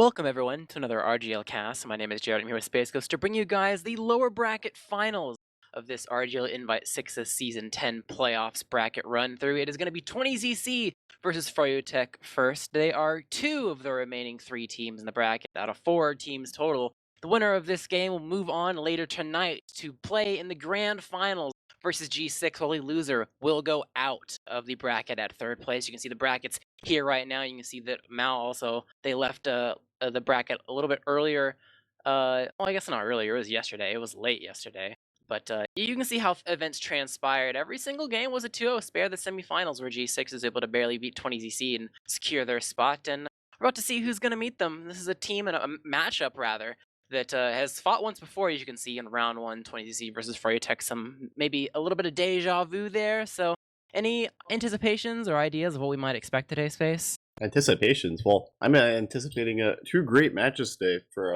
Welcome everyone to another RGL cast. My name is Jared. I'm here with Space Ghost to bring you guys the lower bracket finals of this RGL Invite 6's Season 10 playoffs bracket run through. It is going to be 20ZC versus Froyotech first. They are two of the remaining three teams in the bracket out of four teams total. The winner of this game will move on later tonight to play in the grand finals versus G6. Only loser will go out of the bracket at third place. You can see the brackets here right now. You can see that Mao also, they left the bracket a little bit earlier. Well, I guess not earlier. It was yesterday. It was late yesterday. But you can see how events transpired. Every single game was a 2-0 spare the semifinals, where G6 is able to barely beat 20ZC and secure their spot. And we're about to see who's going to meet them. This is a team and a matchup, rather, that has fought once before, as you can see in round one, 20ZC versus Froyotech. Some maybe a little bit of deja vu there. So, any anticipations or ideas of what we might expect today's face? Anticipations. Well, I'm anticipating two great matches today for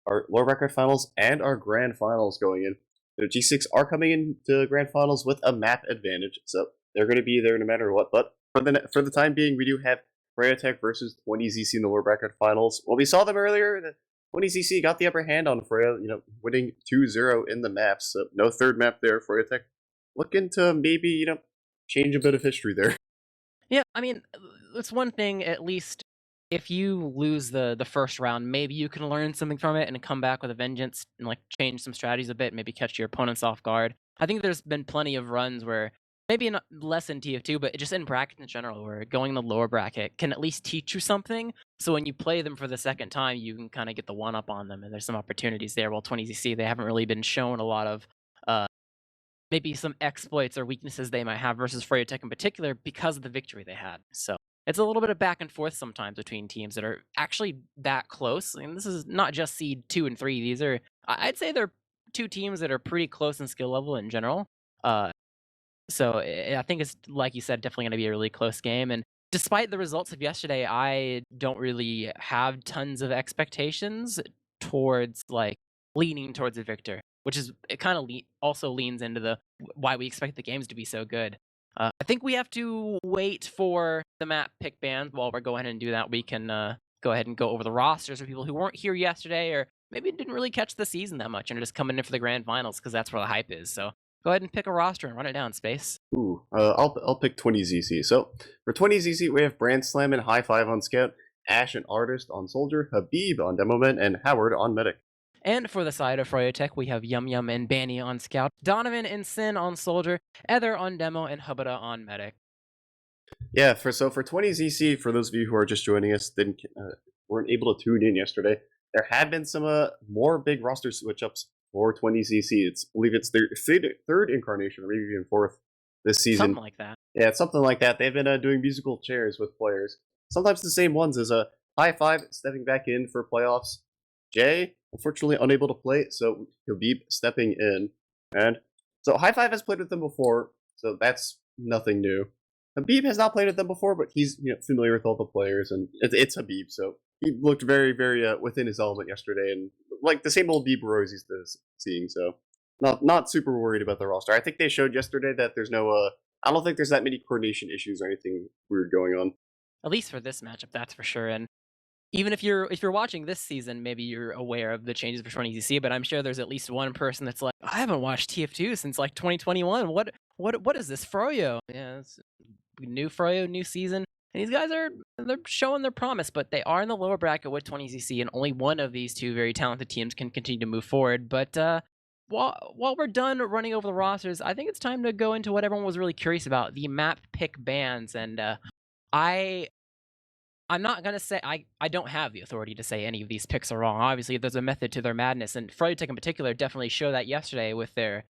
our lower bracket finals and our grand finals going in. The G6 are coming into grand finals with a map advantage, so they're going to be there no matter what. But for the time being, we do have Froyotech versus 20ZC in the lower bracket finals. Well, we saw them earlier. 20ZC got the upper hand on Freya, winning 2-0 in the maps. So no third map there. Froyotech looking to maybe change a bit of history there. Yeah, I mean, it's one thing, at least if you lose the first round, maybe you can learn something from it and come back with a vengeance and like change some strategies a bit, maybe catch your opponents off guard. I think there's been plenty of runs where maybe not less in TF2, but just in bracket in general, where going in the lower bracket can at least teach you something. So when you play them for the second time, you can kind of get the one up on them, and there's some opportunities there. While 20ZC, they haven't really been shown a lot of maybe some exploits or weaknesses they might have versus Froyotech in particular because of the victory they had. So it's a little bit of back and forth sometimes between teams that are actually that close. I mean, this is not just seed 2 and 3. These are, I'd say they're two teams that are pretty close in skill level in general. So I think it's, like you said, definitely going to be a really close game. And despite the results of yesterday, I don't really have tons of expectations towards leaning towards a victor, which is it kind of also leans into the why we expect the games to be so good. I think we have to wait for the map pick bans. While we're going ahead and do that, we can go ahead and go over the rosters for people who weren't here yesterday or maybe didn't really catch the season that much and are just coming in for the grand finals because that's where the hype is. So go ahead and pick a roster and run it down, Space. Ooh, I'll pick 20ZC. So for 20ZC, we have Brand Slam and High Five on Scout, Ash and Artist on Soldier, Habib on Demoman, and Howard on Medic. And for the side of Froyotech, we have Yum Yum and Banny on Scout, Donovan and Sin on Soldier, Ether on Demo, and Hubada on Medic. Yeah, for 20ZC, for those of you who are just joining us, weren't able to tune in yesterday, there have been some more big roster switch ups for 20ZC. I believe it's their third incarnation, or maybe even fourth this season. Something like that. Yeah, it's something like that. They've been doing musical chairs with players. Sometimes the same ones as a High Five stepping back in for playoffs. Jay, unfortunately unable to play, so Habib stepping in. And so High Five has played with them before, so that's nothing new. Habib has not played with them before, but he's familiar with all the players, and it's Habib, so he looked very, very within his element yesterday, and like the same old Habib we're always used to seeing, so not super worried about the roster. I think they showed yesterday that there's no, I don't think there's that many coordination issues or anything weird going on. At least for this matchup, that's for sure. And even if you're watching this season, maybe you're aware of the changes for 20ZC, but I'm sure there's at least one person that's like, I haven't watched TF2 since like 2021. What is this Froyo? Yeah, it's new Froyo, new season. And these guys they're showing their promise, but they are in the lower bracket with 20ZC, and only one of these two very talented teams can continue to move forward. But while we're done running over the rosters, I think it's time to go into what everyone was really curious about, the map pick bans. And I'm not gonna say I don't have the authority to say any of these picks are wrong. Obviously, there's a method to their madness, and Froyotech in particular definitely showed that yesterday with their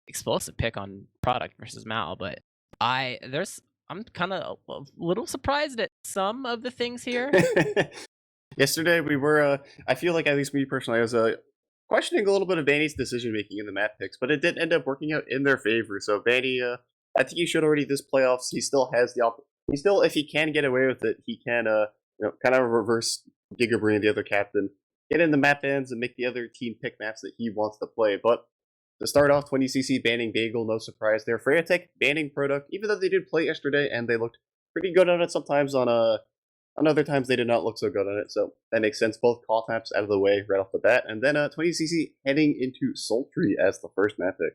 explosive pick on Product versus Mal. But I'm kind of a little surprised at some of the things here. Yesterday we were, I feel like, at least me personally, I was questioning a little bit of Banny's decision making in the map picks, but it did end up working out in their favor. So Banny, I think he showed already this playoffs. He still has the he still, if he can get away with it, he can kind of reverse Gigabrain, the other captain, get in the map bans and make the other team pick maps that he wants to play. But to start off, 20CC banning Bagel, no surprise there. Froyotech banning Product, even though they did play yesterday and they looked pretty good on it sometimes on On other times, they did not look so good on it, so that makes sense. Both call maps out of the way right off the bat, and then 20cc heading into Sultry as the first map pick.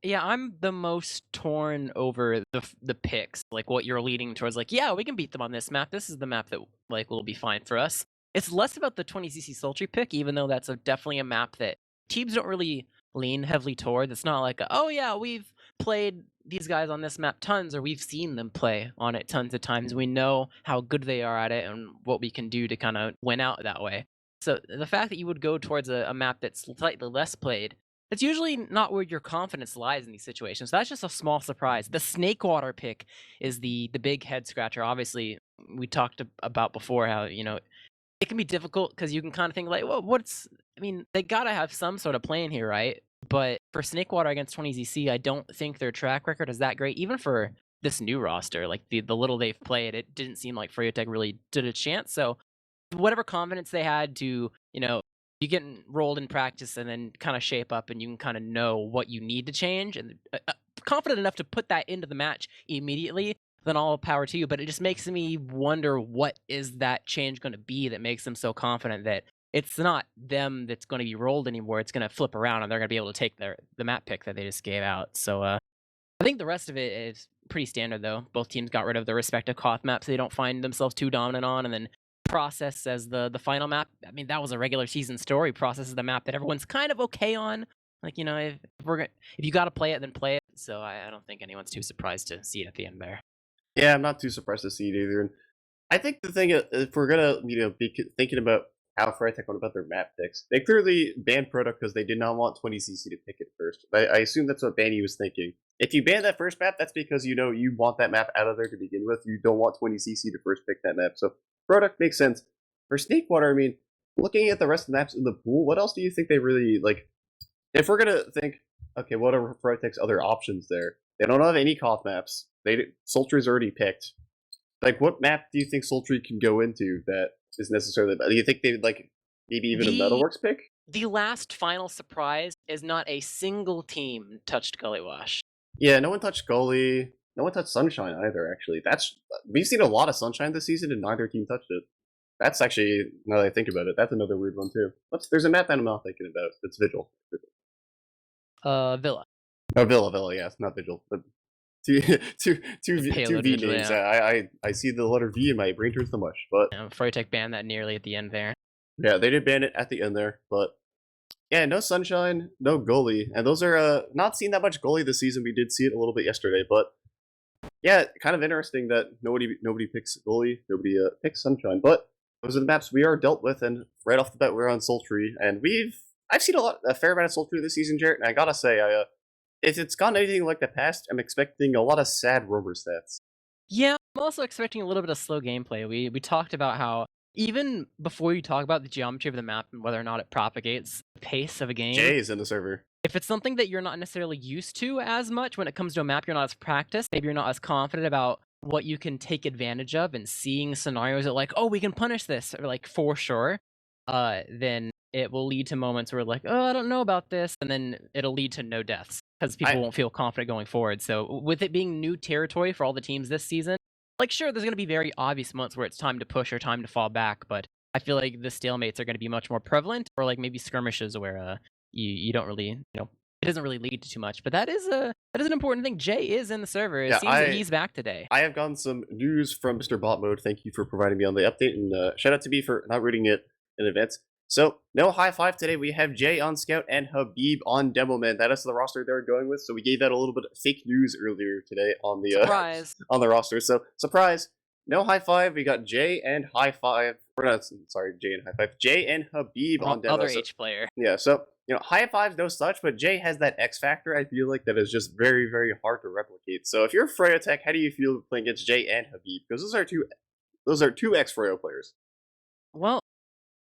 Yeah, I'm the most torn over the picks, like what you're leading towards. Like, yeah, we can beat them on this map. This is the map that like will be fine for us. It's less about the 20cc Sultry pick, even though that's definitely a map that teams don't really lean heavily toward. It's not like, oh yeah, we've played these guys on this map tons, or we've seen them play on it tons of times. We know how good they are at it and what we can do to kind of win out that way. So the fact that you would go towards a map that's slightly less played, it's usually not where your confidence lies in these situations. So that's just a small surprise. The Snakewater pick is the big head scratcher. Obviously, we talked about before how, it can be difficult because you can kind of think like, well, I mean, they gotta have some sort of plan here, right? But for Snakewater against 20ZC, I don't think their track record is that great, even for this new roster. Like the little they've played, it didn't seem like Froyotech really did a chance. So whatever confidence they had to, you get rolled in practice and then kind of shape up and you can kind of know what you need to change and confident enough to put that into the match immediately, then all power to you. But it just makes me wonder what is that change going to be that makes them so confident that it's not them that's going to be rolled anymore. It's going to flip around and they're going to be able to take the map pick that they just gave out. So I think the rest of it is pretty standard though. Both teams got rid of their respective Koth maps so they don't find themselves too dominant on, and then Process as the final map. I mean, that was a regular season story. Process is the map that everyone's kind of okay on. Like, if you got to play it, then play it. So I don't think anyone's too surprised to see it at the end there. Yeah, I'm not too surprised to see it either. And I think the thing, if we're gonna, be thinking about how Froyotech went about their map picks, they clearly banned Proto because they did not want 20cc to pick it first. I assume that's what Banny was thinking. If you ban that first map, that's because you want that map out of there to begin with. You don't want 20cc to first pick that map. So Proto makes sense. For Snakewater, I mean, looking at the rest of the maps in the pool, what else do you think they really like? If we're gonna think, okay, what are Froyotech's other options there? They don't have any Koth maps. Sultry's already picked. Like, what map do you think Sultry can go into that is necessarily? Do you think they'd like maybe even a The Metalworks pick? the last final surprise is not a single team touched Gully Wash. Yeah, no one touched Goalie. No one touched Sunshine either. Actually, we've seen a lot of Sunshine this season, and neither team touched it. That's actually, now that I think about it, that's another weird one too. There's a map I'm not thinking about. It's Vigil. Villa. Oh, Villa. Yeah, it's not Vigil. But two, two Payload V Vigil, names. yeah. I see the letter V and my brain turns to mush. But Froyotech banned that nearly at the end there. yeah, they did ban it at the end there. But yeah, no Sunshine, no Goalie, and those are not seeing that much Goalie this season. We did see it a little bit yesterday, but yeah, kind of interesting that nobody picks Goalie, nobody picks Sunshine. But those are the maps we are dealt with, and right off the bat we're on Sultry, and I've seen a fair amount of Sultry this season, Jarrett, and I gotta say, if it's gone anything like the past, I'm expecting a lot of sad rover stats. Yeah, I'm also expecting a little bit of slow gameplay. We talked about how even before you talk about the geometry of the map and whether or not it propagates the pace of a game, Jay is in the server. if it's something that you're not necessarily used to as much when it comes to a map, you're not as practiced, maybe you're not as confident about what you can take advantage of and seeing scenarios that like, oh, we can punish this, or like for sure, then it will lead to moments where like, oh, I don't know about this, and then it'll lead to no deaths because people won't feel confident going forward. So with it being new territory for all the teams this season, like sure, there's going to be very obvious moments where it's time to push or time to fall back, but I feel like the stalemates are going to be much more prevalent, or like maybe skirmishes where you don't really, it doesn't really lead to too much. But that is an important thing. Jay is in the server. It seems that he's back today. I have gotten some news from Mr. Bot Mode. Thank you for providing me on the update, and shout out to me for not reading it in advance. So, no high five today. We have Jay on Scout and Habib on Demo Man. That is the roster they're going with. So we gave out a little bit of fake news earlier today on the surprise on the roster. So surprise, no high five. We got Jay and high five. Jay and high five. Jay and Habib on Demo. Other H player. Yeah. So high fives, no such. But Jay has that X factor. I feel like that is just very, very hard to replicate. So if you're Froyotech, how do you feel playing against Jay and Habib? Because those are two X Froyo players. Well,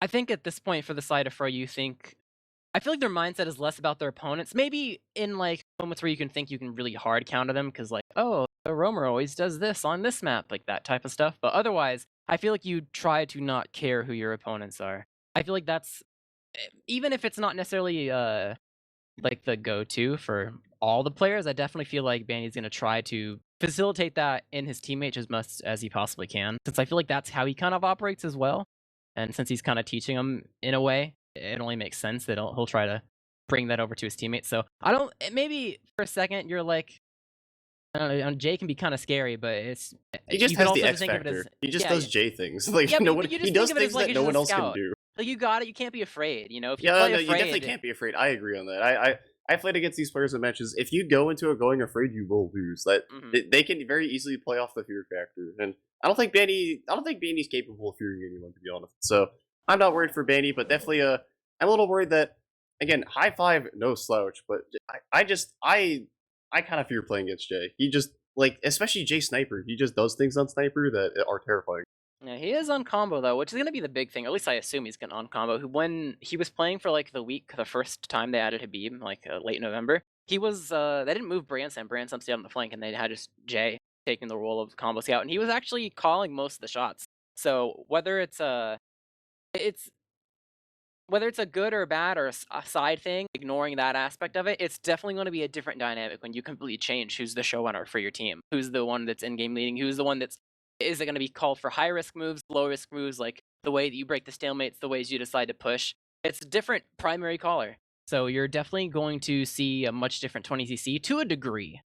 I think at this point for the side of Fro, I feel like their mindset is less about their opponents. Maybe in like moments where you can think you can really hard counter them because like, oh, the roamer always does this on this map, like that type of stuff. But otherwise, I feel like you try to not care who your opponents are. I feel like that's, even if it's not necessarily like the go-to for all the players, I definitely feel like Banny's gonna try to facilitate that in his teammates as much as he possibly can, since I feel like that's how he kind of operates as well. And since he's kind of teaching them in a way, it only makes sense that he'll try to bring that over to his teammates. So I don't. Maybe for a second you're like, I don't know. Jay can be kind of scary, but it's He just you could has the also X just think of it as factor. He just yeah, does J things. Like yeah, no but one. you He just think does of it as things like that it's no just one a else can scout. do. Like you got it. You can't be afraid. You know, if you Yeah, play no, you definitely afraid, can't be afraid. I agree on that. I played against these players in matches. If you go into it going afraid, you will lose. That mhm. they can very easily play off the fear factor, and I don't think Banny's capable of fearing anyone, to be honest. So I'm not worried for Banny, but definitely I'm a little worried that again, high five, no slouch, but I kind of fear playing against Jay. He just like especially Jay Sniper. He just does things on Sniper that are terrifying. Yeah, he is on combo though, which is gonna be the big thing. Or at least I assume he's gonna on combo. When he was playing for like the week, the first time they added Habib, like late November, he was they didn't move Branson. Branson stayed on the flank, and they had just Jay taking the role of combo scout, and he was actually calling most of the shots. So it's whether it's a good or bad or a side thing, ignoring that aspect of it, it's definitely going to be a different dynamic when you completely change who's the showrunner for your team, who's the one that's in game leading, who's the one that's is it going to be called for high risk moves, low risk moves, like the way that you break the stalemates, the ways you decide to push. It's a different primary caller, so you're definitely going to see a much different 20cc to a degree,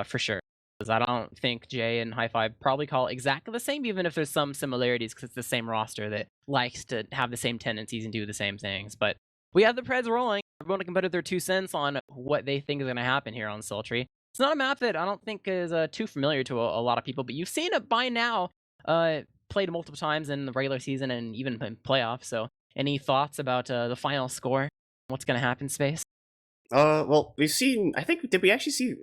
for sure. Because I don't think Jay and High Five probably call exactly the same, even if there's some similarities, because it's the same roster that likes to have the same tendencies and do the same things. But we have the Preds rolling. Everyone can put their 2 cents on what they think is going to happen here on Sultry. It's not a map that I don't think is too familiar to a lot of people, but you've seen it by now. Played multiple times in the regular season and even in playoffs. So, any thoughts about the final score? What's going to happen, Space? Well, we've seen. I think did we actually see?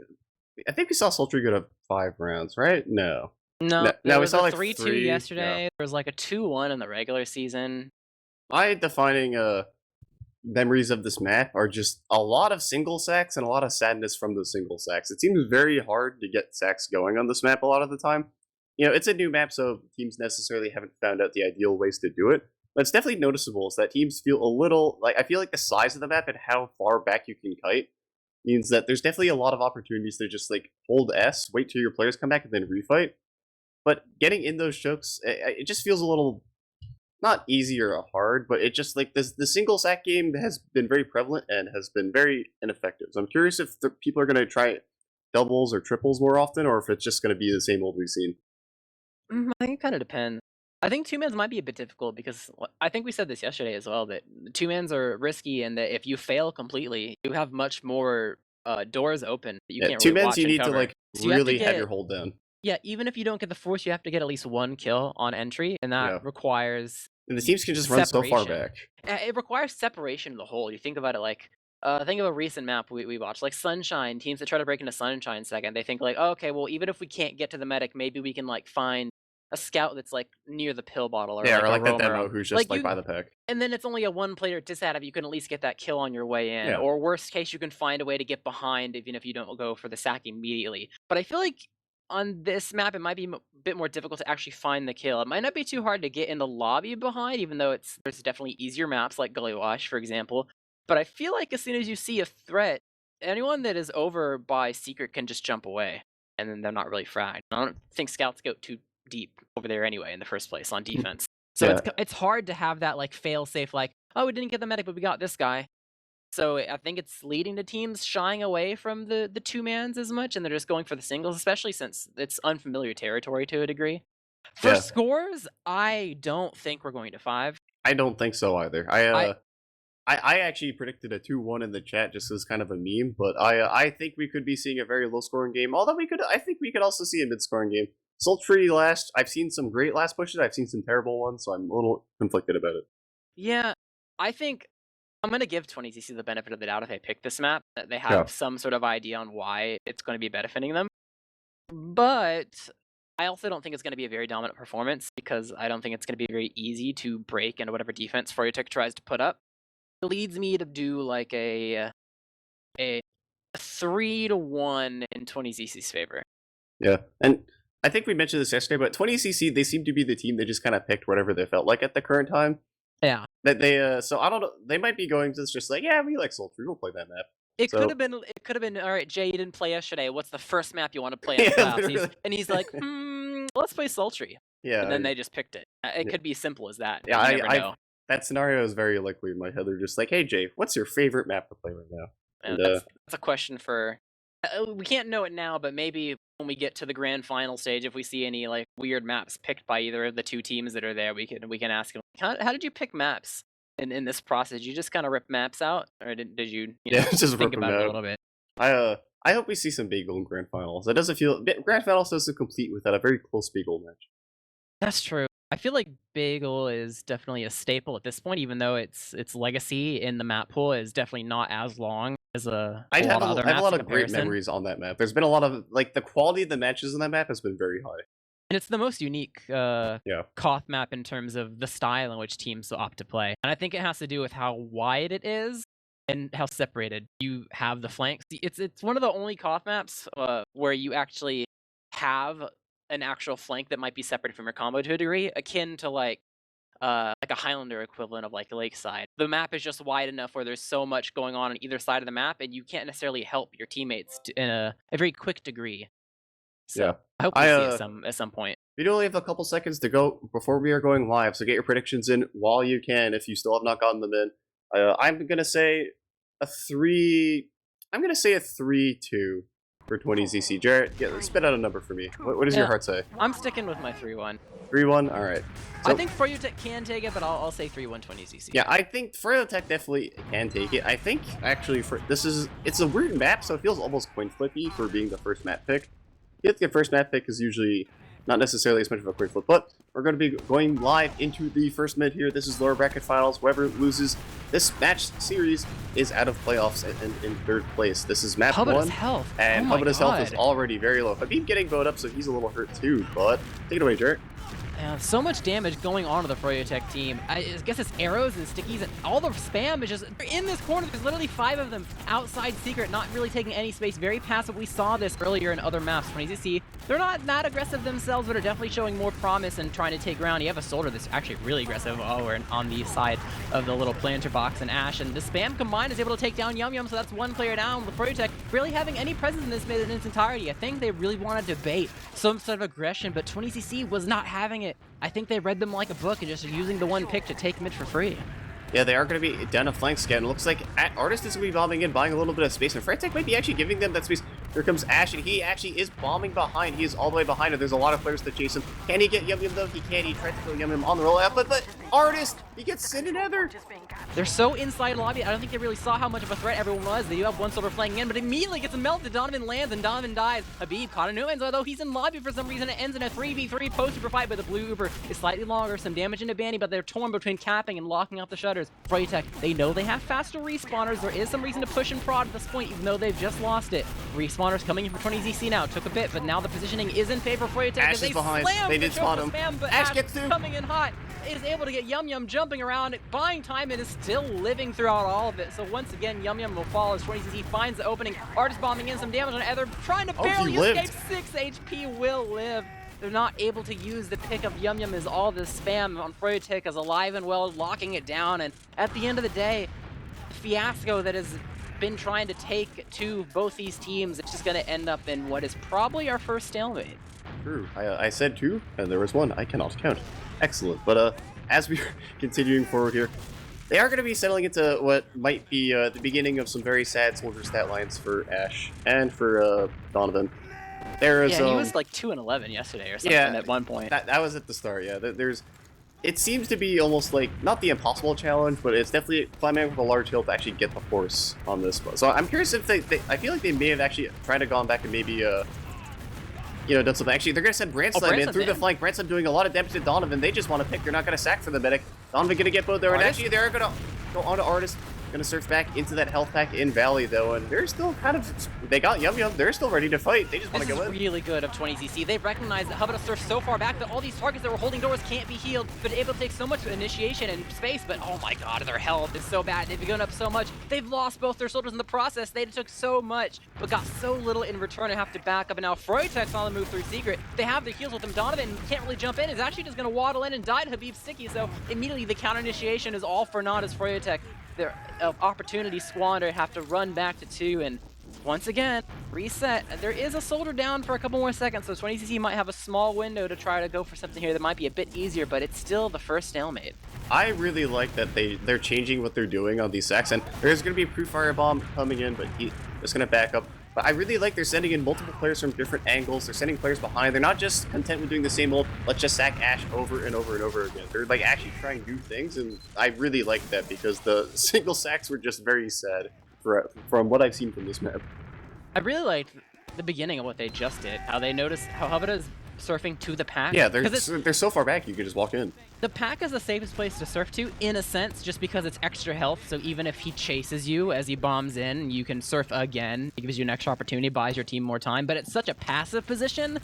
I think we saw Sultry go to 5 rounds, right? No. No, No, there no, we was saw a like 3-2 three. Yeah. yesterday. There was like a 2-1 in the regular season. My defining memories of this map are just a lot of single sacks and a lot of sadness from those single sacks. It seems very hard to get sacks going on this map a lot of the time. You know, it's a new map, so teams necessarily haven't found out the ideal ways to do it. But it's definitely noticeable is that teams feel a little like I feel like the size of the map and how far back you can kite means that there's definitely a lot of opportunities to just like hold S, wait till your players come back, and then refight. But getting in those chokes, it just feels a little not easy or hard, but it just like this the single sack game has been very prevalent and has been very ineffective. So I'm curious if the people are going to try doubles or triples more often, or if it's just going to be the same old we've seen. I think it kind of depends. I think two mans might be a bit difficult because I think we said this yesterday as well that two mans are risky and that if you fail completely, you have much more doors open that you Yeah, can't two really men's watch you and need to cover. like So you have to really have get your hold down. yeah, even if you don't get the force, you have to get at least one kill on entry, and that Yeah, requires and the teams can just run so far separation. back. It requires separation of the whole. You think about it like, think of a recent map we watched, like Sunshine. Teams that try to break into Sunshine second, they think like, oh, okay, well, even if we can't get to the medic, maybe we can like find a scout that's like near the pill bottle or Yeah, like or a like the roamer. demo who's just Like like you, by the pack. and then it's only a one player disadvantage. You can at least get that kill on your way in, Yeah, or worst case, you can find a way to get behind even if you don't go for the sack immediately. But I feel like on this map, it might be a bit more difficult to actually find the kill. It might not be too hard to get in the lobby behind, even though there's definitely easier maps like Gully Wash, for example. But I feel like as soon as you see a threat, anyone that is over by secret can just jump away, and then they're not really fragged. I don't think scouts go too deep over there anyway in the first place on defense. So yeah, it's hard to have that like fail safe, like, oh, we didn't get the medic, but we got this guy. So I think it's leading to teams shying away from the two mans as much, and they're just going for the singles, especially since it's unfamiliar territory to a degree. For yeah. scores, I don't think we're going to 5. I don't think so either. I I actually predicted a 2-1 in the chat just as kind of a meme, but I think we could be seeing a very low scoring game. Although I think we could also see a mid scoring game. Sultry last, I've seen some great last pushes, I've seen some terrible ones, so I'm a little conflicted about it. yeah, I think I'm gonna give 20cc the benefit of the doubt if they pick this map, that they Yeah, have some sort of idea on why it's going to be benefiting them. But I also don't think it's going to be a very dominant performance because I don't think it's going to be very easy to break into whatever defense Froyotech tries to put up. It leads me to do like a 3-1 in 20cc's favor. yeah, and I think we mentioned this yesterday, but 20cc they seem to be the team that just kind of picked whatever they felt like at the current time. Yeah. That they so I don't know, they might be going to just like, yeah, we like Sultry, we'll play that map. It could So have been. It could have been. All right, Jay, you didn't play yesterday. What's the first map you want to play in the yeah, playoffs? literally. And he's like, let's play Sultry. And Yeah, then they just picked it. It yeah, could be as simple as that. yeah. You never I know. that scenario is very likely in my head. They're just like, "Hey, Jay, what's your favorite map to play right now?" And And that's a question for. We can't know it now, but maybe when we get to the grand final stage, if we see any like weird maps picked by either of the two teams that are there, we can ask him. How did you pick maps in this process? Did you just kind of rip maps out, or did you yeah, just think rip them about it a out. little bit? I hope we see some Bagel in grand finals. It doesn't feel grand finals doesn't complete without a very close Bagel match. That's true. I feel like Bagel is definitely a staple at this point, even though its legacy in the map pool is definitely not as long as a lot of other I have a maps lot in of great comparison. memories on that map. There's been a lot of like the quality of the matches on that map has been very high. And it's the most unique Yeah, Koth map in terms of the style in which teams opt to play. And I think it has to do with how wide it is and how separated you have the flanks. It's one of the only Koth maps where you actually have an actual flank that might be separated from your combo to a degree, akin to like a Highlander equivalent of like Lakeside. The map is just wide enough where there's so much going on either side of the map, and you can't necessarily help your teammates in a very quick degree. yeah. So I hope we I see it at some point. We only have a couple seconds to go before we are going live, so get your predictions in while you can if you still have not gotten them in. I'm gonna say a 3. I'm gonna say a 3-2 for 20ZC. Jarrett, spit out a number for me. What does your Yeah. heart say? I'm sticking with my 3-1. 3-1. All right. I think Froyotech can take it, but I'll say 3-1 20cc. Yeah, I think Froyotech definitely can take it. I think actually it's a weird map, so it feels almost coin flippy for being the first map pick. The first map pick is usually not necessarily as much of a coin flip, but we're going to be going live into the first mid here. This is lower bracket finals. Whoever loses this match series is out of playoffs and in third place. This is map Hubba's 1, health. and Oh my Hubba's health is God. already very low. Habib getting bowed up, so he's a little hurt too, but take it away, Jarrett. Yeah, so much damage going on to the Froyotech team. I guess it's arrows and stickies, and all the spam is just in this corner. There's literally 5 of them outside secret, not really taking any space. Very passive. We saw this earlier in other maps. 20cc, they're not that aggressive themselves, but are definitely showing more promise and trying to take ground. You have a soldier that's actually really aggressive over on the side of the little planter box, and Ash, and the spam combined is able to take down Yum Yum, so that's one player down. With Froyotech really having any presence in this mid in its entirety. I think they really want to debate some sort of aggression, but 20cc was not having it. I think they read them like a book and just using the one pick to take mid for free. Yeah, they are going to be down a flank scan. It looks like Artist is going to be bombing in, buying a little bit of space, and Froyotech might be actually giving them that space. Here comes Ash, and he actually is bombing behind. He is all the way behind it. There's a lot of players to chase him. Can he get Yum Yum, though? He can. He tries to kill Yum Yum on the rollout, but Artist, he gets Sin and Heather. They're so inside lobby, I don't think they really saw how much of a threat everyone was. They do have one silver flanking in, but immediately gets melted. Donovan lands, and Donovan dies. Habib caught a new ends, although he's in lobby for some reason. It ends in a 3v3 post-Uber fight, but the blue Uber is slightly longer. Some damage into Banny, but they're torn between capping and locking off the shutters. Froyotech, they know they have faster respawners. There is some reason to push and prod at this point, even though they've just lost it. Respawners coming in for 20ZC now. Took a bit, but now the positioning is in favor of Froyotech. Ash is behind. They did spot him. Spam, but Ash gets through. coming in hot. Is able to get Yum Yum jumping around, buying time, and is still living throughout all of it. So once again, Yum Yum will fall as 20cc finds the opening. Artist bombing in some damage on Ether, trying to barely escape. 6 HP will live. They're not able to use the pick of Yum Yum as all this spam on Froyotech is alive and well, locking it down. And at the end of the day, the fiasco that has been trying to take to both these teams, it's just going to end up in what is probably our first stalemate. True. I said 2, and there was 1. I cannot count. Excellent. But as we're continuing forward here, they are going to be settling into what might be the beginning of some very sad soldier stat lines for Ash and for Donovan. There's he was like 2-11 yesterday or something at one point. That was at the start. Yeah, it seems to be almost like not the impossible challenge, but it's definitely climbing with a large hill to actually get the horse on this. So I'm curious if I feel like they may have actually tried to gone back and maybe done something. Actually, they're going to send Branslam in through the flank. Branslam doing a lot of damage to Donovan. They just want to pick. They're not going to sack for the medic. Donovan going to get both there. And actually, they're going to go on to Artist. Going to search back into that health pack in Valley, though. And they're still kind of... They got Yum Yum. They're still ready to fight. They just want to go in. This is really good of 20cc. They've recognized that Hubba surf so far back that all these targets that were holding doors can't be healed, but able to take so much initiation and space. But oh my god, their health is so bad. They've gone up so much. They've lost both their soldiers in the process. They took so much, but got so little in return and have to back up. And now Froyotech's on the move through Secret. They have their heals with them. Donovan can't really jump in. Is actually just going to waddle in and die to Habib Sticky. So immediately the counter initiation is all for naught as Froyotech their opportunity squandered, have to run back to 2, and once again, reset. There is a soldier down for a couple more seconds, so 20cc might have a small window to try to go for something here that might be a bit easier, but it's still the first stalemate. I really like that they're changing what they're doing on these sacks, and there's going to be a pre-firebomb coming in, but he's just going to back up. But I really like they're sending in multiple players from different angles. They're sending players behind. They're not just content with doing the same old, let's just sack Ash over and over and over again. They're like actually trying new things, and I really like that because the single sacks were just very sad from what I've seen from this map. I really liked the beginning of what they just did, how they noticed how Habita is surfing to the pack. Yeah, they're so far back you can just walk in. The pack is the safest place to surf to, in a sense, just because it's extra health, so even if he chases you as he bombs in, you can surf again. It gives you an extra opportunity, buys your team more time, but it's such a passive position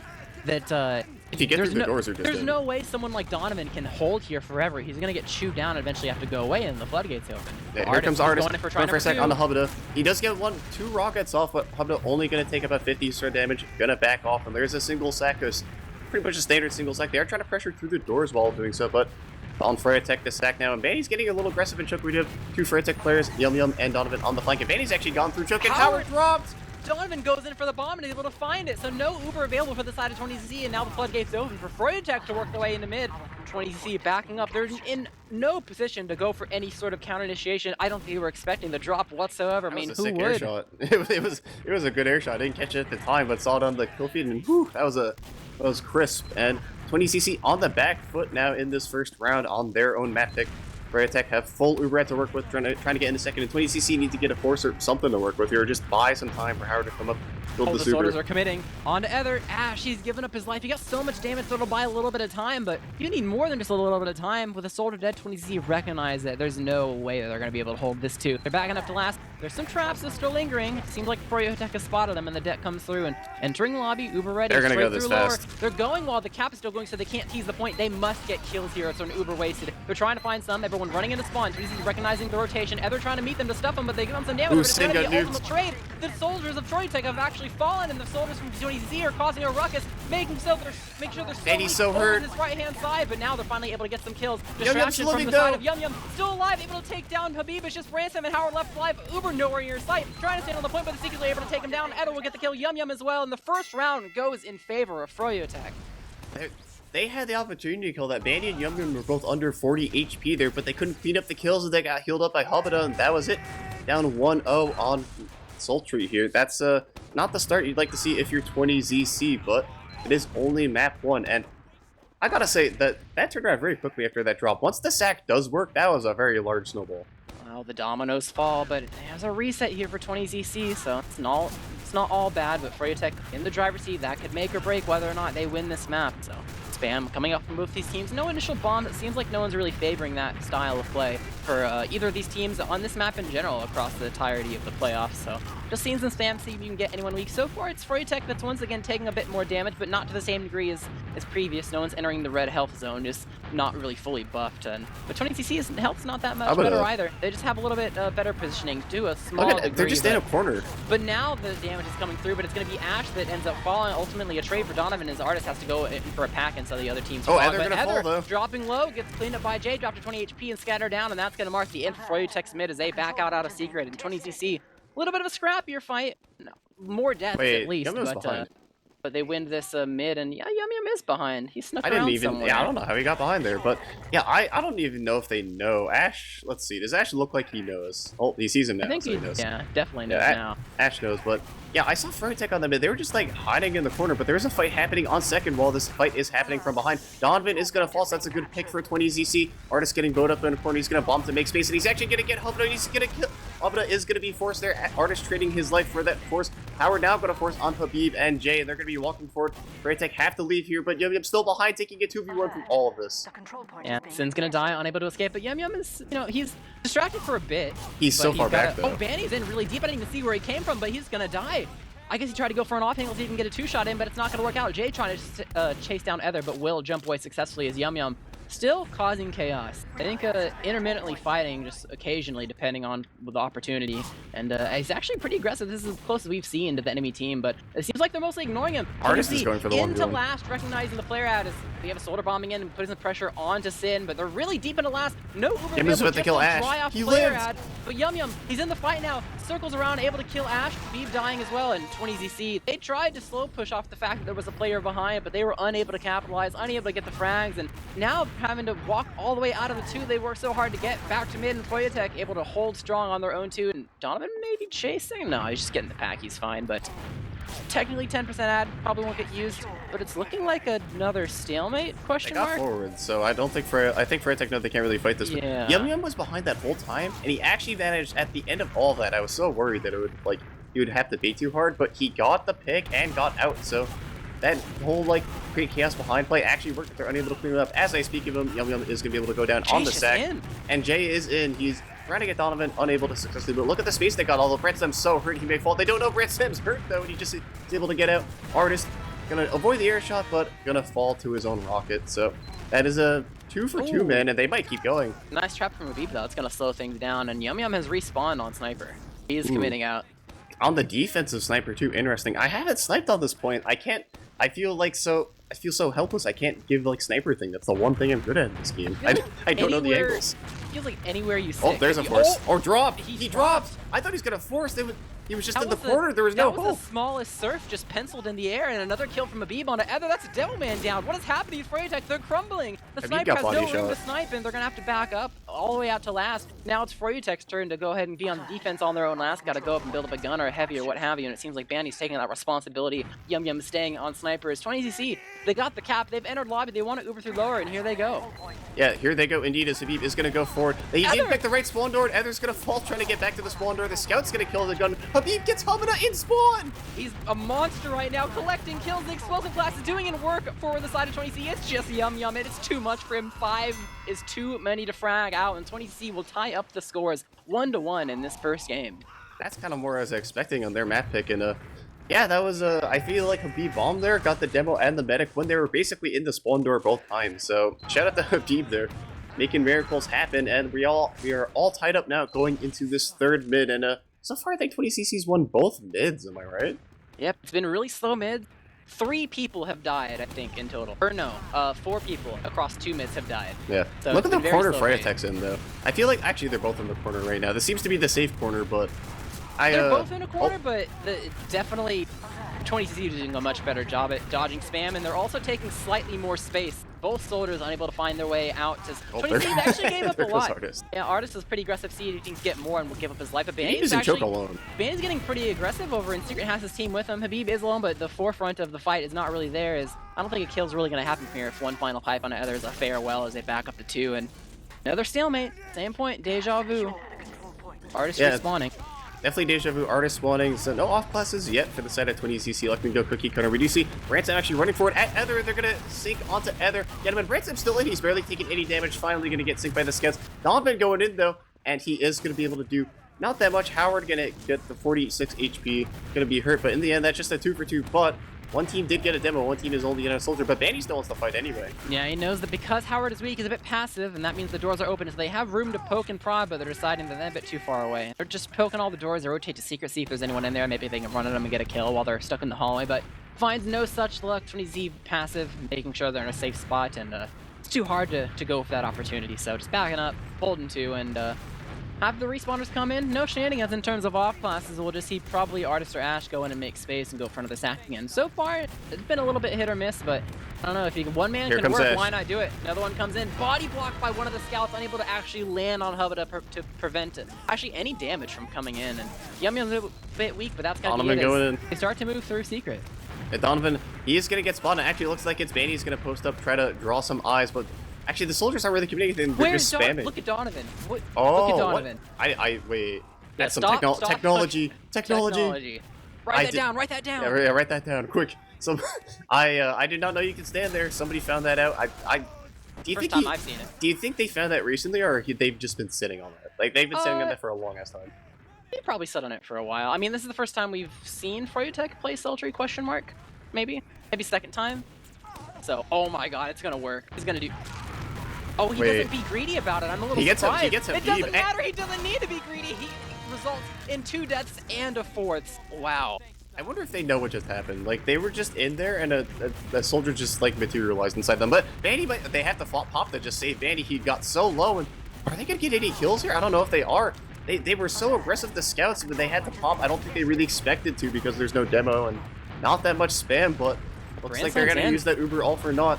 that if you get through the doors, there's no way someone like Donovan can hold here forever. He's going to get chewed down and eventually have to go away, and the floodgates open. Yeah, here comes Artist, going for a sec on the Habita. He does get 2 rockets off, but Habita only going to take about 50 star damage, going to back off, and there's a single sack. Pretty much a standard single sack. They are trying to pressure through the doors while doing so, but on Froyotech the sack now, and Vanny's getting a little aggressive in choke. We have 2 Froyotech players, Yum Yum and Donovan on the flank, and Vanny's actually gone through choke, and Howard dropped! Donovan goes in for the bomb and is able to find it, so no Uber available for the side of 20cc, and now the floodgates open for Froyotech to work their way into mid. 20cc backing up. They're in no position to go for any sort of counter initiation. I don't think they were expecting the drop whatsoever. I mean, who would? Air shot. It was a good air shot. I didn't catch it at the time, but saw it on the kill feed, and whew, that was crisp. And 20cc on the back foot now in this first round on their own map pick. Froyotech have full Uber to work with, trying to get in a second, and 20cc need to get a force or something to work with here, or just buy some time for Howard to come up, build the super. The soldiers are committing on to Ether. Ash, he's given up his life. He got so much damage, so it'll buy a little bit of time, but you need more than just a little bit of time. With a soldier dead, 20cc recognize that there's no way that they're going to be able to hold this too. They're backing up to last. There's some traps that are still lingering. It seems like Froyotech has spotted them, and the deck comes through, and entering lobby, Uber ready. They're going to go this fast. They're going while the cap is still going, so they can't tease the point. They must get kills here, so an Uber wasted. They're trying to find some. Everyone running into spawn. He's recognizing the rotation. Ether trying to meet them to stuff them, but they give them some damage. But it's going to be an ultimate trade. The soldiers of Froyotech have actually fallen, and the soldiers from 20cc are causing a ruckus, making sure they're so hurt. On his right-hand side, but now they're finally able to get some kills. Distraction from the side of Yum Yum. Still alive, able to take down Habib. It's just Ransom and Howard left alive. Uber nowhere near sight. Trying to stand on the point, but they're secretly able to take him down. Edo will get the kill. Yum Yum as well, and the first round goes in favor of Froyotech. They had the opportunity to kill that. Bandy and Yum Yum were both under 40 HP there, but they couldn't clean up the kills, and they got healed up by Habita, and that was it. Down 1-0 on Sultry here. That's not the start you'd like to see if you're 20ZC, but it is only map 1, and I gotta say that turned around very quickly after that drop. Once the sack does work, that was a very large snowball. Well, the dominoes fall, but there's a reset here for 20ZC, so it's not all bad, but Froyotech in the driver's seat, that could make or break whether or not they win this map, so spam coming up from both these teams. No initial bomb. It seems like no one's really favoring that style of play for either of these teams on this map in general across the entirety of the playoffs. So just seeing some spam, see if you can get anyone weak. So far, it's Froyotech that's once again taking a bit more damage, but not to the same degree as previous. No one's entering the red health zone, just not really fully buffed. But 20cC's health's not that much better either. They just have a little bit better positioning to a small degree. They're just in a corner. But now the damage is coming through, but it's going to be Ash that ends up falling. Ultimately, a trade for Donovan as Artist has to go in for a pack instead of the other team's Oh, Ether gonna fall, though. Dropping low, gets cleaned up by Jay, dropped to 20 HP and scatter down, and that's going to mark the end for Froyotech's mid as they back out of Secret. And 20cC, a little bit of a scrappier fight. No, more deaths at least, but they win this mid, and yeah, Yum Yum is behind. He snuck around somewhere. Yeah, I don't know how he got behind there, but yeah, I don't even know if they know. Ash, let's see, does Ash look like he knows? Oh, he sees him now. I think so he knows. Yeah, definitely knows now. Ash knows, but yeah, I saw Froyotech on the mid. They were just like hiding in the corner, but there's a fight happening on second while this fight is happening from behind. Donovan is going to fall, so that's a good pick for 20ZC. Artist getting bowed up in the corner. He's going to bomb to make space, and he's actually going to get Habita. He's going to kill. Habita is going to be forced there. Artist trading his life for that force. Howard now going to force on Habib and Jay, and they're going to be walking forward. Froyotech have to leave here, but Yum Yum still behind, taking a 2v1 from all of this. Yeah, Sin's going to die, unable to escape, but Yum Yum is, he's distracted for a bit. He's so far back, though. Oh, Banny's in really deep. I didn't even see where he came from, but he's going to die. I guess he tried to go for an off angle so he can get a 2-shot in, but it's not going to work out. Jay trying to chase down Ether, but will jump away successfully as Yum Yum still causing chaos. I think intermittently fighting, just occasionally, depending on the opportunity. And he's actually pretty aggressive. This is as close as we've seen to the enemy team, but it seems like they're mostly ignoring him. Artist is going for the into 1v1. last, recognizing the flare out as we have a soldier bombing in and putting some pressure onto Sin, but they're really deep into last. No Uber Him is about to kill Ash. dry off He flare lives. ad, but Yum Yum, he's in the fight now. Circles around, able to kill Ash. Beeb dying as well, and 20ZC. They tried to slow push off the fact that there was a player behind, but they were unable to capitalize, unable to get the frags, and now having to walk all the way out of the 2 they worked so hard to get back to mid, and Froyotech able to hold strong on their own 2, and Donovan maybe chasing? No, he's just getting the pack, he's fine, but technically 10% ad, probably won't get used, but it's looking like another stalemate, They question got mark? forward, so I don't think I think Froyotech know they can't really fight this. Yeah. Yum Yum was behind that whole time, and he actually managed at the end of all that. I was so worried that it would he would have to bait too hard, but he got the pick and got out. So that whole create chaos behind play actually worked. If they're unable to clean it up. As I speak of him, Yum Yum is gonna be able to go down on the sack, and Jay is in. He's trying to get Donovan, unable to successfully. But look at the space they got. Although Brett Sim's so hurt, he may fall. They don't know Brett Sim's hurt though, and he just is able to get out. Artist gonna avoid the air shot, but gonna fall to his own rocket. So that is a 2 for 2, man, and they might keep going. Nice trap from Habib though. It's gonna slow things down, and Yum Yum has respawned on Sniper. He is committing out. On the defensive Sniper too, interesting. I haven't sniped on this point. I can't. I feel so helpless. I can't give Sniper thing. That's the one thing I'm good at in this game. I don't know the angles. Feels like anywhere you sit. Oh, there's a force. Oh, or drop. He dropped. dropped. I thought he was gonna force. He was just That in the was corner. There was no That was hope. the smallest surf just penciled in the air, and another kill from Habib on Ether. That's a Devilman down. What is happening to Froyotech? They're crumbling. The Habib sniper got has no body room to shot. snipe, and they're gonna have to back up all the way out to last. Now it's Froyotech's turn to go ahead and be on the defense on their own last. Got to go up and build up a gun or a heavy or what have you, and it seems like Bandy's taking that responsibility. Yum Yum staying on Sniper. Is 20ZC. They got the cap. They've entered lobby. They want to Uber through lower, and here they go. Yeah, here they go. Indeed, as Habib is gonna go forward. He didn't pick the right spawn door. Ether's gonna fall trying to get back to the spawn door. The scout's gonna kill the gun. Habib gets Hamina in spawn. He's a monster right now, collecting kills. The explosive blast is doing in work for the side of 20C. It's just Yum Yum. It's too much for him. 5 is too many to frag out, and 20C will tie up the scores 1-1 in this first game. That's kind of more as I was expecting on their map pick, and yeah, that was I feel like Habib bombed there, got the demo and the medic when they were basically in the spawn door both times. So shout out to Habib there, making miracles happen, and we are all tied up now going into this third mid, and so far I think 20CC's won both mids. Am I right? Yep, it's been really slow mid. 3 people have died, I think, in total. Or no, 4 people across 2 mids have died. Yeah. So look it's at the been corner very slow Froyotech's in though. I feel like actually they're both in the corner right now. This seems to be the safe corner, but They're both in a corner, but definitely 20CC is doing a much better job at dodging spam, and they're also taking slightly more space. Both soldiers unable to find their way out. 20CC actually gave up a lot. Artist. Yeah, Artist is pretty aggressive. See if he can get more and will give up his life. But Habib Bandy's doesn't choke actually alone. Bandy's getting pretty aggressive over, and Secret has his team with him. Habib is alone, but the forefront of the fight is not really there. I don't think a kill's really going to happen from here if one final pipe on the other is a farewell as they back up to 2, and another stalemate. Same point, deja vu. Artist respawning. Definitely deja vu. Artist spawning. So no off classes yet for the side of 20CC. Let me go cookie cutter. We do see Ransom actually running forward at Ether. They're going to sink onto Ether. Get him in. Ransom's still in. He's barely taking any damage. Finally going to get synced by the scouts. Donovan going in though, and he is going to be able to do not that much. Howard going to get the 46 HP. Going to be hurt, but in the end, that's just a 2 for 2. But one team did get a demo. One team is only in a soldier, but Bandy still wants to fight anyway. Yeah, he knows that because Howard is weak, he's a bit passive, and that means the doors are open, so they have room to poke and prod, but they're deciding that they're a bit too far away. They're just poking all the doors. They rotate to secret, see if there's anyone in there. Maybe they can run at them and get a kill while they're stuck in the hallway, but finds no such luck. 20Z passive, making sure they're in a safe spot, and it's too hard to go for that opportunity, so just backing up, holding 2, and have the respawners come in. No shenanigans in terms of off classes. We'll just see probably Artist or Ash go in and make space and go for another sack again. So far, it's been a little bit hit or miss, but I don't know if you can. One man can work. Ash. Why not do it? Another one comes in. Body blocked by one of the scouts, unable to actually land on Hubba to prevent it. Actually, any damage from coming in. And Yum Yum's a bit weak, but that's got to be it. Going in. They start to move through secret. And Donovan, he is going to get spotted. Actually, looks like it's Bandy. He's going to post up, try to draw some eyes, but actually, the soldiers aren't really communicating. They're just spamming. Look at Donovan. Look at Oh, Donovan. what? Wait. That's some Stop. technology. Write that down. Write that down. Yeah, write that down, quick. So, I did not know you could stand there. Somebody found that out. Do you First think time I've seen it. Do you think they found that recently, or they've just been sitting on that? Like they've been sitting on that for a long ass time. They probably sat on it for a while. I mean, this is the first time we've seen Froyotech play Sultry, question mark? Maybe second time. So, oh my god, it's gonna work. He's gonna do... Oh, he Wait. doesn't be greedy about it. I'm a little He gets surprised. He gets It Habib. doesn't matter. He doesn't need to be greedy. He results in 2 deaths and a 4th. Wow. I wonder if they know what just happened. Like, they were just in there, and a soldier just, like, materialized inside them. But Vandy, they have to pop that just saved Vandy. He got so low, and are they going to get any kills here? I don't know if they are. They were so aggressive, the scouts, but they had to pop. I don't think they really expected to because there's no demo and not that much spam, but looks like they're going to use that Uber all for naught.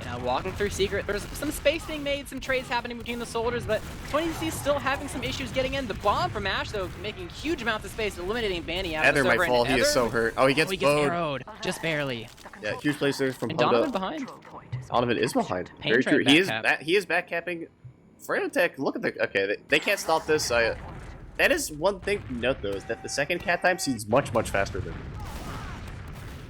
Yeah, walking through secret. There's some space being made, some trades happening between the soldiers, but 20C still having some issues getting in. The bomb from Ash, though, making huge amounts of space, eliminating Banny out of the Ether server. might fall. He is so hurt. Oh, he gets bowed. arrowed. Just barely. Yeah, huge plays there from Donovan behind. Donovan is behind. Pain Very true. trade He is backcapping. Froyotech, look at the... Okay, they can't stop this. That is one thing to note, though, is that the second cat time seems much faster than...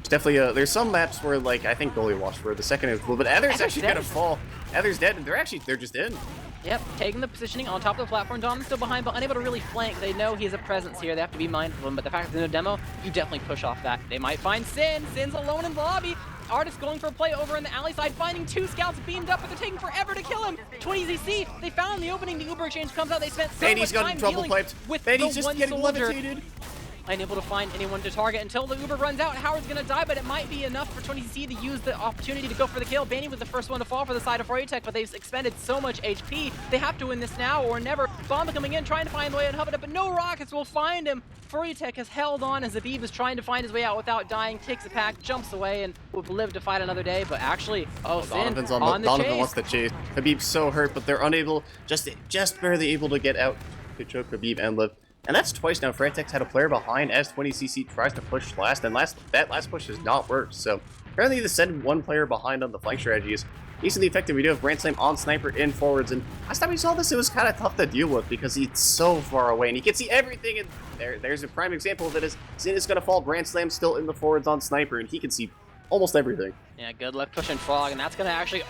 Definitely, there's some maps where, like, I think goalie watch where the second is cool, but Ether's actually gonna fall. Ether's dead, and they're just in. Yep, taking the positioning on top of the platform. Donovan's still behind, but unable to really flank. They know he's a presence here. They have to be mindful of him, but the fact that there's no demo, you definitely push off that. They might find Sin. Sin's alone in the lobby. Artist going for a play over in the alley side, finding 2 scouts beamed up, but they're taking forever to kill him. 20ZC, they found the opening. The Uber exchange comes out. They spent so much time dealing with the just one getting soldier. levitated. Unable to find anyone to target until the Uber runs out. Howard's gonna die, but it might be enough for 20C to use the opportunity to go for the kill. Banny was the first one to fall for the side of Froyotech, but they've expended so much HP. They have to win this now or never. Bomba coming in, trying to find the way and Hubbard up, but no rockets will find him. Froyotech has held on as Habib is trying to find his way out without dying, takes a pack, jumps away, and will live to fight another day. But actually, Donovan's on the Donovan chase. wants to chase. Habib's so hurt, but they're unable, just barely able to get out to choke Habib and live. And that's twice now. Froyotech's had a player behind as 20CC tries to push last, and that last push has not worked. So apparently the send one player behind on the flank strategy is decently effective. We do have Brand Slam on Sniper in forwards, and last time we saw this, it was kind of tough to deal with because he's so far away, and he can see everything. And there's a prime example of it is Sin is going to fall. Brand Slam still in the forwards on Sniper, and he can see almost everything. Yeah, good luck pushing Frog, and that's going to actually,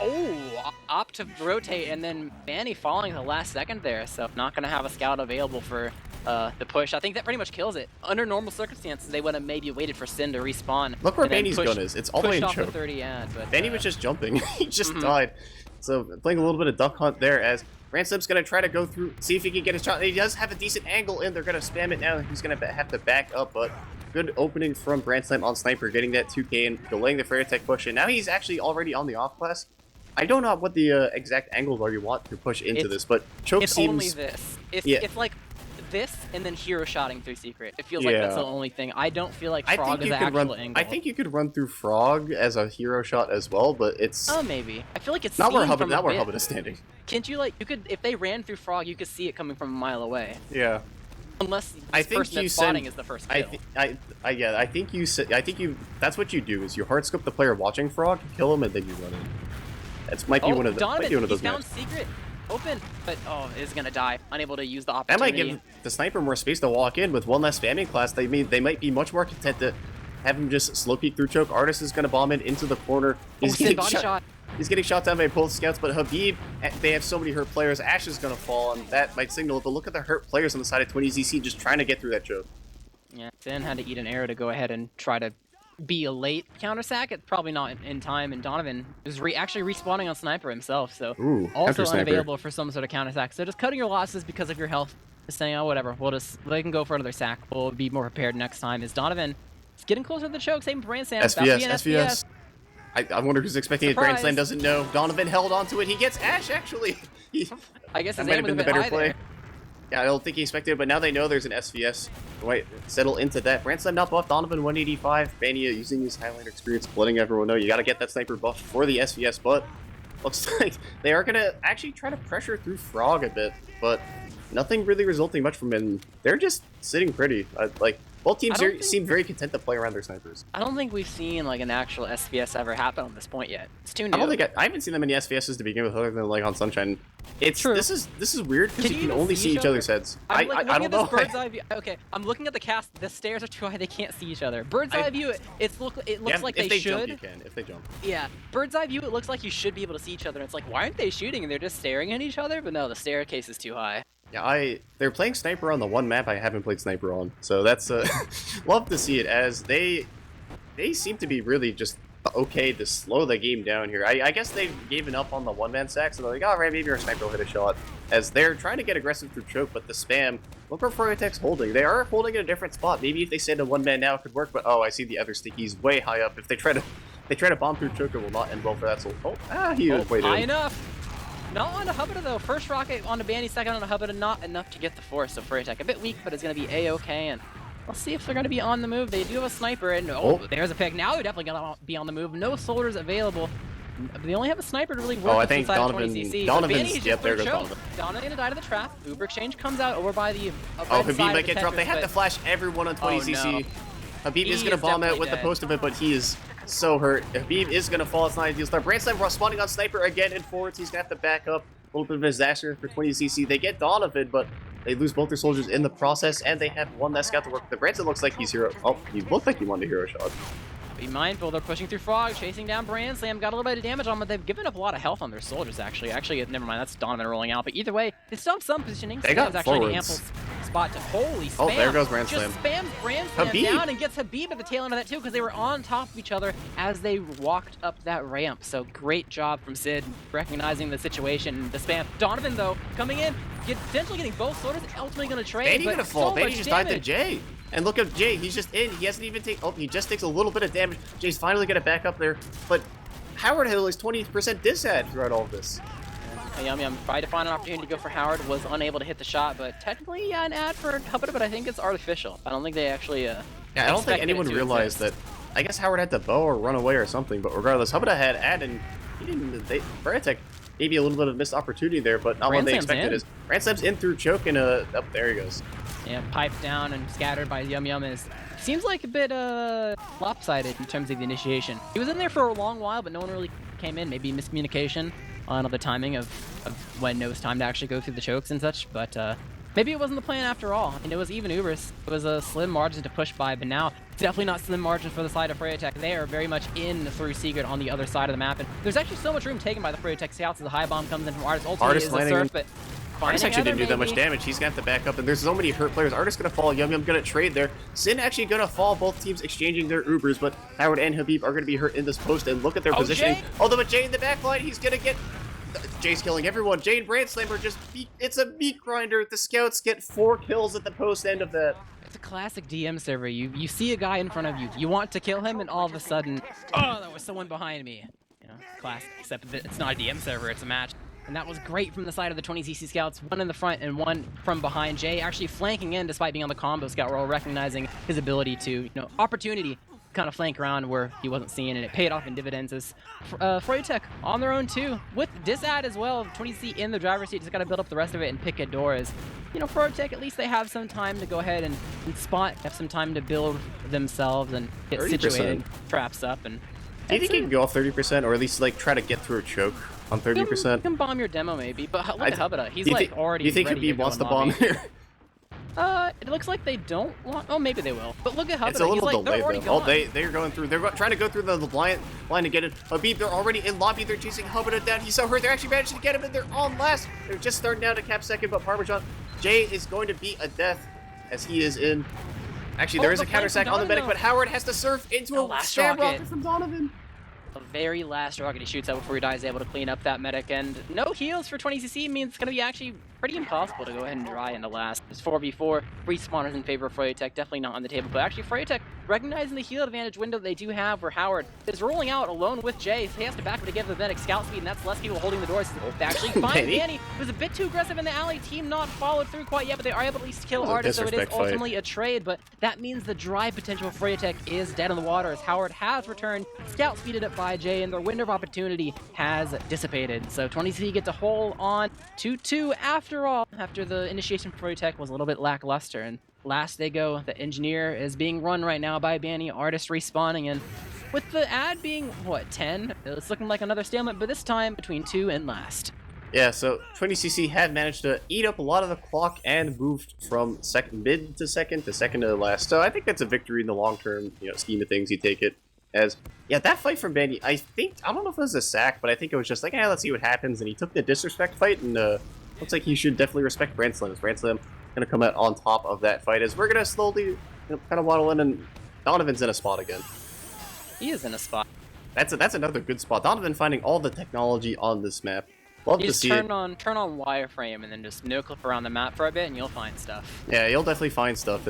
opt to rotate, and then Banny falling the last second there, so not going to have a scout available for the push. I think that pretty much kills it. Under normal circumstances, they would have maybe waited for Sin to respawn. Look where Banny's gun is. It's all the way in choke. 30 ad, but Banny was just jumping. He just died. So playing a little bit of duck hunt there as Ransom's going to try to go through, see if he can get his shot. He does have a decent angle in. They're going to spam it now. He's going to have to back up, but good opening from Brand Slam on Sniper, getting that 2K and delaying the Froyotech push. And now he's actually already on the off class. I don't know what the exact angles are you want to push into this, but choke it's seems... only this. It's like this and then hero shotting through secret. It feels like that's the only thing. I don't feel like Frog is the actual angle. I think you could run through Frog as a hero shot as well, but it's... Oh, maybe. I feel like it's not where seen from a bit. Hubbard is standing. Can't you, like, you could, if they ran through Frog, you could see it coming from a mile away. Yeah. Unless this person that's spotting is the first kill. I think you that's what you do is you hard scope the player watching Frog, kill him, and then you run in. That might be one of those found secret open, but is gonna die, unable to use the opportunity. That might give the sniper more space to walk in with one less spamming class. They might be much more content to have him just slow peek through choke. Artist is gonna bomb in into the corner. He's getting shot. He's getting shot down by both scouts, but Habib, they have so many hurt players. Ash is gonna fall, and that might signal. But look at the hurt players on the side of 20ZC just trying to get through that choke. Yeah, Sin had to eat an arrow to go ahead and try to be a late counter sack. It's probably not in time, and Donovan is actually respawning on Sniper himself, so also unavailable for some sort of counter sack. So just cutting your losses because of your health, just saying, oh, whatever, they can go for another sack. We'll be more prepared next time. Is Donovan is getting closer to the choke, same Brand Slam. SVS. I wonder who's expecting it. Brand Slam doesn't know. Donovan held onto it. He gets Ash, actually. I guess his might aim have been was the a bit better high play. there. Yeah, I don't think he expected it, but now they know there's an SVS. Right, settle into that. Brand Slam not buff. Donovan 185. Bania using his Highlander experience, letting everyone know you got to get that sniper buff for the SVS, but looks like they are going to actually try to pressure through Frog a bit, but nothing really resulting much from him. They're just sitting pretty. Both teams seem very content to play around their snipers. I don't think we've seen like an actual SVS ever happen on this point yet. It's too new. I haven't seen that many SVSs to begin with, other than like on Sunshine. It's true. This is weird because you can only see each other's heads. I don't know. Bird's eye view. Okay, I'm looking at the cast. The stairs are too high; they can't see each other. Bird's eye view. It looks like they should. Jump, you can. If they jump. Yeah, bird's eye view. It looks like you should be able to see each other. It's like, why aren't they shooting? And they're just staring at each other. But no, the staircase is too high. Yeah, they're playing Sniper on the one map I haven't played Sniper on, so that's love to see it as they seem to be really just okay to slow the game down here. I guess they've given up on the one-man sack, so they're like, alright, maybe our sniper will hit a shot. As they're trying to get aggressive through choke, but the spam, look where Froyotech's holding. They are holding in a different spot. Maybe if they send a one-man now it could work, but oh, I see the other stickies way high up. If they try to bomb through choke, it will not end well for that. So, he was way high in. enough. Not on a Hubba though. First rocket on the Banny, second on a Hubba, not enough to get the force. So Froyotech a bit weak, but it's going to be A-okay. And let's see if they're going to be on the move. They do have a sniper, and there's a pick. Now they're definitely going to be on the move. No soldiers available. They only have a sniper to really work I think Donovan's Donovan's, yep, there goes Donovan. Donovan going to die to the trap. Uber exchange comes out over by the Habib might get dropped. They had to flash everyone on 20cc. Habib is going to bomb out with the post of it, but he is so hurt. Habib is going to fall. It's not ideal start. Brandslam responding on sniper again in forwards. He's going to have to back up. A little bit of a disaster for 20cc. They get Donovan, but they lose both their soldiers in the process, and they have one less scout to work with. The Branson looks like he's hero. Oh, he looked like he wanted a hero shot. Be mindful, they're pushing through Frog, chasing down Brandslam, got a little bit of damage on them, but they've given up a lot of health on their soldiers, actually. Never mind, that's Donovan rolling out, but either way, they still have some positioning. They got actually forwards. an ample spot to holy spam. Oh, there goes Brandslam. Just spams Brandslam down and gets Habib at the tail end of that too, because they were on top of each other as they walked up that ramp. So great job from Sid recognizing the situation, the spam. Donovan though, coming in, potentially getting both soldiers, ultimately going to trade. Banny gonna fall. Banny just died to damage. Jay. And look at Jay, he's just in. He hasn't even taken. Oh, he just takes a little bit of damage. Jay's finally gonna back up there. But Howard had at least 20% disad throughout all of this. Yum tried to find an opportunity to go for Howard, was unable to hit the shot, but technically, yeah, an ad for Hubba, but I think it's artificial. I don't think they actually. Yeah, I don't think anyone realized that. I guess Howard had to bow or run away or something, but regardless, Hubba had ad and he didn't. Froyotech maybe a little bit of missed opportunity there, but not what they expected. Is Branslam's in through choke and up there he goes. Yeah, piped down and scattered by Yum seems like a bit lopsided in terms of the initiation. He was in there for a long while, but no one really came in. Maybe miscommunication on the timing of when it was time to actually go through the chokes and such, but maybe it wasn't the plan after all. I mean, it was even Ubers. It was a slim margin to push by, but now definitely not slim margin for the side of Froyotech. They are very much in through Secret on the other side of the map, and there's actually so much room taken by the Froyotech scouts as the high bomb comes in from Artist. Ultimately is a surf, but Artist actually didn't do that much damage. He's gonna have to back up, and there's so many hurt players. Artist gonna fall. Yum gonna trade there. Sin actually gonna fall. Both teams exchanging their Ubers, but Howard and Habib are gonna be hurt in this post. And look at their positioning. Jay. Although, but Jay in the back line, he's gonna get. Jay's killing everyone. Jay and Brandslam are just. It's a meat grinder. The scouts get 4 kills at the post end of that. It's a classic DM server. You see a guy in front of you. You want to kill him, and all of a sudden, oh, there was someone behind me. You know, classic. Except that it's not a DM server. It's a match. And that was great from the side of the 20cc scouts, one in the front and one from behind. Jay actually flanking in despite being on the combo scout role, recognizing his ability to, opportunity kind of flank around where he wasn't seen, and it paid off in dividends as Froyotech on their own too, with disad as well. 20cc in the driver's seat, just got to build up the rest of it and pick a door. As Froyotech, at least they have some time to go ahead and spot, have some time to build themselves and get 30%. Situated, traps up. And do you think you can go off 30%, or at least try to get through a choke on 30%? You can bomb your demo maybe, but look at Hubba. He's already. Do you think Habib wants to bomb here? It looks like they don't want. Oh, maybe they will. But look at Hubba. It's a little delayed though. Oh, they're going through. They're trying to go through the line to get it. Habib, they're already in lobby. They're chasing Hubba down. He's so hurt. They're actually managing to get him, and they're on last. They're just starting down to cap second, but Parmesan Jay is going to be a death as he is in. Actually, there is a counter sack on the medic, but Howard has to surf into a stab rocket from Donovan. The very last rocket he shoots out before he dies, able to clean up that medic, and no heals for 20cc means it's going to be actually pretty impossible to go ahead and dry into last. It's 4v4, respawners in favor of Froyotech, definitely not on the table, but actually Froyotech recognizing the heal advantage window they do have where Howard is rolling out alone with Jay, so he has to back up to give the medic scout speed, and that's less people holding the doors. They actually find Danny, who was a bit too aggressive in the alley, team not followed through quite yet, but they are able to at least kill Artist, so it is ultimately a trade, but that means the drive potential of Froyotech is dead in the water as Howard has returned, scout speeded up by Jay, and their window of opportunity has dissipated. So 20C get to hold on 2-2 after all, after the initiation for Froyotech was a little bit lackluster. And last they go, the engineer is being run right now by Banny, Artist respawning, and with the ad being, what, 10? It's looking like another stalemate, but this time between 2 and last. Yeah, so 20cc had managed to eat up a lot of the clock and moved from mid to second to last. So I think that's a victory in the long-term, scheme of things. You take it as, yeah, that fight from Banny, I don't know if it was a sack, but I think it was just like, let's see what happens. And he took the disrespect fight, and looks like he should definitely respect Brandslam. Brandslam gonna come out on top of that fight as we're gonna slowly kind of waddle in, and Donovan's in a spot again. He is in a spot. That's another good spot. Donovan finding all the technology on this map. Love You to just see it. turn on wireframe and then just no clip around the map for a bit, and you'll find stuff. Yeah, you'll definitely find stuff.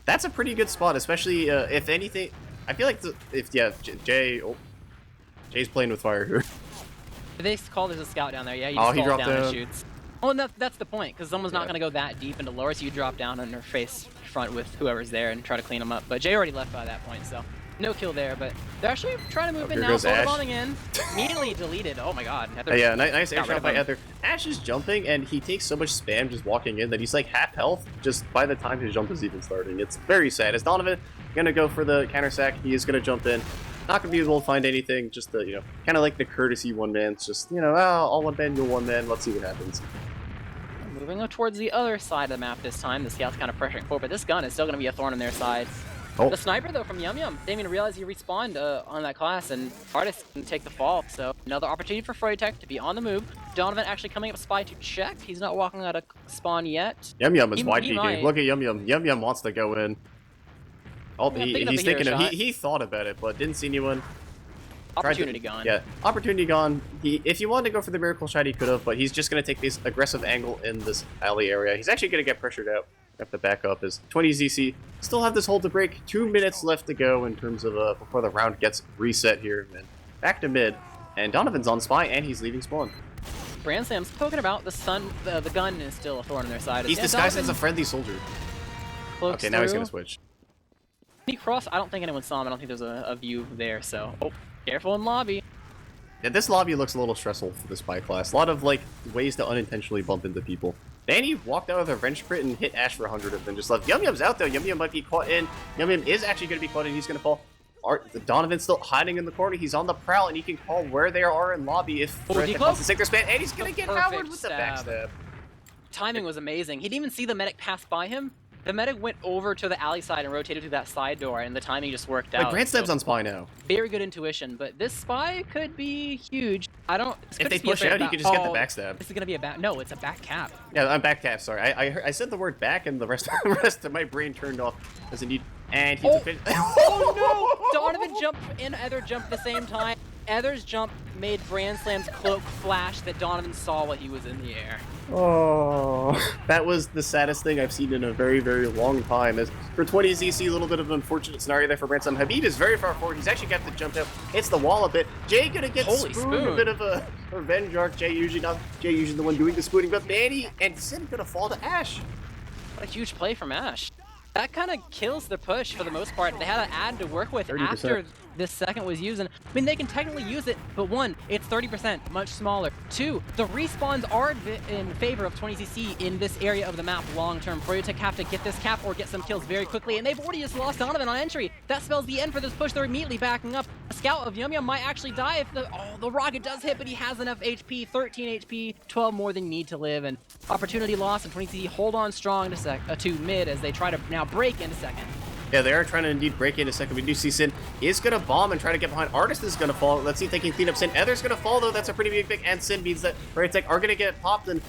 That's a pretty good spot, especially if anything. I feel like Jay's playing with fire here. They call there's a scout down there. Yeah, you Oh, just he fall dropped down and down. shoots. Oh, and that's the point, because someone's not Yeah. going to go that deep into lower, so you drop down on their face front with whoever's there and try to clean them up. But Jay already left by that point, so no kill there. But they're actually trying to move in here now, goes Ash. bombing in. Immediately deleted. Oh my god. Yeah, nice air got rid shot of by him. Heather. Ash is jumping, and he takes so much spam just walking in that he's like half health just by the time his jump is even starting. It's very sad. As Donovan gonna go for the counter sack, he is gonna jump in. Not gonna be able to find anything. Just the kind of like the courtesy one man. It's just I'll one man, you'll one man. Let's see what happens. Moving up towards the other side of the map this time. The scout's kind of pressuring forward, but this gun is still going to be a thorn in their side. Oh. The sniper, though, from Yum Yum, didn't even realize he respawned on that class, and Artist can take the fall. So another opportunity for Froyotech to be on the move. Donovan actually coming up spy to check. He's not walking out of spawn yet. Yum Yum is He wide might. peeking. Look at Yum Yum. Yum Yum wants to go in. Oh, Yeah, he's thinking thinking of a hero he thought about it, but didn't see anyone. Opportunity gone. Yeah, opportunity gone. If he wanted to go for the miracle shot, he could have, but he's just going to take this aggressive angle in this alley area. He's actually going to get pressured out. Have to back up as 20ZC still have this hold to break. 2 minutes left to go in terms of before the round gets reset here. And back to mid, and Donovan's on spy, and he's leaving spawn. Brand Sam's poking about. The gun is still a thorn in their side. He's disguised as a friendly soldier. Okay, now he's going to switch. He crossed. I don't think anyone saw him. I don't think there's a view there. So, careful in lobby. Yeah, this lobby looks a little stressful for the spy class. A lot of ways to unintentionally bump into people. Danny walked out with a wrench sprint and hit Ash for 100 and then just left. Yum Yum's out though. Yum Yum might be caught in. Yum Yum is actually going to be caught in. He's going to fall. Donovan's still hiding in the corner. He's on the prowl and he can call where they are in lobby if Froyotech wants to take their span. And he's going to get Howard with the backstab. Timing was amazing. He didn't even see the medic pass by him. The medic went over to the alley side and rotated to that side door, and the timing just worked out. Grand Stab's on spy now. Very good intuition, but this spy could be huge. If they push out, he could just get the backstab. This is gonna be a back. No, it's a back cap. Yeah, I'm back cap. Sorry, I said the word back, and the rest of my brain turned off as indeed. And he took it. Oh no! Donovan jumped and Ether jumped at the same time. Ether's jump made Brand Slam's cloak flash that Donovan saw while he was in the air. Oh, that was the saddest thing I've seen in a very, very long time. As for 20ZC, a little bit of an unfortunate scenario there for Brand Slam. Habib is very far forward. He's actually got the jump out, hits the wall a bit. Jay gonna get spooned, a bit of a revenge arc. Jay usually the one doing the spooning, but Manny and Sin gonna fall to Ash. What a huge play from Ash. That kind of kills the push for the most part. They had an ad to work with 30%. after this second was used. And, I mean, they can technically use it, but one, it's 30%, much smaller. Two, the respawns are in favor of 20cc in this area of the map long term. Froyotech have to get this cap or get some kills very quickly, and they've already just lost Donovan on entry. That spells the end for this push. They're immediately backing up. A scout of Yum Yum might actually die if the rocket does hit, but he has enough HP, 13 HP, 12 more than you need to live, and opportunity lost, and 20cc hold on strong to mid as they try to now break into second. Yeah, they are trying to indeed break in a second. We do see Sin is going to bomb and try to get behind. Artist is going to fall. Let's see if they can clean up Sin. Ether's going to fall, though. That's a pretty big pick. And Sin means that Froyotech are going to get popped. And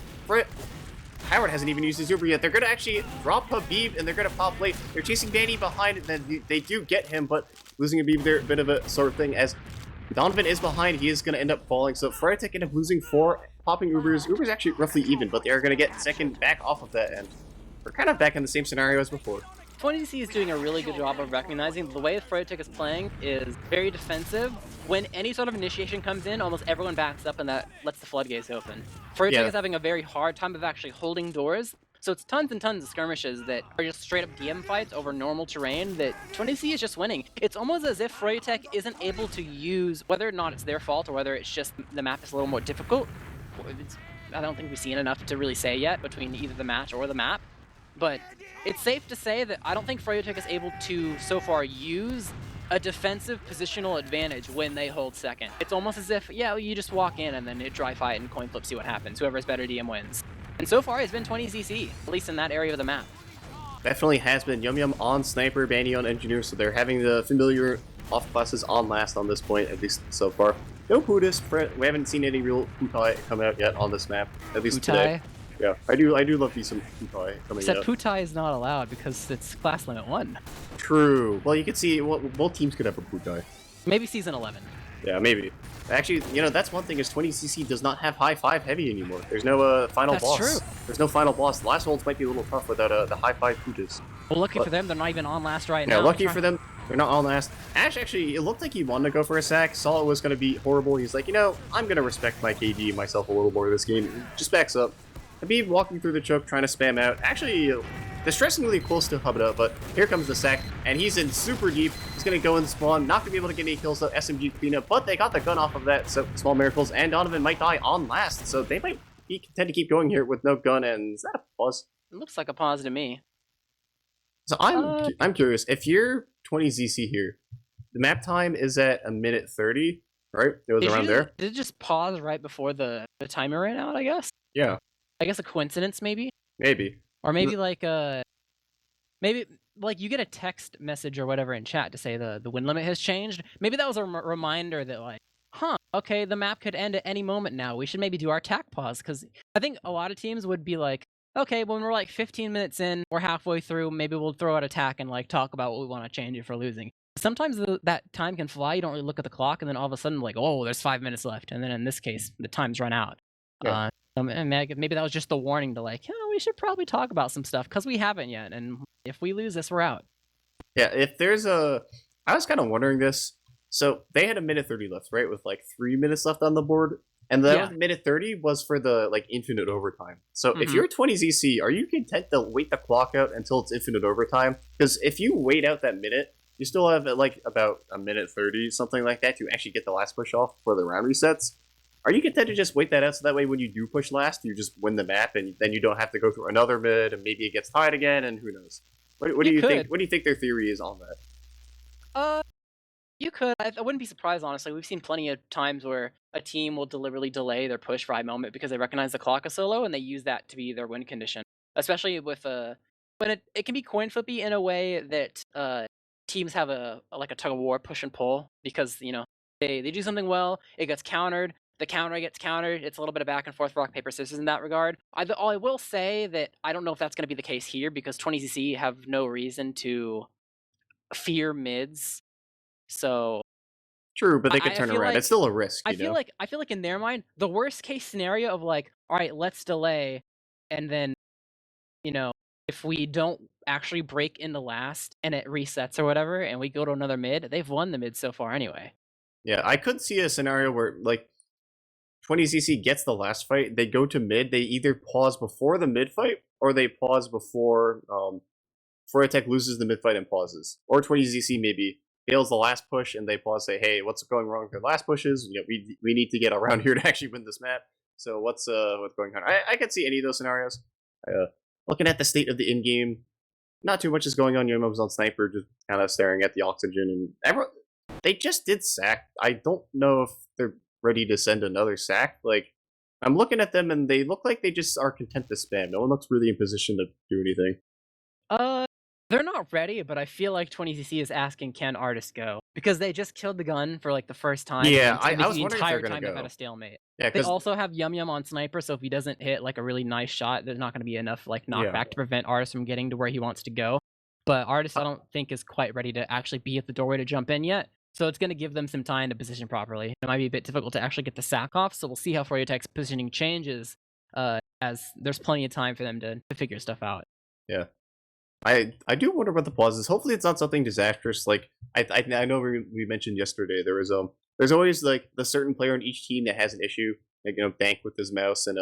Howard hasn't even used his Uber yet. They're going to actually drop Habib, and they're going to pop late. They're chasing Danny behind, and then they do get him, but losing Habib there, a bit of a sort of thing. As Donovan is behind, he is going to end up falling. So Froyotech end up losing 4, popping Ubers. Uber's actually roughly even, but they are going to get second back off of that, and we're kind of back in the same scenario as before. 20C is doing a really good job of recognizing the way Froyotech is playing is very defensive. When any sort of initiation comes in, almost everyone backs up and that lets the floodgates open. Froyotech is having a very hard time of actually holding doors, so it's tons and tons of skirmishes that are just straight up DM fights over normal terrain that 20C is just winning. It's almost as if Froyotech isn't able to use, whether or not it's their fault or whether it's just the map is a little more difficult. I don't think we've seen enough to really say yet between either the match or the map. But it's safe to say that I don't think Froyotech is able to, so far, use a defensive positional advantage when they hold second. It's almost as if, yeah, you just walk in and then it dry fight and coin flip, see what happens. Whoever's better DM wins. And so far, it's been 20cc, at least in that area of the map. Definitely has been. Yum Yum on Sniper, Banny on Engineer, so they're having the familiar off classes on last on this point, at least so far. No Putis, we haven't seen any real Putai come out yet on this map, at least today. Yeah, I do love me some Putai coming Except out. Putai is not allowed because it's class limit 1. True. Well, you could see both teams could have a Putai. Maybe season 11. Yeah, maybe. Actually, that's one thing is 20cc does not have high 5 heavy anymore. There's no final That's true. boss. There's no final boss. The last holds might be a little tough without the high 5 Kujas. Well, lucky for But them, they're not even on last right yeah, now. lucky for them, they're not on last. Ash actually, it looked like he wanted to go for a sack. Saw it was going to be horrible. He's like, I'm going to respect my KD myself a little more this game. Just backs up. Habib walking through the choke, trying to spam out. Actually, distressingly close to Hubda, but here comes the sack, and he's in super deep. He's going to go in spawn. Not going to be able to get any kills, though. SMG cleanup, but they got the gun off of that, so small miracles. And Donovan might die on last, so they might be content to keep going here with no gun. And is that a pause? It looks like a pause to me. So I'm curious, if you're 20ZC here, the map time is at 1:30, right? It was around there. Did it just pause right before the timer ran out, I guess? Yeah. I guess a coincidence, maybe? Maybe. Or maybe maybe like you get a text message or whatever in chat to say the win limit has changed. Maybe that was a reminder that like, okay, the map could end at any moment now. We should maybe do our tack pause, because I think a lot of teams would be like, okay, when we're like 15 minutes in, we're halfway through, maybe we'll throw out attack and like talk about what we want to change if we're losing. Sometimes that time can fly. You don't really look at the clock, and then all of a sudden, like, oh, there's 5 minutes left, and then in this case, the time's run out. Yeah. And maybe that was just the warning to like, we should probably talk about some stuff because we haven't yet, and if we lose this, we're out. Yeah, if there's I was kind of wondering this. So they had 1:30 left, right, with like 3 minutes left on the board, and the 1:30 was for the like infinite overtime. So if you're 20ZC, are you content to wait the clock out until it's infinite overtime? Because if you wait out that minute, you still have like about 1:30, something like that, to actually get the last push off before the round resets. Are you content to just wait that out so that way when you do push last, you just win the map, and then you don't have to go through another mid, and maybe it gets tied again, and who knows? What do you think? What do you think their theory is on that? You could. I wouldn't be surprised, honestly. We've seen plenty of times where a team will deliberately delay their push for a moment because they recognize the clock is so low, and they use that to be their win condition. Especially with when it can be coin flippy in a way that teams have a tug of war, push and pull, because they do something well, it gets countered. The counter gets countered. It's a little bit of back and forth rock, paper, scissors in that regard. I will say that I don't know if that's going to be the case here, because 20cc have no reason to fear mids. So True, but they could turn around. Like, it's still a risk. I feel like in their mind, the worst case scenario of like, all right, let's delay, and then if we don't actually break in the last and it resets or whatever, and we go to another mid, they've won the mid so far anyway. Yeah, I could see a scenario where like 20cc gets the last fight, they go to mid, they either pause before the mid fight, or they pause before Froyotech loses the mid fight and pauses. Or 20cc maybe fails the last push and they pause, say, hey, what's going wrong with the last pushes? We need to get around here to actually win this map. So what's going on? I could see any of those scenarios. Looking at the state of the in-game, not too much is going on. Yomo's on sniper, just kind of staring at the oxygen, and everyone, they just did sack. I don't know if they're ready to send another sack. Like, I'm looking at them and they look like they just are content to spam. No one looks really in position to do anything. They're not ready, but I feel like 20cc is asking, can Artist go? Because they just killed the gun for like the first time. Yeah, I was the wondering entire if they're time gonna they've go. had a stalemate. Yeah, they also have Yum Yum on sniper, so if he doesn't hit like a really nice shot, there's not going to be enough like knockback to prevent Artist from getting to where he wants to go. But Artist, I don't think, is quite ready to actually be at the doorway to jump in yet. So it's going to give them some time to position properly. It might be a bit difficult to actually get the sack off, so we'll see how Froyotech's positioning changes as there's plenty of time for them to figure stuff out. Yeah. I do wonder about the pauses. Hopefully it's not something disastrous. Like I know we mentioned yesterday there's always like the certain player on each team that has an issue. Like Bank with his mouse and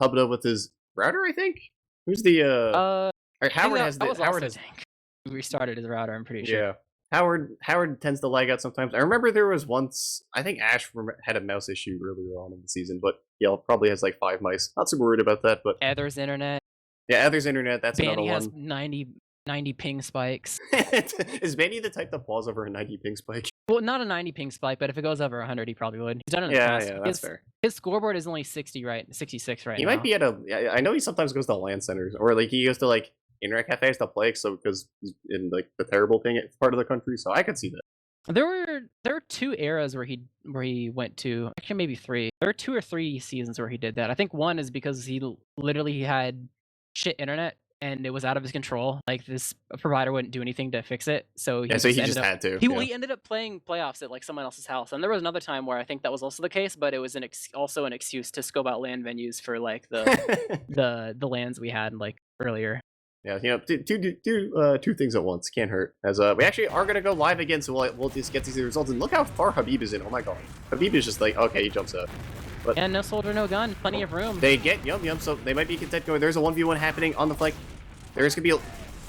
Hubda with his router, I think. Who's the Howard has the Howard has Tank. Restarted his router, I'm pretty sure. Yeah. Howard tends to lag out sometimes. I remember there was once, I think Ash had a mouse issue earlier on in the season, but yeah, probably has like 5 mice. Not super worried about that, but Ether's internet. Yeah, Ether's internet, that's Banny another has one. 90 ping spikes. Is Banny the type to pause over a 90 ping spike? Well, not a 90 ping spike, but if it goes over 100, he probably would. He's done it in the past. Yeah, that's fair. His scoreboard is only 66 right now. He might be at I know he sometimes goes to LAN centers, or like he goes to like internet cafes to play, so because he's in like the terrible ping part of the country, so I could see that. There were 2 eras where he went to, actually maybe 3. There were 2 or 3 seasons where he did that. I think one is because he literally had shit internet and it was out of his control. Like, this provider wouldn't do anything to fix it, so Yeah, so he just had to. He ended up playing playoffs at like someone else's house. And there was another time where I think that was also the case, but it was also an excuse to scope out LAN venues for like the LANs we had like earlier. Yeah, two things at once can't hurt. As we actually are gonna go live again, so we'll just get these results. And look how far Habib is in. Oh my god, Habib is just like, okay, he jumps up. But and no soldier, no gun, plenty of room. They get yum, so they might be content going. There's a 1v1 happening on the flank. There's gonna be a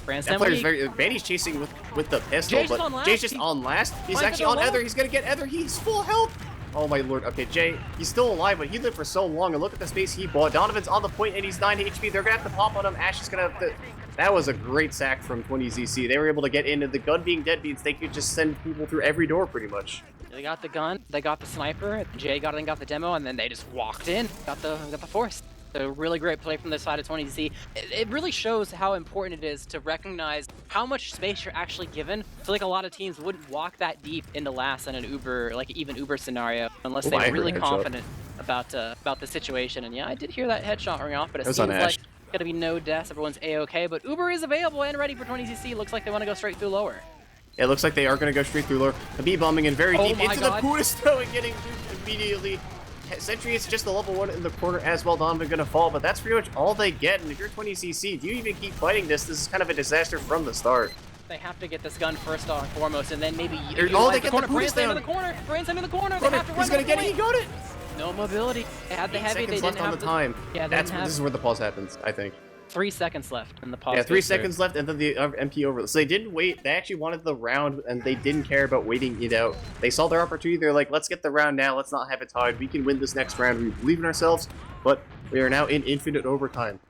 that player's very Banny's chasing with the pistol, Jay's but Jay's just on last. He's actually on Ether. He's gonna get Ether. He's full health. Oh my lord. Okay, Jay, he's still alive, but he lived for so long. And look at the space he bought. Donovan's on the point, and he's 9 HP. They're gonna have to pop on him. Ash is gonna have to. That was a great sack from 20ZC. They were able to get in, and the gun being dead means they could just send people through every door pretty much. They got the gun, they got the sniper, Jay got the demo, and then they just walked in, got the force. A really great play from the side of 20ZC. It really shows how important it is to recognize how much space you're actually given. So like a lot of teams wouldn't walk that deep into last in an Uber, like even Uber scenario, unless they were really confident about the situation. And yeah, I did hear that headshot ring off, but it seems like gonna be no deaths. Everyone's a-okay, but Uber is available and ready for 20ZC. Looks like they want to go straight through lower. It looks like they are going to go straight through lower. Habib bombing in very deep into the Pudisto and getting immediately. Sentry is just the level 1 in the corner as well. Donovan going to fall, but that's pretty much all they get. And if you're 20CC, do you even keep fighting this? This is kind of a disaster from the start. They have to get this gun first and foremost, and then maybe they get the corner. Brain's in the corner. Brain's in the corner. They have to run. He's going to get it. He got it. No mobility. They had the heavy. They didn't have the time. Yeah, this is where the pause happens, I think. 3 seconds left in the pause. Yeah, 3 seconds left, and then the MP over. So they didn't wait. They actually wanted the round, and they didn't care about waiting it out. They saw their opportunity. They're like, let's get the round now. Let's not have it tied. We can win this next round. We believe in ourselves, but we are now in infinite overtime.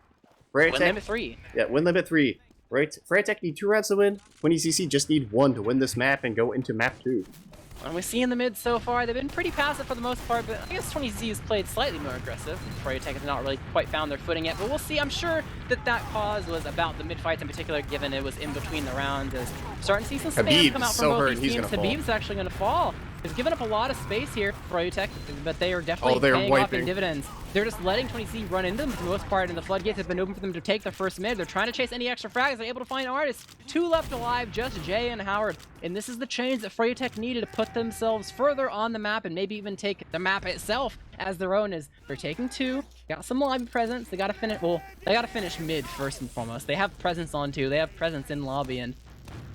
Win limit 3. Yeah, win limit 3. Right? Froyotech need 2 rounds to win. 20CC just need 1 to win this map and go into map 2. And we see in the mid so far, they've been pretty passive for the most part, but I guess 20Z has played slightly more aggressive. Froyotech has not really quite found their footing yet, but we'll see. I'm sure that pause was about the mid fights in particular, given it was in between the rounds. As starting to see some spam come out from both these teams. Habib's actually going to fall. They've given up a lot of space here, Froyotech, but they are definitely paying off in dividends. They're just letting 20C run into them for the most part, and the floodgates have been open for them to take the first mid. They're trying to chase any extra frags. They're able to find artists. 2 left alive, just Jay and Howard. And this is the change that Froyotech needed to put themselves further on the map and maybe even take the map itself as their own. As they're taking 2, got some lobby presence. They got to finish. Well, they got to finish mid first and foremost. They have presence on 2. They have presence in lobby, and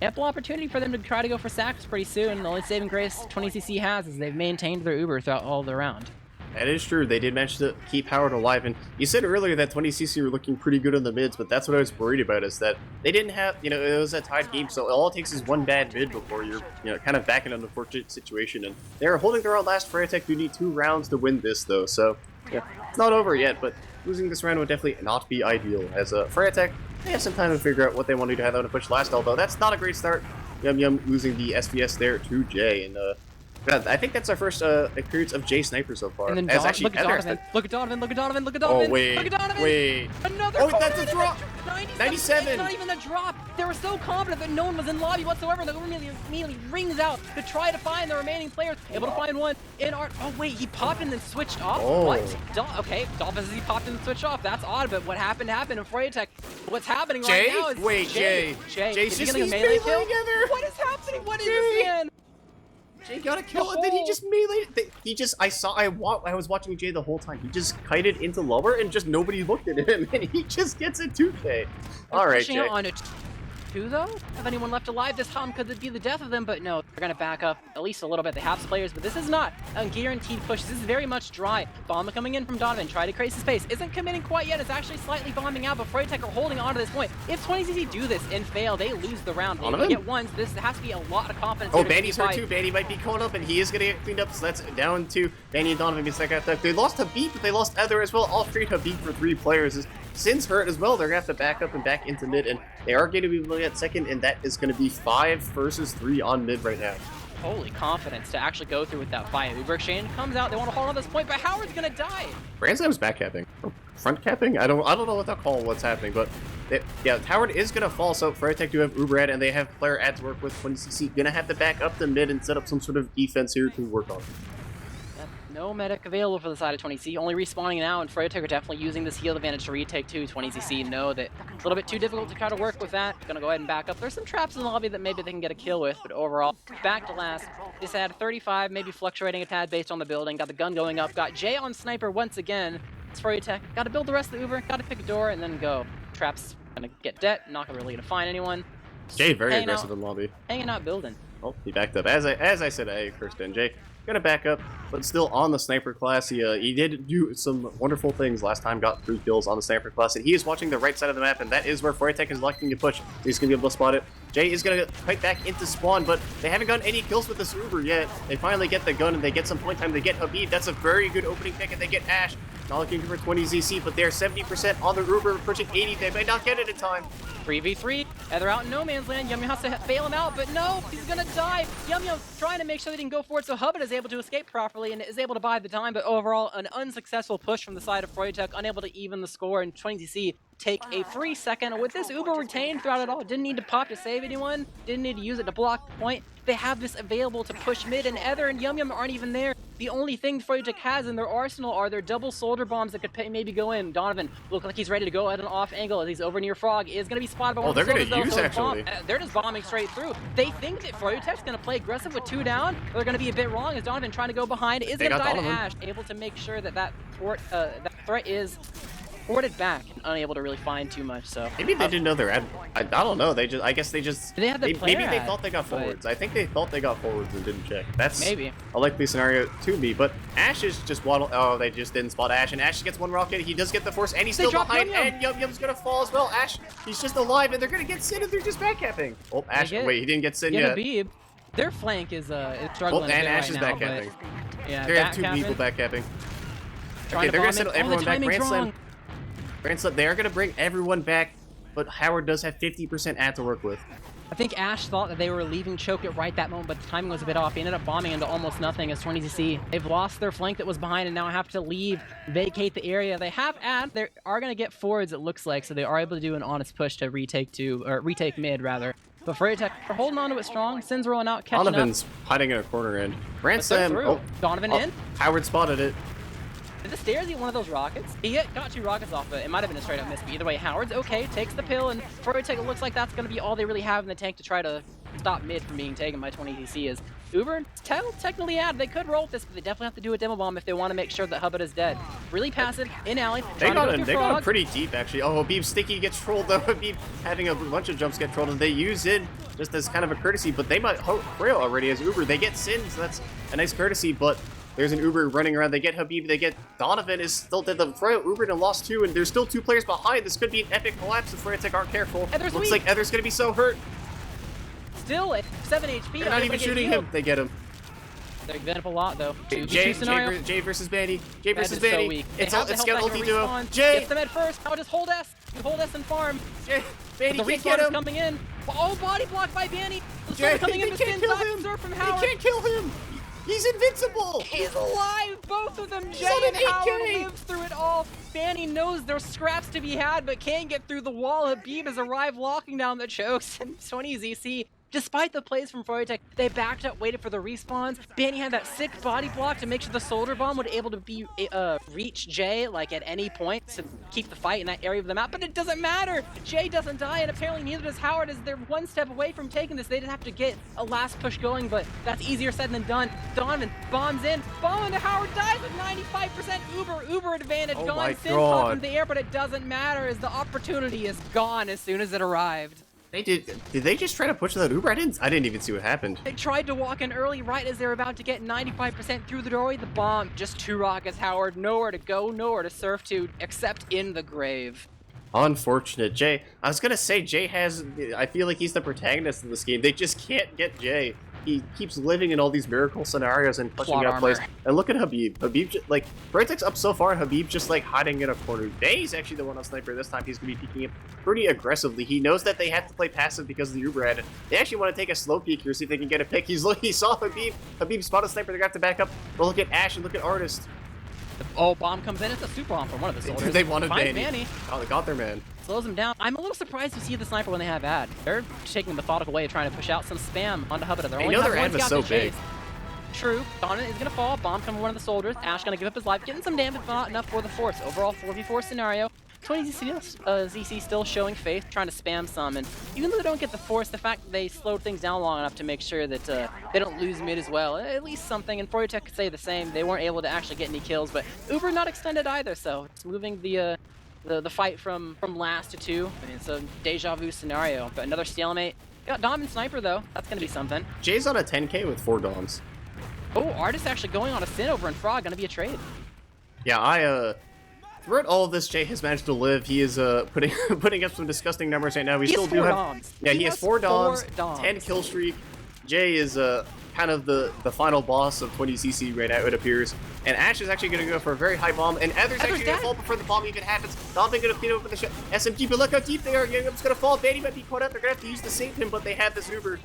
ample opportunity for them to try to go for sacks pretty soon. The only saving grace 20CC has is they've maintained their Uber throughout all the round. That is true. They did manage to keep Howard alive. And you said earlier that 20CC were looking pretty good in the mids, but that's what I was worried about, is that they didn't have, it was a tied game, so all it takes is 1 bad mid before you're, kind of back in an unfortunate situation. And they're holding their own last. Froyotech do need 2 rounds to win this, though. So, yeah, it's not over yet, but losing this round would definitely not be ideal. As Froyotech, they have some time to figure out what they want to do to have them to push last, although that's not a great start. Yum losing the SVS there to Jay, and I think that's our first appearance of Jay Sniper so far. And then look at Donovan. Look at Donovan. Look at Donovan. Look at Donovan. Oh wait, look at Donovan. Wait. Another. That's a drop. 97. It's not even a drop. They were so confident that no one was in lobby whatsoever. They immediately rings out to try to find the remaining players. Able to find one in art. Oh wait, he popped and then switched off. Oh. What? Okay, Dolphin says he popped and switched off. That's odd, but what happened in Froyotech. What's happening right now is Jay. Is he getting a melee kill? What is happening? What is this, man? Jay got a kill, and then he just meleeed. I was watching Jay the whole time. He just kited into lower, and just nobody looked at him, and he just gets a 2K. All right, Jay. On it. 2 though? Have anyone left alive this time? Could it be the death of them? But no, they're gonna back up at least a little bit. They have players, but this is not a guaranteed push. This is very much dry. Bomb coming in from Donovan, try to create some space. Isn't committing quite yet. It's actually slightly bombing out, but Froyotech are holding on to this point. If 20CC do this and fail, they lose the round. They get ones. This has to be a lot of confidence. Oh, Banny's hurt too. Banny might be caught up, and he is gonna get cleaned up. So that's down to Banny and Donovan. They lost Habib, but they lost Ether as well. All straight Habib for 3 players. Sin's hurt as well. They're gonna have to back up and back into mid, and they are going to be looking at second, and that is going to be 5 versus 3 on mid right now. Holy confidence to actually go through with that fight. Uber exchange comes out. They want to hold on this point, but Howard's gonna die. Brand's back capping, or front capping. I don't know what that call. What's happening, but Howard is gonna fall. So Froyotech do have Uber ad, and they have player ad to work with. 20CC gonna have to back up the mid and set up some sort of defense here to work on. No medic available for the side of 20C, only respawning now, and Froyotech are definitely using this heal advantage to retake too. 20CC know that it's a little bit too difficult to try to work with that. Gonna go ahead and back up. There's some traps in the lobby that maybe they can get a kill with, but overall, back to last. Just had 35, maybe fluctuating a tad based on the building. Got the gun going up, got Jay on sniper once again. It's Froyotech. Gotta build the rest of the Uber, gotta pick a door, and then go. Traps gonna get dead, not really gonna find anyone. Jay very aggressive in lobby. Hanging out building. Oh, he backed up. As I said, I cursed in. Jay gonna back up, but still on the sniper class. He did do some wonderful things last time. Got 3 kills on the sniper class, and he is watching the right side of the map, and that is where Froyotech is looking to push. He's gonna be able to spot it. Jay is gonna fight back into spawn, but they haven't gotten any kills with this Uber yet. They finally get the gun, and they get some point time. They get Habib. That's a very good opening pick, and they get Ash. Not looking for 20 ZC, but they're 70% on the Uber, pushing 80. They might not get it in time. 3v3, and they're out in no man's land. Yum Yum has to bail him out, but no, he's gonna die. Yum Yum trying to make sure they didn't go for it, so Hubbard is able to escape properly and is able to buy the time, but overall, an unsuccessful push from the side of Froyotech, unable to even the score, and 20CC take a free second with this Uber retained throughout it all. Didn't need to pop to save anyone, didn't need to use it to block the point. They have this available to push mid, and Ether and Yum Yum aren't even there. The only thing Froyotech has in their arsenal are their double soldier bombs that could maybe go in. Donovan look like he's ready to go at an off angle as he's over near Frog. Is going to be spotted by one of the soldiers. They're going to use actually. They're just bombing straight through. They think that Froyotech's going to play aggressive with 2 down. They're going to be a bit wrong as Donovan trying to go behind. Is going to die to Ash. Able to make sure that that threat is ported back and unable to really find too much. So maybe they didn't know they're at. I don't know. I guess they just. They had the maybe they thought they got forwards. I think they thought they got forwards and didn't check. That's maybe a likely scenario to me. But Ash is just waddle. Oh, they just didn't spot Ash, and Ash gets 1 rocket. He does get the force, and he's still behind. And Yum Yum's gonna fall as well. Ash, he's just alive, and they're gonna get Sin, and they're just backcapping. Oh, Ash. Wait, he didn't get Sin yet. Habib. Their flank is struggling. Oh, and Ash is backcapping. Yeah, they have 2 people backcapping. Okay, they're gonna settle everyone back. Grand Slam, they are going to bring everyone back, but Howard does have 50% ad to work with. I think Ash thought that they were leaving Choke at right that moment, but the timing was a bit off. He ended up bombing into almost nothing as 20CC. They've lost their flank that was behind and now have to leave, vacate the area. They have ad. They are going to get forwards, it looks like, so they are able to do an honest push to retake mid, rather. But Froyotech are holding on to it strong. Sin's rolling out, catching Donovan's hiding in a corner end. Grand Slam. Oh, Donovan in. Howard spotted it. Did the stairs eat one of those rockets? He got 2 rockets off, but it might have been a straight up miss. But either way, Howard's okay, takes the pill, and Froyotech, it looks like that's going to be all they really have in the tank to try to stop mid from being taken by 20DC. Is Uber technically ad. They could roll this, but they definitely have to do a demo bomb if they want to make sure that Hubbard is dead. Really passive, in alley. They got him pretty deep, actually. Oh, Habib Sticky gets trolled, though. Habib having a bunch of jumps get trolled, and they use it just as kind of a courtesy, but they might Frail already as Uber. They get Sin, so that's a nice courtesy, but there's an Uber running around. They get Habib. They get Donovan is still dead. The Froyo Ubered and lost 2, and there's still 2 players behind. This could be an epic collapse if Froyotech aren't careful. Looks like Ether's going to be so hurt. Still at 7 HP. They're not even shooting him. They get him. They're giving up a lot, though. Jay versus Bandy. Jay versus Bandy. So it's got ulti duo. Jay gets them at first. Now just hold S. You hold S and farm. Bandy can't get him. Coming in. Oh, body blocked by Bandy. Jay, they can't kill him. They can't kill him. He's invincible! He's alive! Both of them! Jay and Howard lives through it all! Fanny knows there's scraps to be had, but can't get through the wall. Habib has arrived locking down the chokes, and 20ZC, despite the plays from Froyotech, they backed up, waited for the respawns. Banny had that sick body block to make sure the soldier bomb would able to be reach Jay like at any point to keep the fight in that area of the map, but it doesn't matter. Jay doesn't die, and apparently neither does Howard, as they're 1 step away from taking this. They just have to get a last push going, but that's easier said than done. Donovan bombs in, bomb into Howard, dies with 95% Uber advantage. Oh gone, Sin popped in the air, but it doesn't matter as the opportunity is gone as soon as it arrived. Did they just try to push that Uber? I didn't even see what happened. They tried to walk in early right as they were about to get 95% through the doorway. The bomb, just 2 rockets, Howard. Nowhere to go, nowhere to surf to, except in the grave. Unfortunate. Jay, I was gonna say Jay I feel like he's the protagonist in this game. They just can't get Jay. He keeps living in all these miracle scenarios and pushing out plays. And look at Habib. Habib, like, Froyotech's up so far, and Habib just, like, hiding in a corner. Bay's actually the one on sniper this time. He's going to be peeking him pretty aggressively. He knows that they have to play passive because of the Uber ad. They actually want to take a slow peek here, see if they can get a pick. He saw Habib. Habib spotted sniper. They're going to have to back up. But look at Ash and look at Artist. Oh, bomb comes in. It's a super bomb from one of the soldiers. They wanted Banny. Oh, they got their man. Slows them down. I'm a little surprised to see the sniper when they have ad. They're taking a methodical way of trying to push out some spam onto Hubbard. They know their ad was so big. true. Donovan is going to fall. Bomb coming from one of the soldiers. Ash going to give up his life, getting some damage, but not enough for the force. Overall 4v4 scenario. 20ZC still showing faith, trying to spam some, and even though they don't get the force, the fact that they slowed things down long enough to make sure that they don't lose mid as well, at least something, and Froyotech could say the same. They weren't able to actually get any kills, but Uber not extended either, so it's moving the fight from last to 2. I mean, it's a deja vu scenario, but another stalemate. Got Dom and Sniper though, that's gonna be something. Jay's on a 10k with 4 Doms. Oh, Artist actually going on a Sin over in Frog, gonna be a trade. Yeah, throughout all of this, Jay has managed to live. He is putting up some disgusting numbers right now. We still do have Doms. Yeah, he has 4 Doms, 4 10 kill streak. Jay is kind of the final boss of 20cc right now, it appears. And Ash is actually going to go for a very high bomb, and Ether's actually going to fall before the bomb even happens. Donovan going to feed over the shot. SMG, but look how deep they are. Yungup's going to fall. Baity might be caught up. They're going to have to use to save him, but they have this Uber.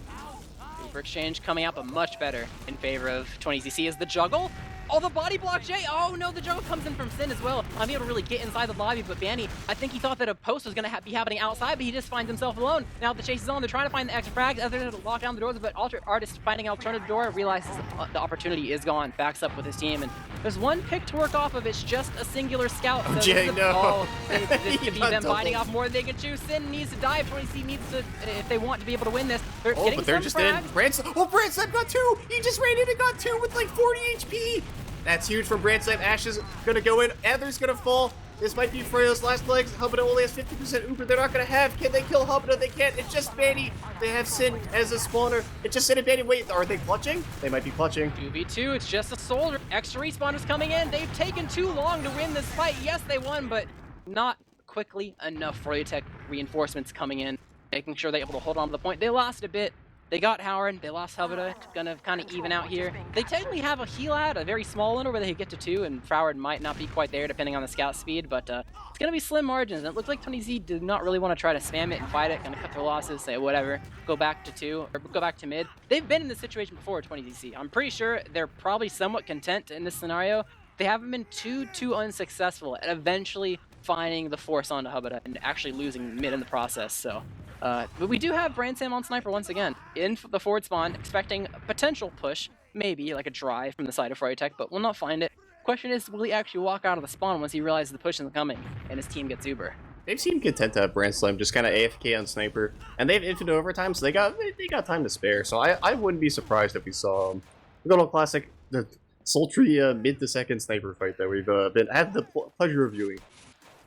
Uber exchange coming out, but much better in favor of 20cc is the juggle. Oh, the body block, Jay! Oh no, the juggle comes in from Sin as well. I'm able to really get inside the lobby, but Banny, I think he thought that a post was going to be happening outside, but he just finds himself alone. Now the chase is on, they're trying to find the extra frag, other than lock down the doors, but Artist finding an alternative door, realizes the opportunity is gone, backs up with his team, and there's one pick to work off of, it's just a singular scout. So Jay, no! This could be them biting off more than they can chew. Sin needs to die, 20C needs to, if they want to be able to win this. They're getting but they're some just frags. in. Brandslam got 2! He just ran in and got 2 with like 40 HP! That's huge from Brandslam. Ash is gonna go in. Ether's gonna fall. This might be Freyo's last legs. Hubba only has 50% Uber. They're not gonna have. Can they kill Hubba? They can't. It's just Banny. They have Sin as a spawner. It's just Sin and Banny. Wait, are they clutching? They might be clutching. 2v2, it's just a soldier. Extra respawners coming in. They've taken too long to win this fight. Yes, they won, but not quickly enough. Froyotech reinforcements coming in, making sure they're able to hold on to the point. They lost a bit. They got Howard, they lost Hubba, gonna kind of even out here. They technically have a heal ad, a very small one where they could get to 2, and Howard might not be quite there depending on the scout speed, but it's gonna be slim margins. And it looks like 20Z did not really want to try to spam it and fight it, gonna cut their losses, say whatever, go back to 2, or go back to mid. They've been in this situation before, 20ZC. I'm pretty sure they're probably somewhat content in this scenario. They haven't been too unsuccessful at eventually finding the force onto Hubba and actually losing mid in the process, so. But we do have Brandslam on Sniper once again, in the forward spawn, expecting a potential push, maybe like a drive from the side of Froyotech, but we'll not find it. Question is, will he actually walk out of the spawn once he realizes the push is coming, and his team gets Uber? They've seemed content to have Brandslam just kind of AFK on Sniper, and they have infinite overtime, so they got time to spare, so I wouldn't be surprised if we saw the good old classic, the sultry mid to second Sniper fight that we've had the pleasure of viewing.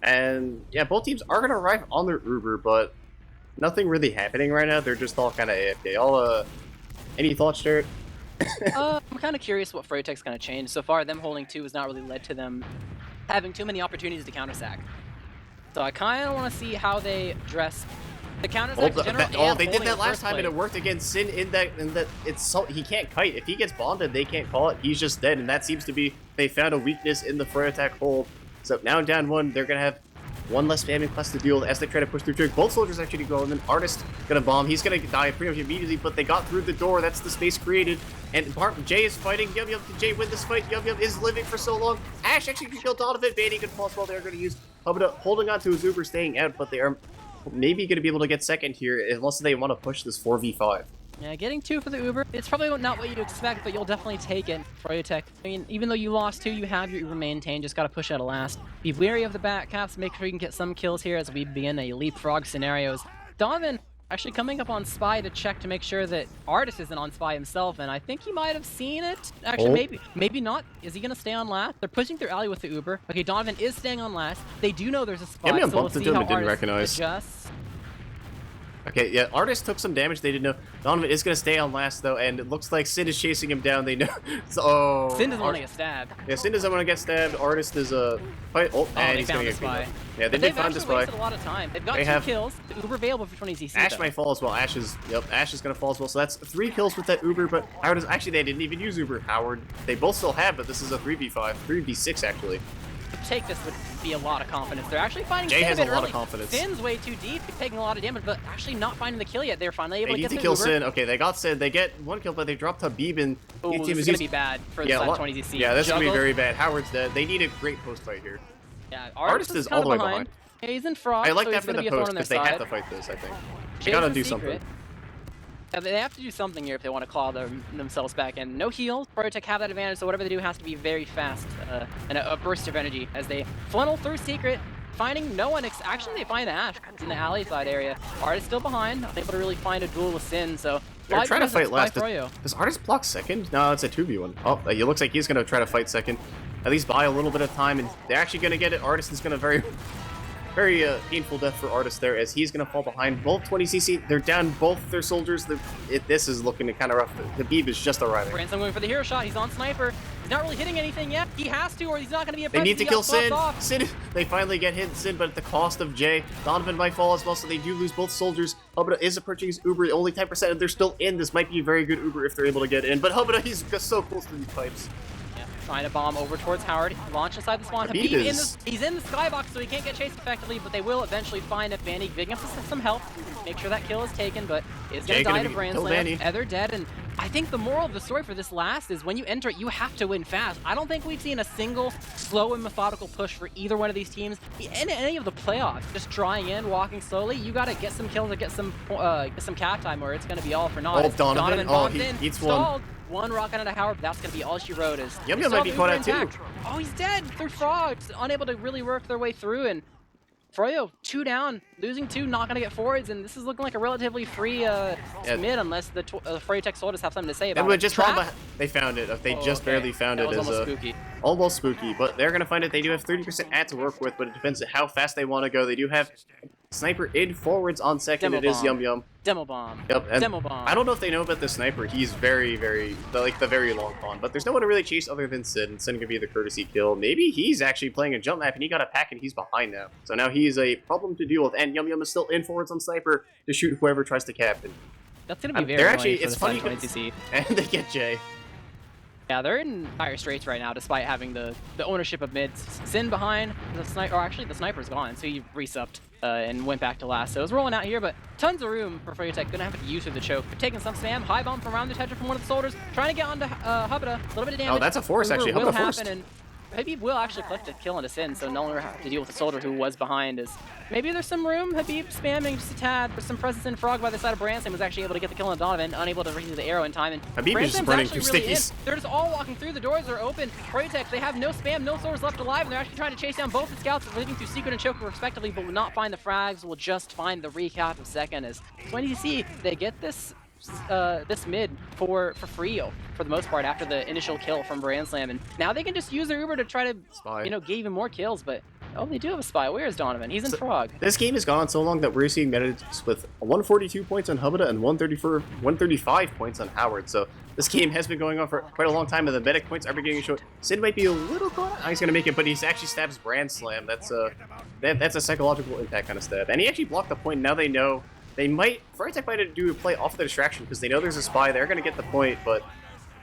And yeah, both teams are going to arrive on their Uber, but nothing really happening right now. They're just all kind of AFK. Any thoughts, Jared? I'm kind of curious what Froyotech's going to change. So far, them holding 2 has not really led to them having too many opportunities to counter-sack. So I kind of want to see how they address the counter-sack in general. They did that last time, and it worked against Sin in that he can't kite. If he gets bonded, they can't call it. He's just dead, and that seems to be, they found a weakness in the Froyotech hold. So now down 1, they're going to have one less spamming class to deal with as they try to push through. Both soldiers actually go, and then Artist gonna bomb. He's gonna die pretty much immediately, but they got through the door. That's the space created. And Jay is fighting. Yum Yum, can Jay win this fight? Yum Yum is living for so long. Ash actually can kill Donovan. Banny can pause while they're gonna use Hubba holding on to his Uber, staying out, but they are maybe gonna be able to get second here unless they want to push this 4v5. Yeah, getting 2 for the Uber, it's probably not what you'd expect, but you'll definitely take it. Froyotech, I mean, even though you lost 2, you have your Uber maintained, just gotta push out a last. Be wary of the back caps, make sure you can get some kills here as we begin a leapfrog scenarios. Donovan actually coming up on Spy to check to make sure that Artist isn't on Spy himself, and I think he might have seen it. Actually, maybe not. Is he gonna stay on last? They're pushing through alley with the Uber. Okay, Donovan is staying on last. They do know there's a Spy, so we'll see how Artist adjusts. Okay, yeah, Artist took some damage they didn't know. Donovan is going to stay on last, though, and it looks like Sin is chasing him down. They know. So, Sin doesn't want to get stabbed. Yeah, Sin doesn't want to get stabbed. Artist is fight. And he's going to get Spy. Yeah, they did find the Spy. They've wasted a lot of time. They've got 2 kills. The Uber available for 20ZC. Ash might fall as well. Ash is going to fall as well. So that's 3 kills with that Uber, but Howard is actually, they didn't even use Uber. Howard, they both still have, but this is a 3v5, 3v6 actually. To take this would be a lot of confidence. They're actually finding Jay has a lot early. of confidence. Sin's way too deep, taking a lot of damage, but actually not finding the kill yet. They're finally able to get the kill Uber. Sin. Okay, they got Sin. They get 1 kill, but they dropped Habib, and this is gonna be bad for the side 20ZC. Yeah, this is gonna be very bad. Howard's dead. They need a great post fight here. Yeah, Artist is all the way behind. Yeah, he's in Frog. I like so that for the post because they have to fight this. I think they gotta do something. They have to do something here if they want to claw themselves back in. No heals. Froyotech have that advantage, so whatever they do has to be very fast and a burst of energy as they funnel through Secret, finding no one. Actually, they find Ash in the alley side area. Artist still behind, unable to really find a duel with Sin, so... They're trying to fight last. Does Artist block second? No, it's a 2v1. Oh, it looks like he's going to try to fight second. At least buy a little bit of time, and they're actually going to get it. Artist is going to very painful death for Artist there, as he's going to fall behind. Both 20cc, they're down both their soldiers. This is looking kind of rough. Habib is just arriving. Ransom going for the hero shot. He's on sniper. He's not really hitting anything yet. He has to, or he's not going to be a. They need to kill Sin. Sin. They finally get hit Sin, but at the cost of Jay. Donovan might fall as well, so they do lose both soldiers. Hubba is approaching his Uber, only 10%, and they're still in. This might be a very good Uber if they're able to get in, but Hubba, he's just so close to these pipes. Trying to bomb over towards Howard. Launch inside the spawn. Habib he's in the skybox, so he can't get chased effectively, but they will eventually find a Vanny picking up some help. Make sure that kill is taken, but is going to die to Brand Slam. They're dead, and I think the moral of the story for this last is when you enter it, you have to win fast. I don't think we've seen a single slow and methodical push for either one of these teams in any of the playoffs. Just drawing in, walking slowly. You got to get some kills or get some cap time, or it's going to be all for naught. Oh, Donovan he eats one. One rocket into Howard, but that's going to be all she wrote. Is Yum Yum might be caught out too. Oh, he's dead through frogs, unable to really work their way through, and Froyo 2 down, losing 2, not going to get forwards, and this is looking like a relatively free mid unless the Froyotech soldiers have something to say about it. Just they found it. They just barely found it. Almost spooky. Almost spooky, but they're going to find it. They do have 30% ad to work with, but it depends on how fast they want to go. They do have Sniper in forwards on second. Demo it is bomb. Yum Yum. Demo bomb. Yep. And Demo bomb. I don't know if they know about the Sniper. He's very, the very long pawn. But there's no one to really chase other than Sid. And Sid can be the courtesy kill. Maybe he's actually playing a jump map and he got a pack and he's behind now. So now he's a problem to deal with. And Yum Yum is still in forwards on Sniper to shoot whoever tries to cap. And that's gonna be very annoying for it's the funny NCC. And they get Jay. Yeah, they're in dire straits right now, despite having the ownership of mid. Sin behind the sniper, or actually the sniper's gone, so he resupped and went back to last. So it's rolling out here, but tons of room for Froyotech. Gonna have to use through the choke. They're taking some spam, high bomb from around the tether from one of the soldiers, trying to get onto Hubba. A little bit of damage. Oh, that's a force actually. Will Hubba happen, forced. and Habib will actually collect a kill into Sin, so no longer have to deal with the soldier who was behind. Maybe there's some room. Habib spamming just a tad. There's some presence in Frog by the side of Branson, was actually able to get the kill on Donovan, unable to reach the arrow in time. And Habib is just running through stickies. They're just all walking through. The doors are open. Froyotech, they have no spam, no soldiers left alive, and they're actually trying to chase down both the scouts, leaving through Secret and Choker respectively, but will not find the frags. Will just find the recap of second. As 20cc, they get this mid for free for the most part after the initial kill from Brand Slam, and now they can just use their Uber to try to get even more kills. But oh, they do have a spy. Where is Donovan? He's in Frog. This game has gone on so long that we're seeing metas with 142 points on Hubba and 135 points on Howard. So this game has been going on for quite a long time, and the medic points are beginning to show. Sid might be a little caught. He's gonna make it, but he actually stabs Brand Slam. That's a psychological impact kind of stab, and he actually blocked the point. Now they know. They might, Froyotech might do a play off the distraction because they know there's a spy. They're going to get the point, but,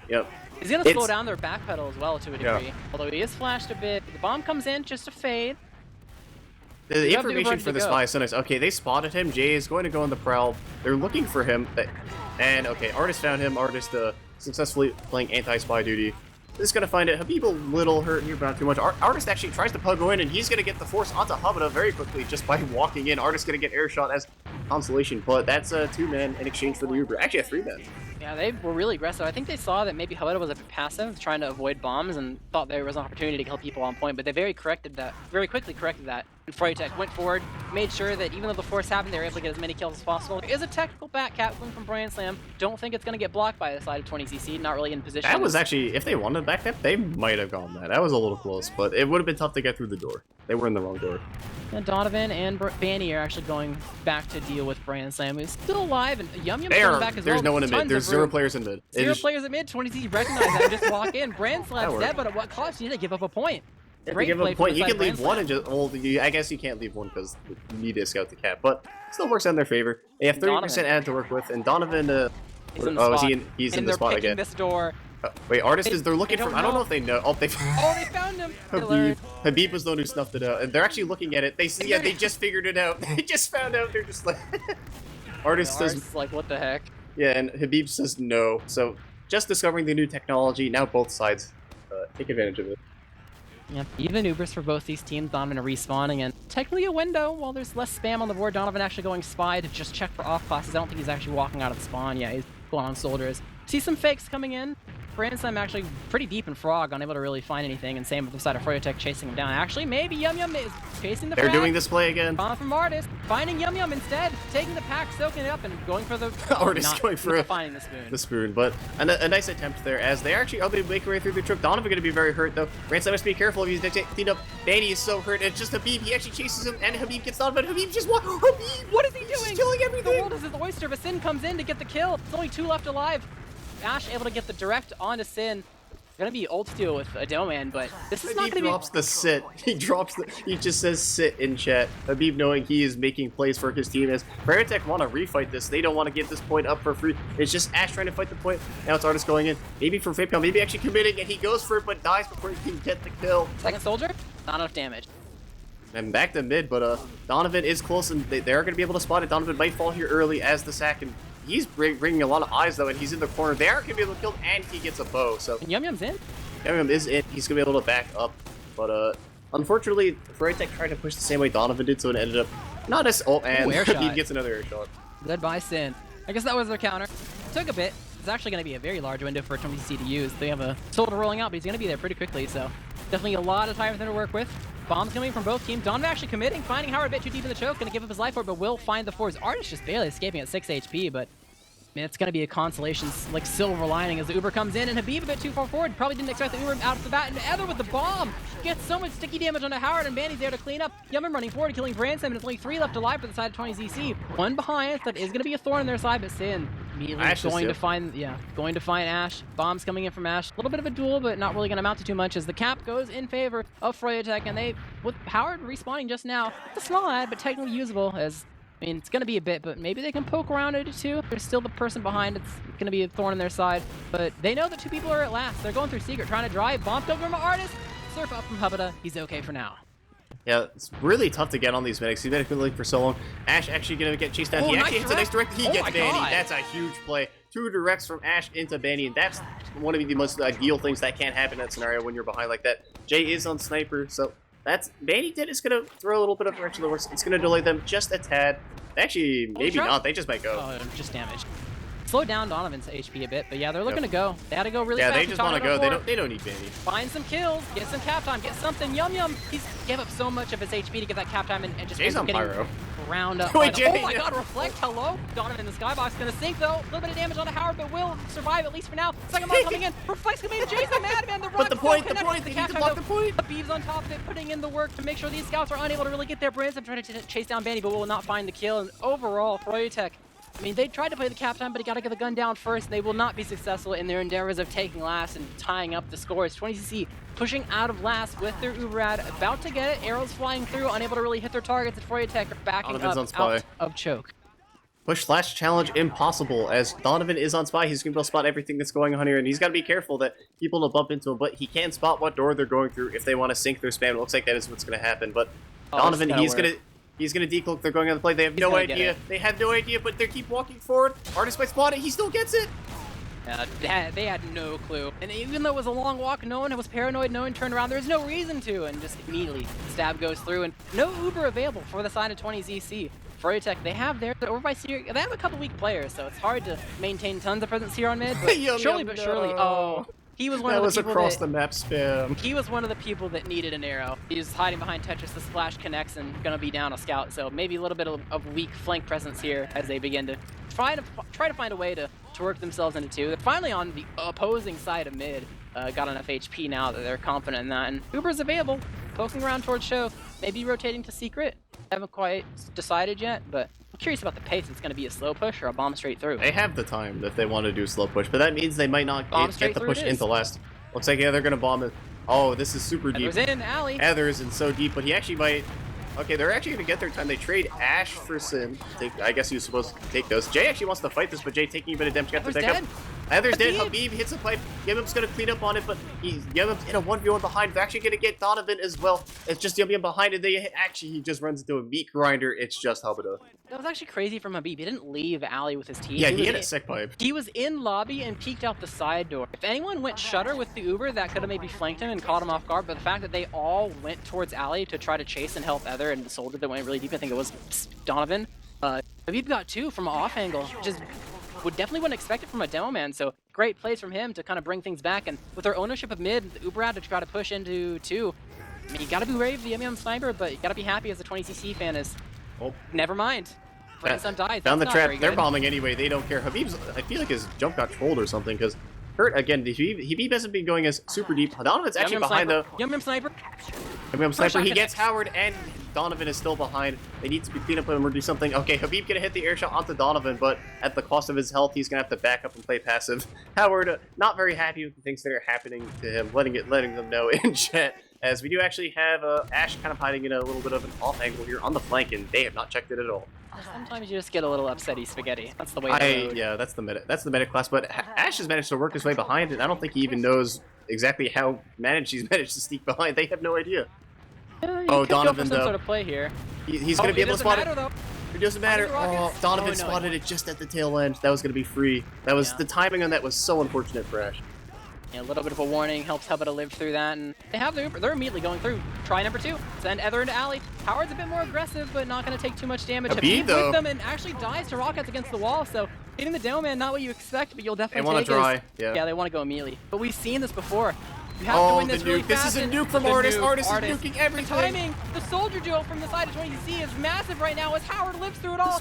he's going to slow down their backpedal as well to a degree. Yeah. Although he is flashed a bit. The bomb comes in, just a fade. The information for the spy is so nice. Okay, they spotted him. Jay is going to go on the prowl. They're looking for him. And, okay, Artist found him. Artist successfully playing anti-spy duty. This is going to find it. Habib a little hurt here, but not too much. Artist actually tries to go in, and he's going to get the force onto Hubba very quickly just by walking in. Artist going to get air shot as consolation, but that's a 2-man in exchange for the Uber. Actually, a 3-man. Yeah, they were really aggressive. I think they saw that maybe Hubba was a bit passive, trying to avoid bombs, and thought there was an opportunity to kill people on point, but they very quickly corrected that. And Froyotech went forward, made sure that even though the force happened, they were able to get as many kills as possible. There is a technical back cap from Brand Slam. Don't think it's going to get blocked by the side of 20cc, not really in position. That was actually, if they wanted back cap, they might have gone that. That was a little close, but it would have been tough to get through the door. They were in the wrong door. And Donovan and Banny are actually going back to deal with Brand Slam, who's still alive, and Yum Yum's coming back as well. There's no one in mid. There's 0 players in mid. Zero players in mid. 20cc recognize that and just walk in. Brand Slam's dead, but at what cost? You need to give up a point. If you give up a point, you can leave one and just. Well, I guess you can't leave one because you need to scout the cap, but still works out in their favor. They have 30% ad to work with, and Donovan. He's in the spot. He's in the spot again. This door. Wait, they're looking for. I don't know if they know. Oh, they found him. Habib was the one who snuffed it out, and they're actually looking at it. They see, they just figured it out. They just found out. They're just like. Artist says, like, what the heck? Yeah, and Habib says no. So just discovering the new technology. Now both sides take advantage of it. Yep, even Ubers for both these teams. Donovan respawning, and technically a window while there's less spam on the board. Donovan actually going spy to just check for off classes. I don't think he's actually walking out of the spawn. Yeah, he's going on soldiers. See some fakes coming in. Branson actually pretty deep in Frog, unable to really find anything, and same with the side of Froyotech chasing him down. Actually, maybe Yum Yum is chasing the They're frag. doing this play again. Bomb from Artist, finding Yum Yum instead, taking the pack, soaking it up, and going for the... Artist going for finding the spoon. The spoon, but a nice attempt there, as they actually able to make their way through the choke. Donovan going to be very hurt, though. Branson must be careful if he's going to clean up. Manny is so hurt, and it's just Habib. He actually chases him, and Habib gets Donovan. Habib just walks. Habib! What is he doing? He's killing everything! The world is his oyster, but Sin comes in to get the kill. There's only 2 left alive. Ash able to get the direct onto Sin. Gonna be ult steal with a Doman, but this is not gonna be... He drops the sit. He just says sit in chat. Habib knowing he is making plays for his team, as Froyotech want to refight this. They don't want to give this point up for free. It's just Ash trying to fight the point. Now it's Artist going in. Maybe for Fapeon, maybe actually committing, and he goes for it, but dies before he can get the kill. Second soldier, not enough damage. And back to mid, but Donovan is close, and they are going to be able to spot it. Donovan might fall here early as the sack, and he's bringing a lot of eyes, though, and he's in the corner. They are going to be able to kill, and he gets a bow, so... And Yum Yum's in? Yum Yum is in. He's going to be able to back up, but unfortunately, Froyotech tried to push the same way Donovan did, so it ended up not as... Oh, and he gets another air shot. Goodbye, Sin. I guess that was their counter. Took a bit. It's actually going to be a very large window for 20C to use. They have a soldier rolling out, but he's going to be there pretty quickly, so definitely a lot of time for them to work with. Bombs coming from both teams. Donovan actually committing, finding Howard a bit too deep in the choke, going to give up his life for it, but will find the fours. Artist just barely escaping at 6 HP, but man, it's going to be a consolation, like silver lining as the Uber comes in, and Habib a bit too far forward. Probably didn't expect the Uber out of the bat, and Ether with the bomb gets so much sticky damage onto Howard, and Manny's there to clean up. Yum Yum running forward, killing Branson, and it's only 3 left alive for the side of 20ZC. One behind, that is going to be a thorn in their side, but Sin immediately going to find Ash. Bombs coming in from Ash. A little bit of a duel, but not really going to amount to too much as the cap goes in favor of Froyotech, and they, with Howard respawning just now, it's a small ad, but technically usable, as I mean, it's going to be a bit, but maybe they can poke around it too. There's still the person behind. It's going to be a thorn in their side. But they know that 2 people are at last. They're going through Secret, trying to drive. Bombed over from Artist. Surf up from Hubada. He's okay for now. Yeah, it's really tough to get on these medics. He's been looking for so long. Ash actually going to get chased down. He actually hits a nice direct. He gets Banny. That's a huge play. 2 directs from Ash into Banny, and that's one of the most ideal things that can't happen in that scenario when you're behind like that. Jay is on Sniper, so that's... Banny did is going to throw a little bit of direction that works. It's going to delay them just a tad. Actually, maybe not. They just might go. Oh, just damage. Slow down Donovan's HP a bit, but yeah, they're looking to go. They had to go really fast. Yeah, they just want to go. They don't need Banny. Find some kills, get some cap time, get something. Yum Yum. He's gave up so much of his HP to get that cap time, and just Jay's on Pyro. Round up. Wait, Jay, oh my God! Reflect. Hello. Donovan in the skybox gonna sink though. A little bit of damage onto Howard, but will survive at least for now. Second bomb coming in. Reflect's coming in. Jay's the madman. The rock. But the point. They need to block the point. Habib's on top of it, putting in the work to make sure these scouts are unable to really get their brands. I'm trying to chase down Banny, but will not find the kill. And overall, Froyotech, I mean, they tried to play the cap time, but he got to get the gun down first. They will not be successful in their endeavors of taking last and tying up the scores. 20CC pushing out of last with their Uberad, about to get it. Arrows flying through, unable to really hit their targets. And Froyotech are backing up out of choke. Push slash challenge impossible, as Donovan is on spy. He's going to be able to spot everything that's going on here, and he's got to be careful that people don't bump into him, but he can spot what door they're going through if they want to sink their spam. It looks like that is what's going to happen, but Donovan, he's going to decloak. They're going on the play. They have no idea. They have no idea, but they keep walking forward. Artist might spot it. He still gets it. They had no clue. And even though it was a long walk, no one was paranoid, no one turned around. There's no reason to, and just immediately stab goes through, and no Uber available for the side of 20ZC. Froyotech, they have their over by senior. They have a couple weak players, so it's hard to maintain tons of presence here on mid. But surely, oh, he was one of the people across the map spam. He was one of the people that needed an arrow. He was hiding behind Tetris. The splash connects and gonna be down a scout. So maybe a little bit of weak flank presence here as they begin to try to find a way to work themselves into 2. They're finally on the opposing side of mid. Got enough HP now that they're confident in that. And Uber's available, poking around towards choke, maybe rotating to secret. Haven't quite decided yet, but I'm curious about the pace. It's going to be a slow push or a bomb straight through. They have the time if they want to do slow push, but that means they might not get the push into last. Looks like, yeah, they're going to bomb it. Oh, this is super deep. Ether's in, alley. Ether isn't so deep, but he actually might... Okay, they're actually going to get their time. They trade Ash for Sin. I guess he was supposed to take those. Jay actually wants to fight this, but Jay taking a bit of damage. Got the dead. Heather's dead. Habib! Habib hits a pipe. Yum-Yum's gonna clean up on it, but Yum-Yum's in a 1v1 behind. They're actually gonna get Donovan as well. It's just Yum-Yum behind it. He just runs into a meat grinder. It's just Hubada. That was actually crazy from Habib. He didn't leave alley with his team. Yeah, he hit a sick pipe. He was in lobby and peeked out the side door. If anyone went shutter with the Uber, that could have maybe flanked him and caught him off guard, but the fact that they all went towards alley to try to chase and help Ether and the soldier that went really deep, I think it was Donovan. Habib got 2 from an off angle, just definitely wouldn't expect it from a demo man, so great plays from him to kind of bring things back, and with their ownership of mid, the Uber had to try to push into 2. I mean, you gotta be brave of the Yum-Yum sniper, but you gotta be happy as a 20cc fan is, never mind. Died. Down the trap, they're bombing anyway, they don't care. Habib's, I feel like his jump got trolled or something, because Hurt, again, Habib hasn't been going as super deep. Donovan's actually behind though. Yum-Yum sniper. Yum-Yum sniper, he gets Howard, and Donovan is still behind. They need to be clean up him or do something. Okay, Habib gonna hit the air shot onto Donovan, but at the cost of his health, he's gonna have to back up and play passive. Howard, not very happy with the things that are happening to him, letting them know in chat. As we do actually have Ash kind of hiding in a little bit of an off angle here on the flank, and they have not checked it at all. Sometimes you just get a little upsetty spaghetti. That's the way. Yeah, that's the meta class. But Ash has managed to work his way behind, and I don't think he even knows exactly how he's managed to sneak behind. They have no idea. Oh, Donovan though. Sort of play here. He's gonna be able to spot it. It doesn't matter. Oh, Donovan spotted it just at the tail end. That was gonna be free. That was the timing on that was so unfortunate for Ash. Yeah, a little bit of a warning helps Hubba to live through that, and they have they're immediately going through. Try number 2, send Ether into alley. Howard's a bit more aggressive, but not going to take too much damage. Habib with them and actually dies to rockets against the wall, so hitting the demo man, not what you expect, but you'll definitely take it. They want to try, yeah, they want to go immediately. But we've seen this before. You have to win this really fast. This is a nuke from Artist. Artist is nuking everything. The timing, the soldier duo from the side of 20C is massive right now as Howard lives through it all.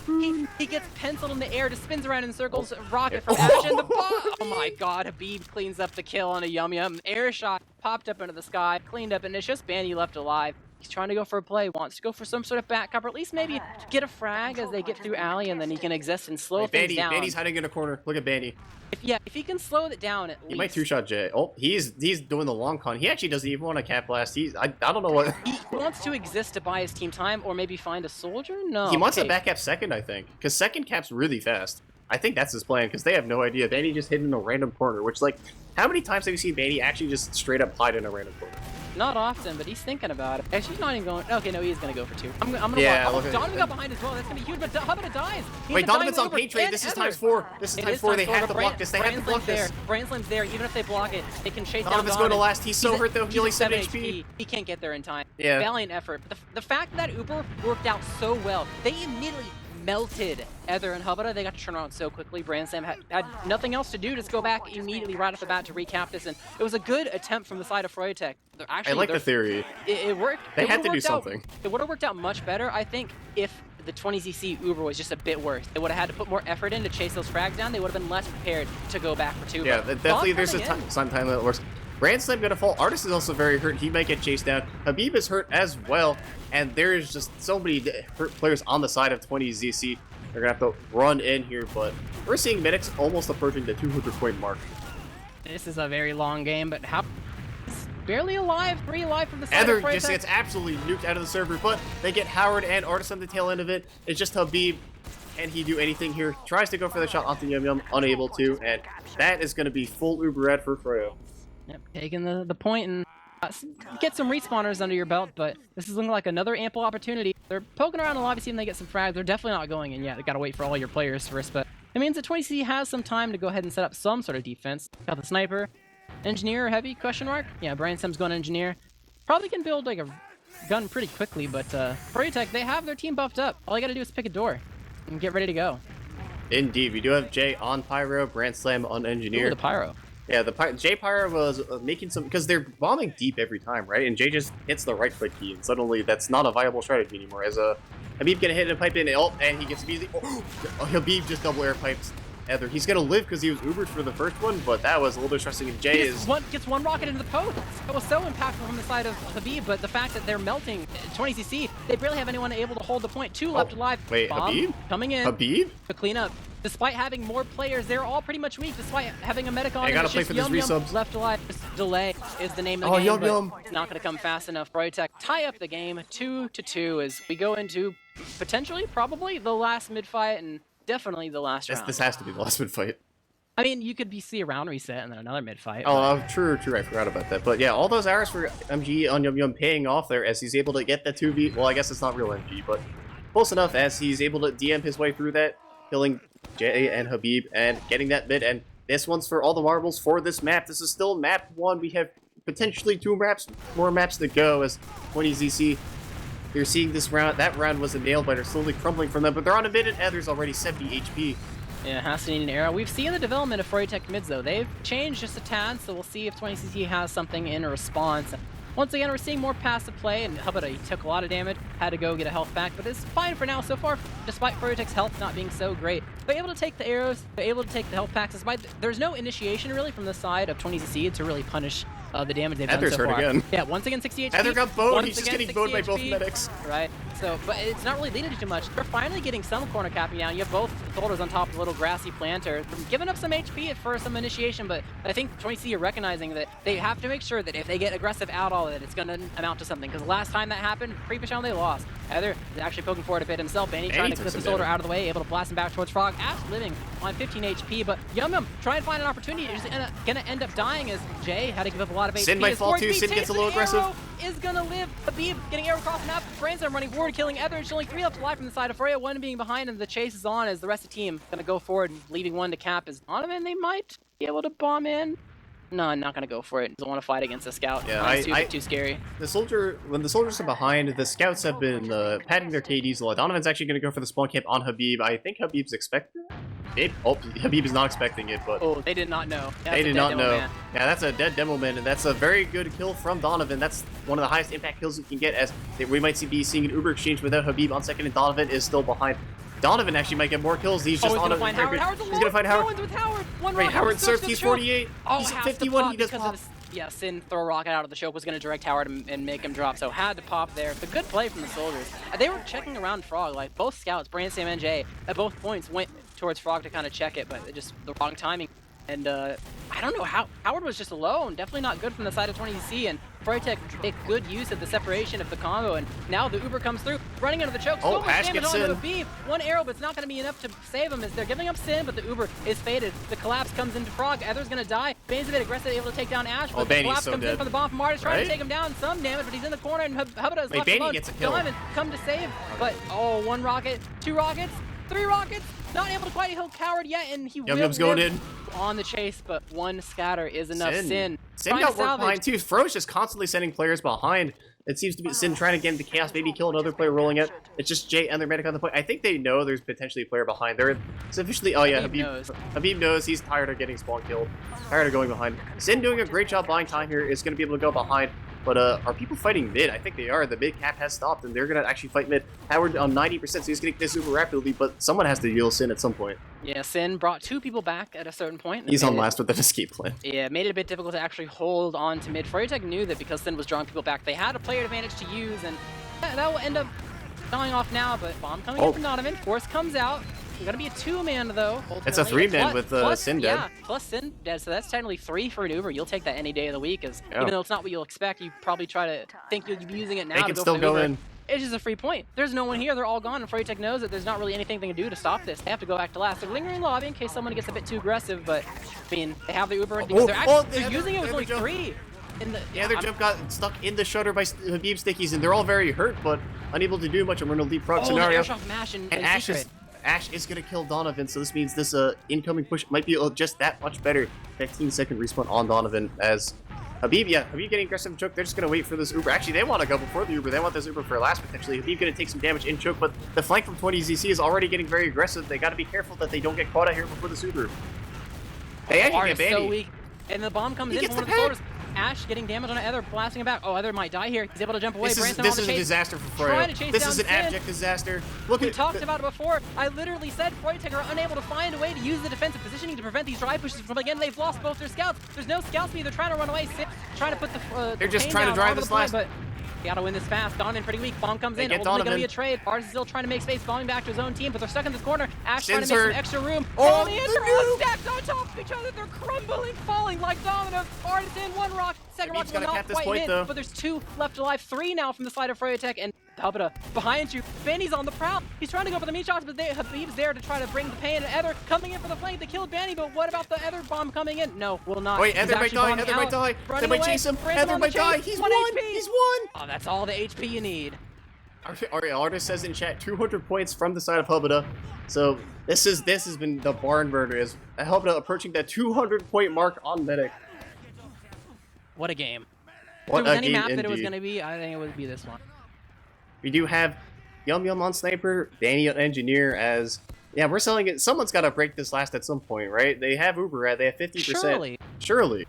He gets penciled in the air, just spins around in circles. Rocket from Ash and the bomb. Oh my god, Habib cleans up the kill on a Yum-Yum. Air shot popped up into the sky, cleaned up, and it's just Bandy left alive. He's trying to go for a play, wants to go for some sort of backup, or at least maybe get a frag as they get through alley, and then he can exist and slow things down. Bandy's hiding in a corner. Look at Bandy. If he can slow it down at least. He might 2-shot Jay. Oh, he's doing the long con. He actually doesn't even want to cap blast. I don't know what. He wants to exist to buy his team time, or maybe find a soldier? No. He wants to back cap second, I think. Because second cap's really fast. I think that's his plan, because they have no idea. Bandy just hid in a random corner, which, like, how many times have you seen Bandy actually just straight up hide in a random corner? Not often, but he's thinking about it. Actually, he's not even going. Okay, no, he is going to go for 2. I'm going to watch. Donovan got behind as well. That's going to be huge, but Hubba dies. Wait, Donovan's on paint trade. This is times 4. This is times 4. They have to block this. They have to block this. Brandslam's there. Even if they block it, they can chase down Donovan's going to last. He's so hurt, though. He only 7 HP. He can't get there in time. Yeah. Valiant effort. But the fact that Uber worked out so well, they immediately melted Ether and Hubba. They got to turn around so quickly. Brandslam had nothing else to do. Just go back immediately right off the bat to recap this, and it was a good attempt from the side of Froyotech. I like the theory. It worked. They had to do something. It would have worked out much better, I think, if the 20cc Uber was just a bit worse. They would have had to put more effort in to chase those frags down. They would have been less prepared to go back for 2. Yeah, definitely there's some time that works. Brandslam gonna fall. Artist is also very hurt. He might get chased down. Habib is hurt as well. And there's just so many hurt players on the side of 20ZC. They're gonna have to run in here, but we're seeing medics almost approaching the 200-point mark. This is a very long game, but how barely alive, 3 alive from the side Ether of Froyotech. just gets absolutely nuked out of the server, but they get Howard and Artist on the tail end of it. It's just Habib. Can he do anything here? Tries to go for the shot onto Yum-Yum, unable to, and that is gonna be full Uber red for Froyo. Yep, taking the point and get some respawners under your belt, but this is looking like another ample opportunity. They're poking around the lobby, seeing if they get some frags. They're definitely not going in yet. They gotta wait for all your players first, but it means that 20C has some time to go ahead and set up some sort of defense. Got the sniper. Engineer or heavy, question mark? Yeah, Brainstem's going engineer. Probably can build like a gun pretty quickly, but Froyotech, they have their team buffed up. All you gotta do is pick a door and get ready to go. Indeed, we do have Jay on Pyro, Brandslam on engineer. Ooh, the Pyro. Yeah, Jay Pyro was making some, because they're bombing deep every time, right? And Jay just hits the right click key, and suddenly that's not a viable strategy anymore. As Habib gonna hit and pipe in, and he gets immediately. Oh, Habib just double air pipes Ether. He's gonna live because he was Ubered for the first one, but that was a little bit stressing. And Jay gets one rocket into the post. It was so impactful from the side of Habib, but the fact that they're melting 20cc, they barely have anyone able to hold the point. 2 left alive. Wait, Bomb Habib? Coming in. Habib? To clean up. Despite having more players, they're all pretty much weak. Despite having a medic on, I gotta play for these resubs. Left alive. This delay is the name of the game. Yum-Yum. It's not gonna come fast enough. Froyotech tie up the game 2-2 as we go into potentially, probably the last mid fight and definitely the last round. This has to be the last mid fight. I mean, you could see a round reset and then another mid fight. Oh, true, I forgot about that. But yeah, all those hours for MG on Yum Yum paying off there as he's able to get the 2v. Well, I guess it's not real MG, but close enough as he's able to DM his way through that, killing Jay and Habib and getting that mid. And this one's for all the marbles for this map. This is still map 1. We have potentially 2 more maps to go as 20ZC. You're seeing this round. That round was a nail biter, slowly crumbling from them, but they're on a mid and Ether's already 70 HP. Yeah, has to need an arrow. We've seen the development of Froyotech mids, though. They've changed just a tad, so we'll see if 20CC has something in response. Once again, we're seeing more passive play, and Hubba, he took a lot of damage, had to go get a health back, but it's fine for now so far, despite Froyotech's health not being so great. They're able to take the arrows, they're able to take the health packs, despite there's no initiation really from the side of 20CC to really punish the damage they've done so far. Again. Yeah, once again 60 HP. Ether got bowed, he's just getting bowed by both medics. Right, so, but it's not really leading to too much. They're finally getting some corner capping down. You have both soldiers on top of a little grassy planter, giving up some HP for some initiation, but I think 20C are recognizing that they have to make sure that if they get aggressive at all, that it's going to amount to something, because last time that happened, previous round they lost. Ether is actually poking forward a bit himself, Benny trying to clip the soldier out of the way, able to blast him back towards Frog. Ash living on 15 HP, but Yum Yum trying to find an opportunity is going to end up dying as Jay had to give up a lot of HP. Sin might fall too, Sin gets a little aggressive. Is gonna live. Habib getting arrow across the map. Brainstorm running forward, killing Ether. It's only 3 left alive from the side of Froyo. 1 being behind, and the chase is on as the rest of the team gonna go forward, leaving 1 to cap. Is Donovan, they might be able to bomb in. No, I'm not gonna go for it. Doesn't want to fight against the scout. Yeah, too scary. When the soldiers are behind, the scouts have been padding their KDs a lot. Donovan's actually gonna go for the spawn camp on Habib. I think Habib's expecting it. Oh, Habib is not expecting it, but oh, they did not know. They did not know. Yeah, that's a dead demo man, and that's a very good kill from Donovan. That's one of the highest impact kills you can get, as we might be seeing an Uber exchange without Habib on second, and Donovan is still behind. Donovan actually might get more kills. He's just on a find Howard. He's gonna find Howard. With Howard. Right, Howard serves. He's 48. Oh, he's 51. He does pop. Yeah, Sin throw a rocket out of the choke was going to direct Howard and make him drop, so had to pop there. It's a good play from the soldiers. They were checking around Frog, like both scouts, Brainstorm and Jay, at both points went towards Frog to kind of check it, but just the wrong timing. And I don't know how Howard was just alone. Definitely not good from the side of 20C, and Froyotech make good use of the separation of the combo, and now the Uber comes through, running into the choke. Oh, so much Ash damage gets onto in. Habib. 1 arrow, but it's not going to be enough to save him as they're giving up Sin, but the Uber is faded. The collapse comes into Frog. Ether's going to die. Bane's a bit aggressive, able to take down Ash, but the collapse comes in from the bomb from Martis, trying to take him down. Some damage, but he's in the corner, and Hubba is left alone. Gets a kill. Diamond come to save, but oh, 1 rocket, 2 rockets, 3 rockets. Not able to quite kill Howard yet, and he will Yum's going in on the chase, but 1 scatter is enough. Sin got work behind too. Fro's just constantly sending players behind. It seems to be Sin trying to get into chaos, maybe kill another player rolling it. It's just Jay and their medic on the point. I think they know there's potentially a player behind. It's officially, oh yeah, Habib knows. He's tired of getting spawn killed, tired of going behind. Sin doing a great job buying time here, is going to be able to go behind. But are people fighting mid? I think they are. The mid cap has stopped, and they're going to actually fight mid. Howard on 90%, so he's getting this super rapidly, but someone has to deal Sin at some point. Yeah, Sin brought 2 people back at a certain point. He's on last with an escape plan. Yeah, made it a bit difficult to actually hold on to mid. Froyotech knew that because Sin was drawing people back, they had a player advantage to use, and that will end up dying off now, but bomb coming in from Donovan. Force comes out. It's going to be a 2-man, though. Ultimately. It's a 3-man with Sin dead. Yeah, plus Sin dead, so that's technically 3 for an Uber. You'll take that any day of the week, as even though it's not what you'll expect, you probably try to think you'll be using it now to go for the Uber. It's just a free point. There's no one here. They're all gone, and Froyotech knows that there's not really anything they can do to stop this. They have to go back to last. They're lingering lobby in case someone gets a bit too aggressive, but I mean, they have the Uber. They're using it with only 3. The other jump got stuck in the shutter by Habib stickies, and they're all very hurt, but unable to do much. I'm running a deep frog scenario. And Ash is going to kill Donovan, so this means this incoming push might be just that much better. 15-second respawn on Donovan as Habib getting aggressive in choke. They're just going to wait for this Uber. Actually, they want to go before the Uber. They want this Uber for last, potentially. Habib going to take some damage in choke, but the flank from 20ZC is already getting very aggressive. They got to be careful that they don't get caught out here before this Uber. They actually get Bandy. So weak. And the bomb comes in from one of the soldiers. Ash getting damage on Ether, blasting him back. Oh, Ether might die here. He's able to jump away. This is a disaster for Froyo. This is an abject disaster. We talked about it before. I literally said Froyotech are unable to find a way to use the defensive positioning to prevent these drive pushes from again. They've lost both their scouts. There's no scouts speed. They're trying to run away. Trying to put the they're just trying to drive this last. But they gotta win this fast. Donovan pretty weak. Bomb comes in. Ultimately gonna be a trade. Bars is still trying to make space, bombing back to his own team, but they're stuck in this corner. Ash trying to make some extra room. Oh, the answer all stacked on top of each other. They're crumbling, falling like dominoes. Bars in 1 rock. Second rock's not quite hit, but there's 2 left alive. 3 now from the side of Froyotech, and Hubba behind you. Banny's on the prowl. He's trying to go for the meat shots, but Habib's there to try to bring the pain. And Ether coming in for the flank. They killed Banny, but what about the Ether bomb coming in? No, will not. Wait, Ether might die. Ether might die. They might chase him. Ether might die. He's won. He's won. Oh, that's all the HP you need. Our artist says in chat 200 points from the side of Hubba. So this has been the barn burner. Is Hubba approaching that 200-point mark on Medic. What a game. What if there was a any game map that it was indeed. going to be, I think it would be this one. We do have Yum Yum on Sniper, Danny on Engineer as... Yeah, we're selling it. Someone's got to break this last at some point, right? They have Uber at. They have 50%. Surely.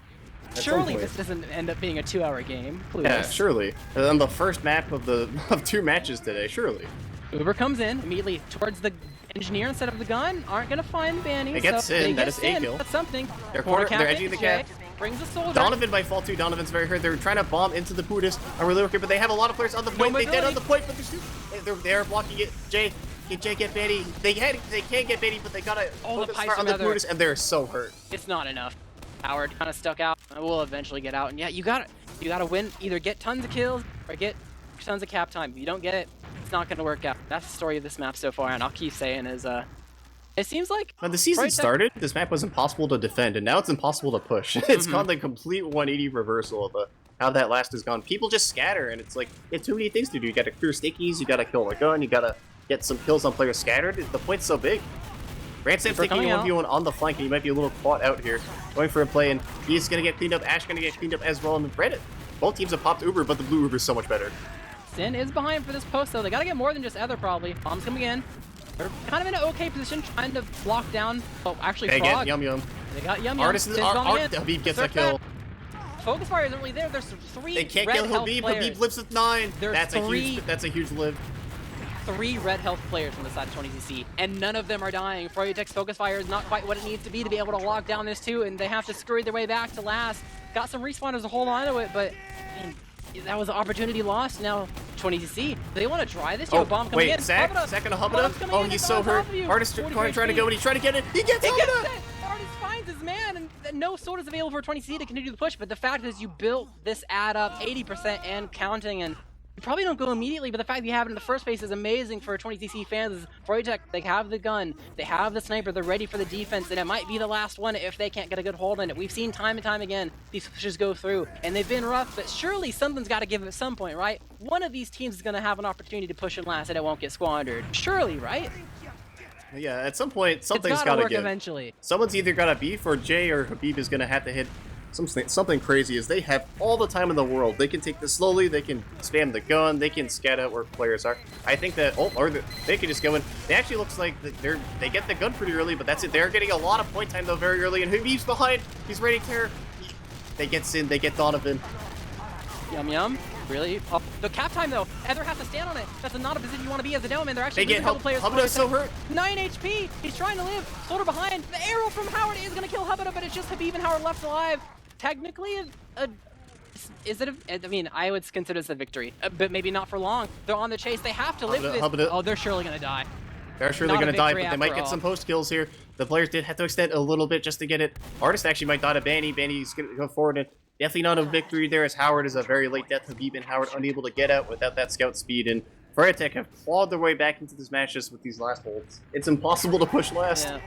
Surely this doesn't end up being a 2-hour game. Please. Yeah, surely. On the first map of 2 matches today, surely. Uber comes in immediately towards the Engineer instead of the gun. Aren't going to find Banny. It gets in. That is a kill. That's something. They're edging the cap. Brings the soldier. Donovan by fall too. Donovan's very hurt. They're trying to bomb into the Buddhist. I'm really okay, but they have a lot of players on the point. They dead on the point, but they're blocking it. Jay, can Jay get Banny? They can't get Banny, but they gotta focus on the Buddhist, and they're so hurt. It's not enough. Howard kind of stuck out. We'll eventually get out, and yeah, you gotta win. Either get tons of kills or get tons of cap time. If you don't get it, it's not gonna work out. That's the story of this map so far, and I'll keep saying is it seems like when the season started, this map was impossible to defend, and now it's impossible to push. It's gone the complete 180 reversal of how that last has gone. People just scatter, and it's like, it's too many things to do. You gotta clear stickies, you gotta kill a gun, you gotta get some kills on players scattered. The point's so big. Ransom's taking a 1v1 on the flank, and he might be a little caught out here. Going for a play, and he's gonna get cleaned up. Ash gonna get cleaned up as well, and Reddit. Both teams have popped Uber, but the blue Uber is so much better. Sin is behind for this post, though. They gotta get more than just Ether, probably. Bombs coming in. They're kind of in an okay position, trying to block down. Oh, actually, They Frog. get Yum Yum. They got Yum Yum. Artist Habib gets a kill. Focus fire isn't really there. There's 3 They can't red kill health Habib. players. Habib lives with 9. There's That's a huge live. 3 red health players from the side of 20cc, and none of them are dying. Froyotech's focus fire is not quite what it needs to be able to lock down this 2, and they have to scurry their way back to last. Got some respawners to hold on to it, but man, that was an opportunity lost. Now 20cc, they want to try this. Oh, bomb coming in. Second of Hubba. Oh, he's so hurt. Artist trying to go, and he's trying to get it. He gets Hubba. Artist finds his man, and no sword is available for 20cc to continue the push. But the fact is, you built this ad up 80% and counting, and you probably don't go immediately, but the fact that you have it in the first place is amazing for 20cc fans. Froyotech, they have the gun, they have the sniper, they're ready for the defense, and it might be the last one if they can't get a good hold on it. We've seen time and time again these pushes go through, and they've been rough, but surely something's got to give at some point, right? One of these teams is going to have an opportunity to push and last, and it won't get squandered. Surely, right? Yeah, at some point, something's got to give. Eventually. Someone's either got to beef, or Jay or Habib is going to have to hit something crazy, as they have all the time in the world. They can take this slowly, they can spam the gun, they can scat out where players are. I think that, they can just go in. It actually looks like they get the gun pretty early, but that's it. They're getting a lot of point time though very early, and Habib's behind. He's ready to They get Sin, they get Donovan. Yum Yum. Really? Oh, the cap time though. Ether has to stand on it. That's not a position you want to be as a demo man. They're actually losing a couple players. Hubba is so hurt. 9 HP. He's trying to live. Soldier behind. The arrow from Howard is going to kill Hubba, but it's just Habib and Howard left alive. Technically, is it I mean, I would consider this a victory, but maybe not for long. They're on the chase. They have to live with this. Oh, they're surely going to die. They're surely going to die, but they might get some post kills here. The players did have to extend a little bit just to get it. Artist actually might die to Banny. Banny's going to go forward, and definitely not a victory there, as Howard is a very late death. Habib and Howard unable to get out without that scout speed, and Froyotech have clawed their way back into this match just with these last holds. It's impossible to push last. Yeah.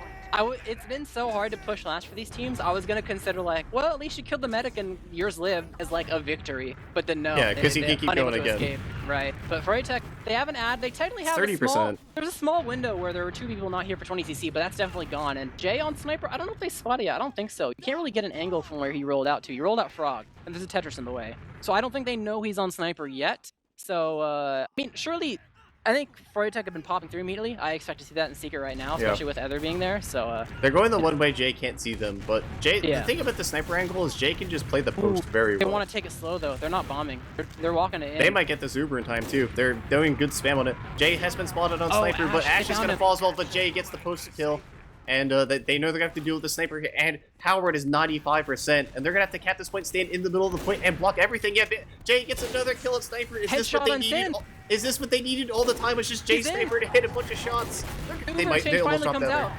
It's been so hard to push last for these teams. I was going to consider like, well, at least you killed the medic and yours live as like a victory. But then no. Yeah, because you can keep going again. Escape. Right. But Froyotech, they have an ad. They technically have 30%. There's a small window where there were 2 people not here for 20cc, but that's definitely gone. And Jay on Sniper, I don't know if they spotted yet. I don't think so. You can't really get an angle from where he rolled out to. He rolled out Frog, and there's a Tetris in the way. So I don't think they know he's on Sniper yet. So, I mean, surely... I think Froyotech have been popping through immediately. I expect to see that in Secret right now, especially with Ether being there. So they're going the one way Jay can't see them, but Jay. The thing about the sniper angle is Jay can just play the post very well. They want to take it slow though. They're not bombing. They're walking it in. They might get this Uber in time too. They're doing good spam on it. Jay has been spotted on sniper, but Ash is gonna fall as well. But Jay gets the post kill. And they know they're gonna have to deal with the sniper here. And Howard is 95%, and they're gonna have to cap this point, stand in the middle of the point, and block everything. Yeah, Jay gets another kill at sniper. Is this what they needed? Is this what they needed all the time? It's just Jay sniper to hit a bunch of shots. They almost dropped out.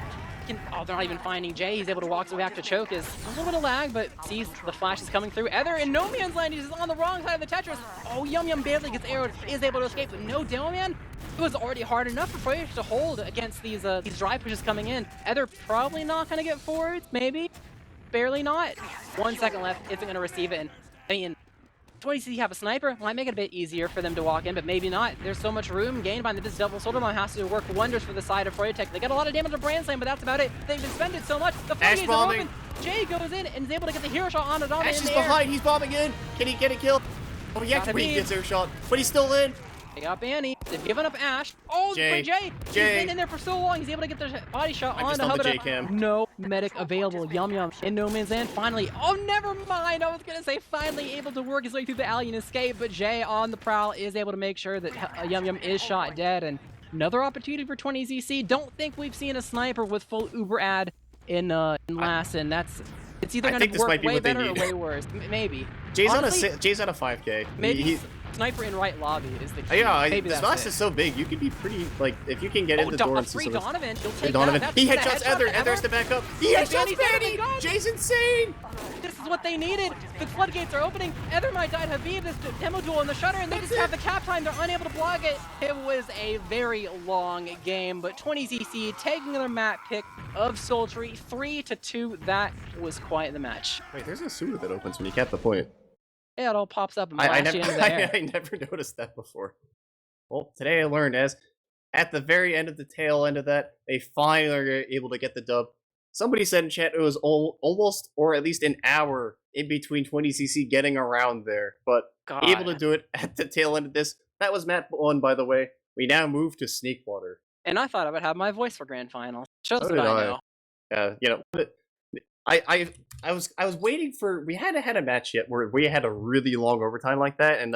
Oh, they're not even finding Jay. He's able to walk his way back to choke. Is a little bit of lag, but sees the flash is coming through. Ether in no man's land. He's on the wrong side of the Tetris. Oh, Yum barely gets arrowed. Is able to escape, but no Demo Man. It was already hard enough for Froyotech to hold against these dry pushes coming in. Ether probably not gonna get forward. Maybe, barely not. 1 second left. Isn't gonna receive it. And I mean, 20C have a sniper, might make it a bit easier for them to walk in, but maybe not. There's so much room gained by this double Soldier Bomb has to work wonders for the side of Froyotech. They got a lot of damage to Brand Slam, but that's about it. They've been spending so much. The floodgates are open. Jay goes in and is able to get the hero shot on Adama. Ash is behind, he's bombing in. Can he get a kill? Oh, he actually gets air shot, but he's still in. They got Banny. They've given up Ash. Oh, Jay. He's been in there for so long. He's able to get the body shot on the Hubba. No medic available. Yum in no man's land. Finally. Oh, never mind. I was going to say finally able to work his way through the alley and escape, but Jay on the prowl is able to make sure that Yum is shot dead. And another opportunity for 20ZC. Don't think we've seen a sniper with full Uber ad in Lassen. It's either going to work way better or way worse. Maybe. Jay's Honestly, on a 5K. Maybe sniper in right lobby is the key. Yeah, this class is so big. You could be pretty, like, if you can get into the door and see free Donovan. He'll take Donovan. that. He headshots Ether. Ether's to back up. He headshots Banny. Jay's insane. This is what they needed. The floodgates are opening. Ether might die. Habib is the demo duel in the shutter, and they just have the cap time. They're unable to block it. It was a very long game, but 20ZC taking their map pick of Sultry 3-2. That was quite the match. Wait, there's a sewer that opens when you cap the point. Yeah, it all pops up and blasts you into the air. I never noticed that before. Well, today I learned at the very end of the tail end of that, they finally are able to get the dub. Somebody said in chat it was almost, or at least an hour in between 20cc getting around there, but able to do it at the tail end of this. That was map 1, by the way. We now move to Snakewater. And I thought I would have my voice for grand finals. Shows what I know. Yeah, you know. I was waiting for, we hadn't had a match yet where we had a really long overtime like that, and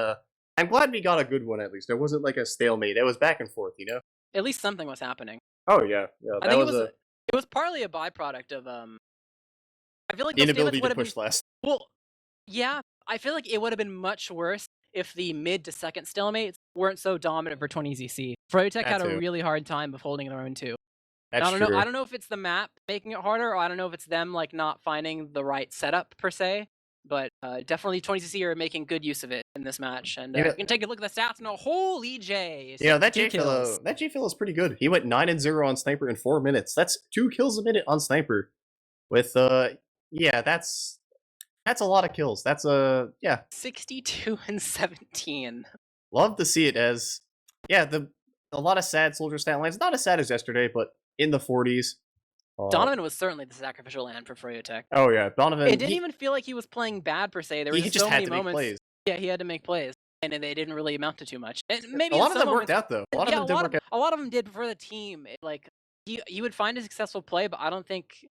I'm glad we got a good one at least. It wasn't like a stalemate. It was back and forth, you know? At least something was happening. Oh yeah. I think it was partly a byproduct of I feel like the inability to push last. Well, yeah, I feel like it would have been much worse if the mid to second stalemates weren't so dominant for 20ZC. Froyotech had a really hard time of holding their own too. I don't know if it's the map making it harder, or I don't know if it's them like not finding the right setup per se. But definitely 20cc are making good use of it in this match. And you can take a look at the stats and holy J. Yeah, that J fellow is pretty good. He went 9-0 on Sniper in 4 minutes. That's 2 kills a minute on Sniper. With yeah, that's a lot of kills. That's 62 and 17. Love to see it as a lot of sad soldier stat lines. Not as sad as yesterday, but in the 40s. Donovan was certainly the sacrificial lamb for Froyotech. Oh yeah, Donovan. It didn't even feel like he was playing bad per se. There were just so many moments. Make plays. Yeah, he had to make plays, and they didn't really amount to too much. And maybe a lot of them worked out though. A lot of them did for the team. Like you would find a successful play, but I don't think.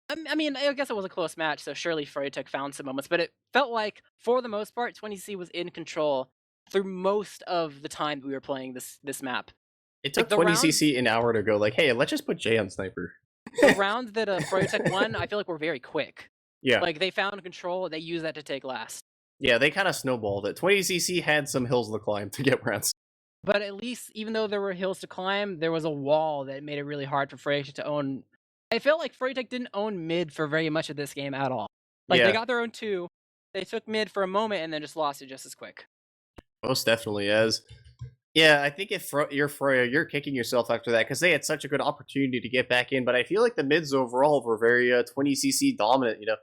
I mean, I guess it was a close match, so surely Froyotech found some moments. But it felt like, for the most part, 20C was in control through most of the time we were playing this map. It took 20cc an hour to go like, hey, let's just put Jay on Sniper. The rounds that Froyotech won, I feel like were very quick. Yeah. Like, they found control, they used that to take last. Yeah, they kind of snowballed it. 20cc had some hills to climb to get rounds. But at least, even though there were hills to climb, there was a wall that made it really hard for Froyotech to own. I felt like Froyotech didn't own mid for very much of this game at all. Like, they got their own 2, they took mid for a moment, and then just lost it just as quick. Most definitely, yeah, I think if you're Froyo, you're kicking yourself after that, because they had such a good opportunity to get back in, but I feel like the mids overall were very 20cc dominant, you know?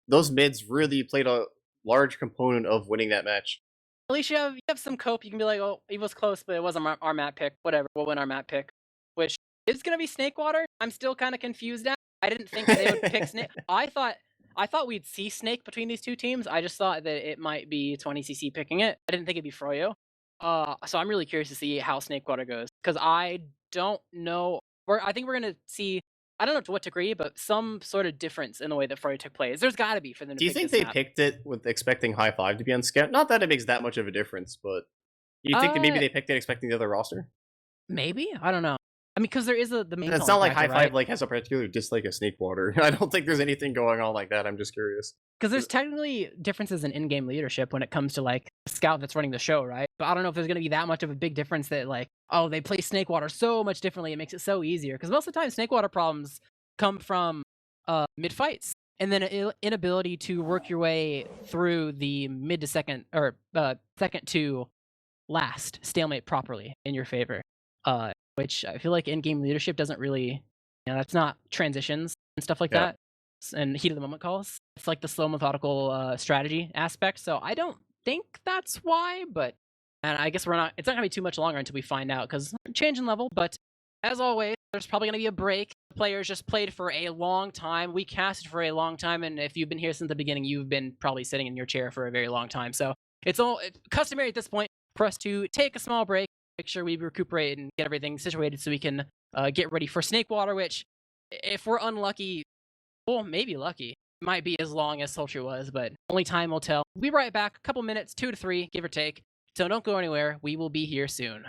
Those mids really played a large component of winning that match. At least you have some cope, you can be like, oh, he was close, but it wasn't our map pick, whatever, we'll win our map pick. Which is going to be Snakewater. I'm still kind of confused at. I didn't think that they would pick Snake. I thought we'd see Snake between these two teams. I just thought that it might be 20cc picking it. I didn't think it'd be Froyo. So I'm really curious to see how Snakewater goes, because I don't know. I think we're gonna see. I don't know to what degree, but some sort of difference in the way that Froyotech plays. There's got to be for them. Do you think they picked it with expecting high 5 to be on scout? Not that it makes that much of a difference, but you think that maybe they picked it expecting the other roster? Maybe, I don't know. I mean, because there is the main. It's not like high 5 like has a particular dislike of Snakewater. I don't think there's anything going on like that. I'm just curious. Because there's technically differences in in-game leadership when it comes to like the scout that's running the show, right? But I don't know if there's going to be that much of a big difference that like, oh, they play Snakewater so much differently. It makes it so easier. Because most of the time, Snakewater problems come from mid fights, and then an inability to work your way through the mid to second or second to last stalemate properly in your favor. Which I feel like in-game leadership doesn't really, that's not transitions and stuff like Yeah. that, and heat of the moment calls. It's like the slow methodical strategy aspect. So I don't think that's why, but and I guess it's not gonna be too much longer until we find out because change in level. But as always, there's probably gonna be a break. The players just played for a long time. We casted for a long time, and if you've been here since the beginning, you've been probably sitting in your chair for a very long time. So it's customary at this point for us to take a small break, make sure we recuperate and get everything situated so we can get ready for Snakewater, which, if we're unlucky, well, maybe lucky, might be as long as Sultry was, but only time will tell. We'll be right back, a couple minutes, 2 to 3, give or take. So don't go anywhere. We will be here soon.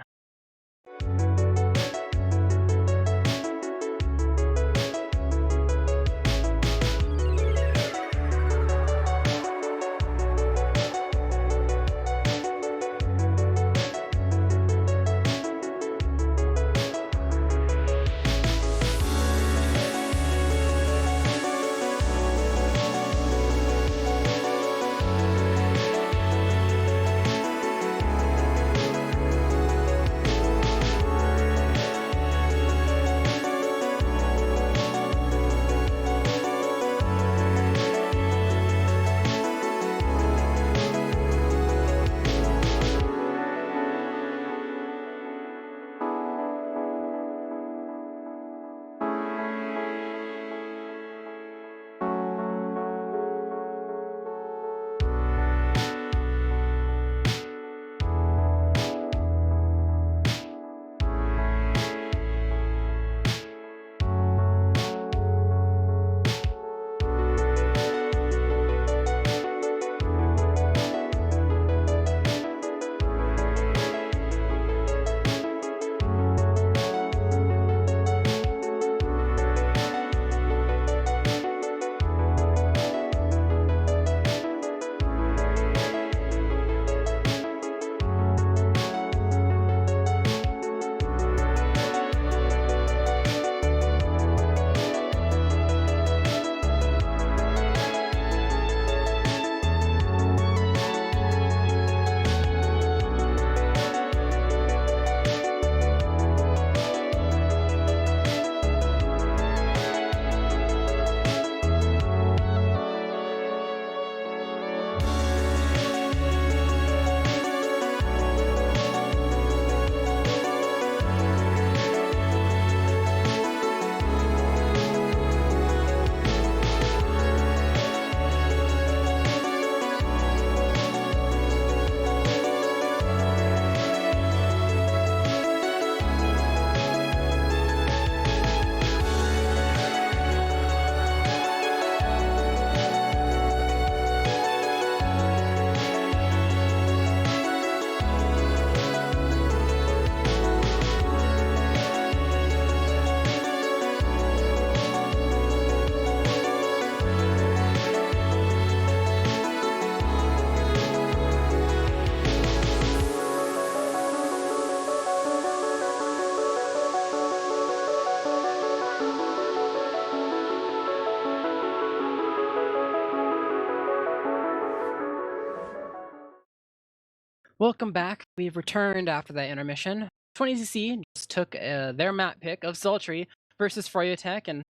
Welcome back. We've returned after that intermission. 20cc just took their map pick of Sultry versus Froyotech, and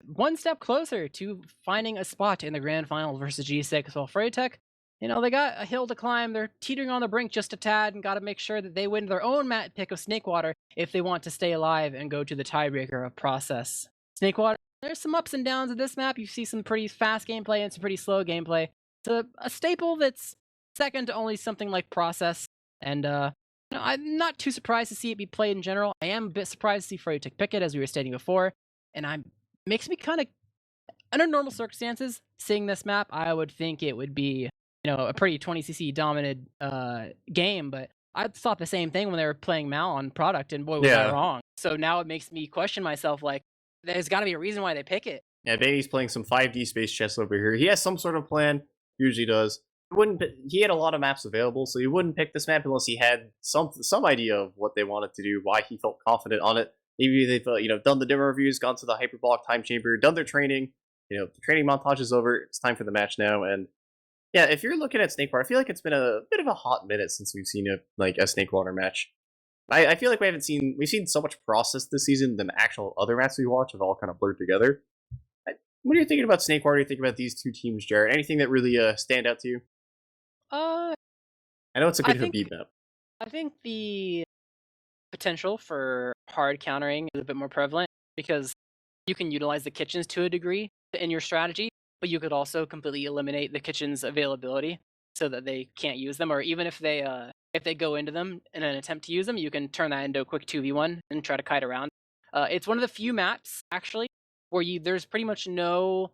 one step closer to finding a spot in the grand final versus G6. While Froyotech, they got a hill to climb. They're teetering on the brink just a tad and got to make sure that they win their own map pick of Snakewater if they want to stay alive and go to the tiebreaker of process. Snakewater, there's some ups and downs of this map. You see some pretty fast gameplay and some pretty slow gameplay. It's a staple that's second to only something like process, and I'm not too surprised to see it be played in general. I am a bit surprised to see Froyotech pick it, as we were stating before, and makes me kind of, under normal circumstances, seeing this map, I would think it would be, a pretty 20cc dominated game, but I thought the same thing when they were playing Mal on product, and boy, was I wrong. So now it makes me question myself, like, there's got to be a reason why they pick it. Yeah, Baby's playing some 5D space chess over here. He has some sort of plan, usually does. He had a lot of maps available, so he wouldn't pick this map unless he had some idea of what they wanted to do, why he felt confident on it. Maybe they've done the demo reviews, gone to the hyperbolic time chamber, done their training. The training montage is over. It's time for the match now. And yeah, if you're looking at Snakewater, I feel like it's been a bit of a hot minute since we've seen a Snakewater match. I feel like we've seen so much process this season than the actual other matches we watch have all kind of blurred together. What are you thinking about Snakewater? What do you think about these two teams, Jared? Anything that really stand out to you? Uh, I know it's a I bit of a think beat map. I think the potential for hard countering is a bit more prevalent because you can utilize the kitchens to a degree in your strategy, but you could also completely eliminate the kitchen's availability so that they can't use them, or even if they go into them in an attempt to use them, you can turn that into a quick 2v1 and try to kite around. It's one of the few maps actually where there's pretty much no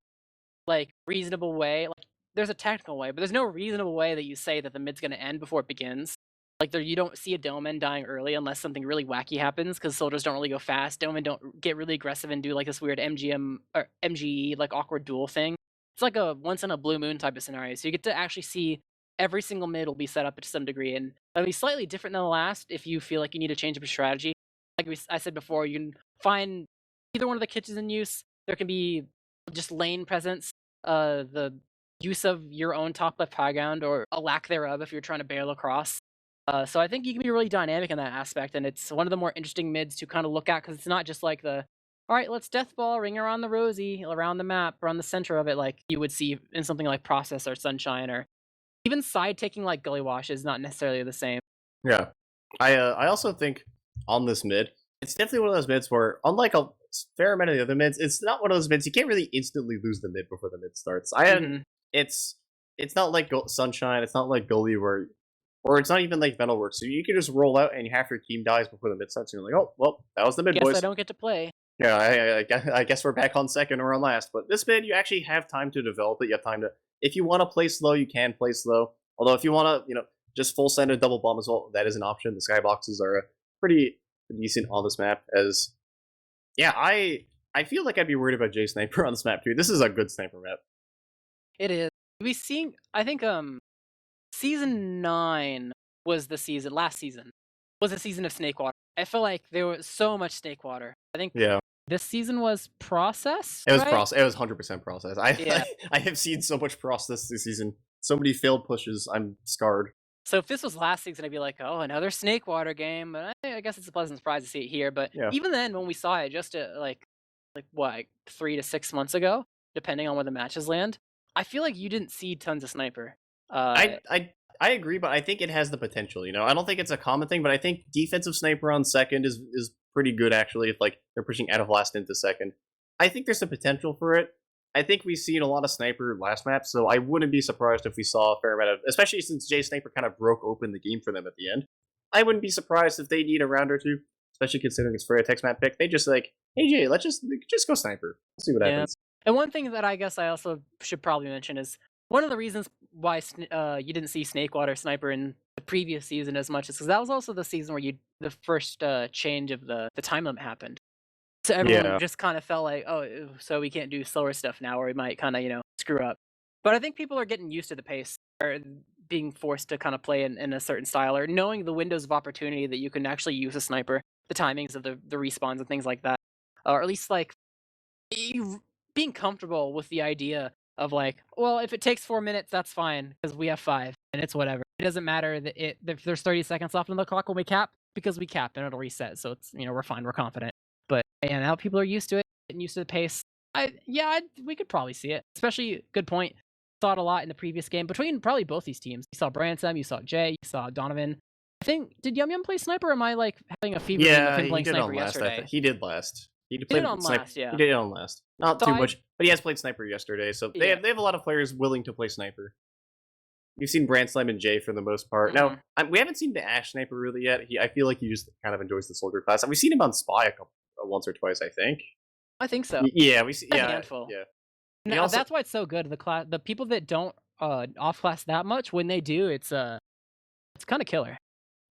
like reasonable way. Like there's a technical way, but there's no reasonable way that you say that the mid's gonna end before it begins. Like you don't see a Doman dying early unless something really wacky happens because soldiers don't really go fast. Doman don't get really aggressive and do like this weird MGM or MGE like awkward duel thing. It's like a once in a blue moon type of scenario. So you get to actually see every single mid will be set up to some degree, and it'll be slightly different than the last if you feel like you need to change up your strategy. Like I said before, you can find either one of the kitchens in use. There can be just lane presence, the use of your own top left high ground or a lack thereof if you're trying to barrel across. So I think you can be really dynamic in that aspect, and it's one of the more interesting mids to kind of look at because it's not just like all right, let's death ball, ring around the rosy, around the map, around the center of it, like you would see in something like Process or Sunshine, or even side taking like Gully Wash is not necessarily the same. Yeah, I also think on this mid, it's definitely one of those mids where, unlike a fair amount of the other mids, it's not one of those mids you can't really instantly lose the mid before the mid starts. Hmm. It's it's not like Sunshine, it's not like Gully where, or it's not even like Metalworks. So you can just roll out and half your team dies before the mid starts, and you're like, oh well, that was the mid, Guess I boys. don't get to play. Yeah, I guess we're back on second or on last. But this mid, you actually have time to develop it. You have time to, if you want to play slow, you can play slow. Although if you want to, just full send a double bomb as well, that is an option. The skyboxes are pretty decent on this map. As yeah, I feel like I'd be worried about J Sniper on this map too. This is a good sniper map. It is. We seeing. I think season 9 was the season. Last season was the season of Snakewater. I feel like there was so much Snakewater. I think Yeah, this season was Process, it was right? process. It was 100% process. Yeah. I have seen so much process this season. So many failed pushes. I'm scarred. So if this was last season, I'd be like, oh, another Snakewater game. But I guess it's a pleasant surprise to see it here. But Yeah. even then, when we saw it just like what, like 3 to 6 months ago, depending on where the matches land, I feel like you didn't see tons of sniper. Uh, I I I agree, but I think it has the potential. I don't think it's a common thing, but I think defensive sniper on second is pretty good actually. If like they're pushing out of last into second, I think there's a potential for it. I think we've seen a lot of sniper last map, so I wouldn't be surprised if we saw a fair amount of, especially since Jay Sniper kind of broke open the game for them at the end. I wouldn't be surprised if they need a round or two, especially considering it's Froyotech's map pick. They just like, hey Jay, let's just go sniper. We'll see what yeah. happens. And one thing that I guess I also should probably mention is one of the reasons why you didn't see Snakewater Sniper in the previous season as much is because that was also the season where the first change of the time limit happened. So everyone Yeah, just kind of felt like, oh, so we can't do slower stuff now, or we might kind of screw up. But I think people are getting used to the pace, or being forced to kind of play in a certain style, or knowing the windows of opportunity that you can actually use a sniper, the timings of the respawns and things like that, or at least like you being comfortable with the idea of like, well, if it takes 4 minutes, that's fine because we have 5 and it's whatever. It doesn't matter that if there's 30 seconds left on the clock when we cap because we cap and it'll reset. So it's we're fine, we're confident. But yeah, now people are used to it, getting used to the pace. We could probably see it. Especially good point. Saw it a lot in the previous game between probably both these teams. You saw Bransom, you saw Jay, you saw Donovan. I think did Yum Yum play sniper? Or am I like having a fever dream of yeah, him he playing did sniper on last. yesterday? He did last. He He did played on sniper. last, yeah. He did it on last. Not So too much, but he has played sniper yesterday. So yeah. they have a lot of players willing to play sniper. We've seen Brandslam and Jay for the most part. Now we haven't seen the Ash sniper really yet. I feel like he just kind of enjoys the soldier class. And we've seen him on Spy once or twice, I think. I think so. Yeah, we see. A Yeah, handful. yeah. He No, also, that's why it's so good. The people that don't off class that much, when they do, it's kind of killer.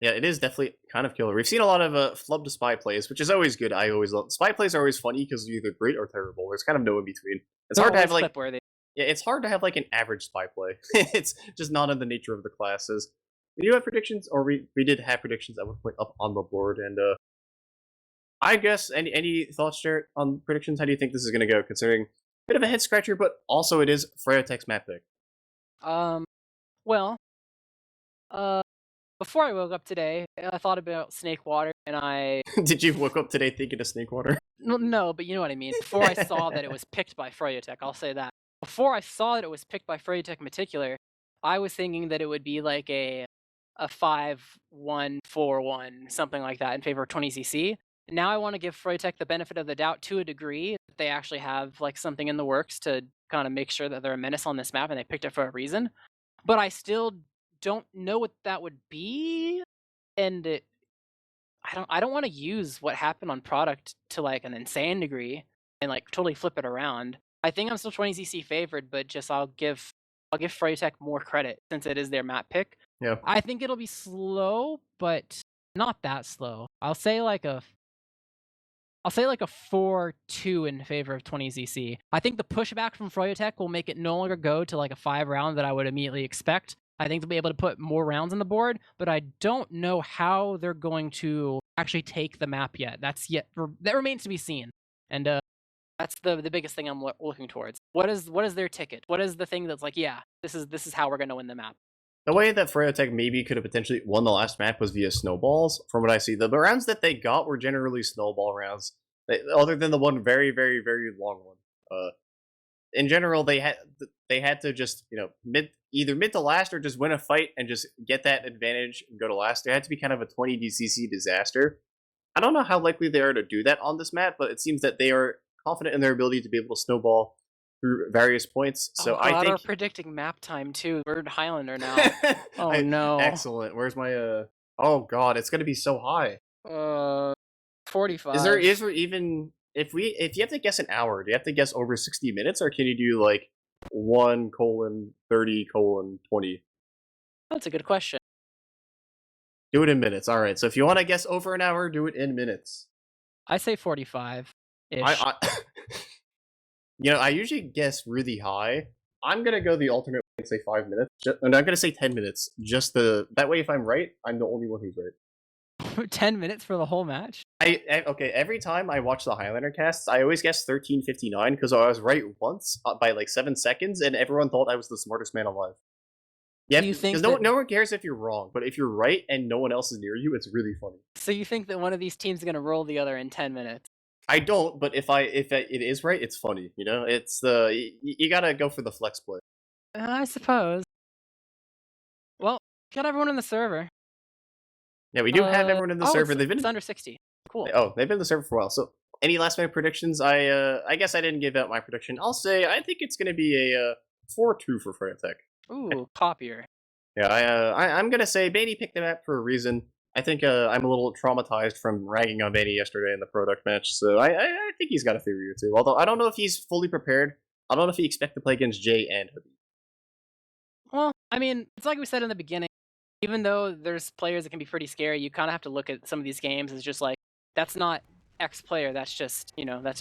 yeah, it is definitely kind of killer. We've seen a lot of flub to spy plays, which is always good. I always love spy plays are always funny because they're either great or terrible. There's kind of no in between. It's They're hard to always have like clip worthy. Yeah, it's hard to have like an average spy play. It's just not in the nature of the classes. We do have predictions, or we did have predictions that would put up on the board, and I guess any thoughts, Jared, on predictions? How do you think this is going to go? Considering a bit of a head scratcher, but also it is Froyotech's map pick. Um, well, uh, before I woke up today, I thought about Snakewater, and I Did you wake up today thinking of Snakewater? no, but you know what I mean. Before I saw that it was picked by Froyotech, I'll say that. Before I saw that it was picked by Froyotech in particular, I was thinking that it would be like a 5-1-4-1, something like that, in favor of 20cc. Now I want to give Froyotech the benefit of the doubt to a degree that they actually have like something in the works to kind of make sure that they're a menace on this map, and they picked it for a reason. But I still don't know what that would be, and I don't want to use what happened on product to like an insane degree and like totally flip it around. I think I'm still 20cc favored, but just I'll give Froyotech more credit since it is their map pick. Yeah. I think it'll be slow, but not that slow. I'll say like a 4-2 in favor of 20cc. I think the pushback from Froyotech will make it no longer go to like a 5 round that I would immediately expect. I think they'll be able to put more rounds on the board, but I don't know how they're going to actually take the map yet. That remains to be seen. And that's the biggest thing I'm looking towards. What is their ticket? What is the thing that's like, yeah, this is how we're going to win the map? The way that Froyotech maybe could have potentially won the last map was via snowballs, from what I see. The rounds that they got were generally snowball rounds, other than the one very, very, very long one. In general, they had to just either mid to last or just win a fight and just get that advantage and go to last. They had to be kind of a 20 DCC disaster. I don't know how likely they are to do that on this map, but it seems that they are confident in their ability to be able to snowball through various points. So I think we're predicting map time too. We're in Highlander now. Oh no! Excellent. Where's my Oh god, it's gonna be so high. 45. Is there even if you have to guess an hour, do you have to guess over 60 minutes, or can you do like 1:30:20? That's a good question. Do it in minutes. All right. So if you want to guess over an hour, do it in minutes. I say 45. I I usually guess really high. I'm gonna go the alternate way and say 5 minutes. And I'm gonna say 10 minutes. That way, if I'm right, I'm the only one who's right. 10 minutes for the whole match? Okay, every time I watch the Highlander casts, I always guess 13:59 because I was right once by like 7 seconds, and everyone thought I was the smartest man alive. Yeah, because no one cares if you're wrong, but if you're right and no one else is near you, it's really funny. So you think that one of these teams is gonna roll the other in 10 minutes? I don't, but if it is right, it's funny. It's you gotta go for the flex play. I suppose. Well, got everyone in the server. Yeah, we do have everyone in the server. It's under 60. Cool. Oh, they've been in the server for a while. So, any last minute predictions? I guess I didn't give out my prediction. I'll say I think it's gonna be a 4-2 for Froyotech. Ooh, copier. Yeah, I'm gonna say Bainey picked the map for a reason. I think I'm a little traumatized from ragging on Bainey yesterday in the product match, so I think he's got a theory or two. Although I don't know if he's fully prepared. I don't know if he expects to play against Jay and Habib. Well, I mean, it's like we said in the beginning. Even though there's players that can be pretty scary, you kind of have to look at some of these games as just like, that's not X player, that's just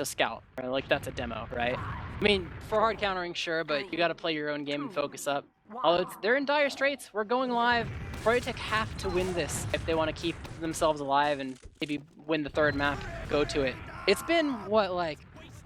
scout, right? Like that's a demo, right? I mean, for hard countering, sure, but you got to play your own game and focus up. Although they're in dire straits, we're going live. Froyotech have to win this if they want to keep themselves alive and maybe win the third map, go to it. It's been,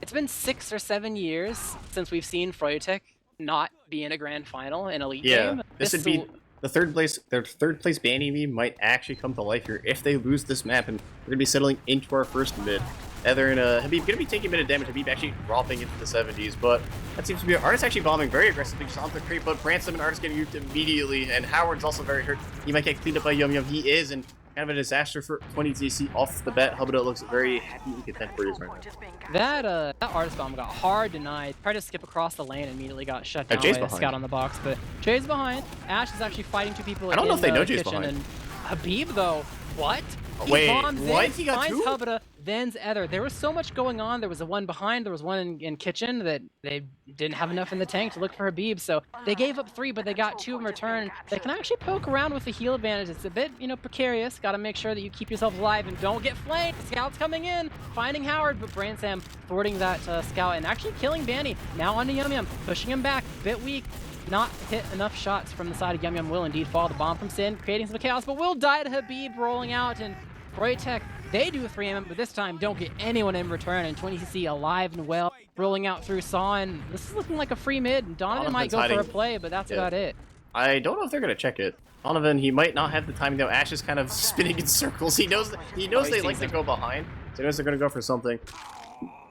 it's been 6 or 7 years since we've seen Froyotech not be in a grand final in Elite game. This would be their third place banning meme might actually come to life here if they lose this map, and we're gonna be settling into our first mid. They're in Habib gonna be taking a bit of damage. Habib actually dropping into the 70s, but that seems to be Artist actually bombing very aggressively just onto the creep, but Branson and Artist getting used immediately, and Howard's also very hurt. He might get cleaned up by Yum Yum. He is, and kind of a disaster for 20cc off the bat. Hubba looks very happy and content for his right now. That Artist bomb got hard denied. Tried to skip across the lane and immediately got shut down by a scout on the box, but Jay's behind. Ash is actually fighting 2 people. I don't know if they know Jay's kitchen, behind. and Habib though, what? Wait, what? He got 2? Hubba, then's Ether. There was so much going on. There was a one behind. There was one in kitchen that they didn't have enough in the tank to look for Habib. So they gave up 3, but they got 2 in return. They can actually poke around with the heal advantage. It's a bit, precarious. Got to make sure that you keep yourself alive and don't get flanked. Scout's coming in, finding Howard, but Bransam thwarting that scout and actually killing Banny. Now onto Yum Yum, pushing him back. Bit weak. Not hit enough shots from the side of Yum Yum. Will indeed fall. The bomb from Sin, creating some chaos, but will die to Habib rolling out, and Froyotech They do a 3M, but this time don't get anyone in return, and 20cc alive and well, rolling out through Saw, and this is looking like a free mid. Donovan might go for a play, but that's about it. I don't know if they're gonna check it. Donovan, he might not have the timing though. Ash is kind of spinning in circles. He knows they like to go behind, so he knows they're gonna go for something.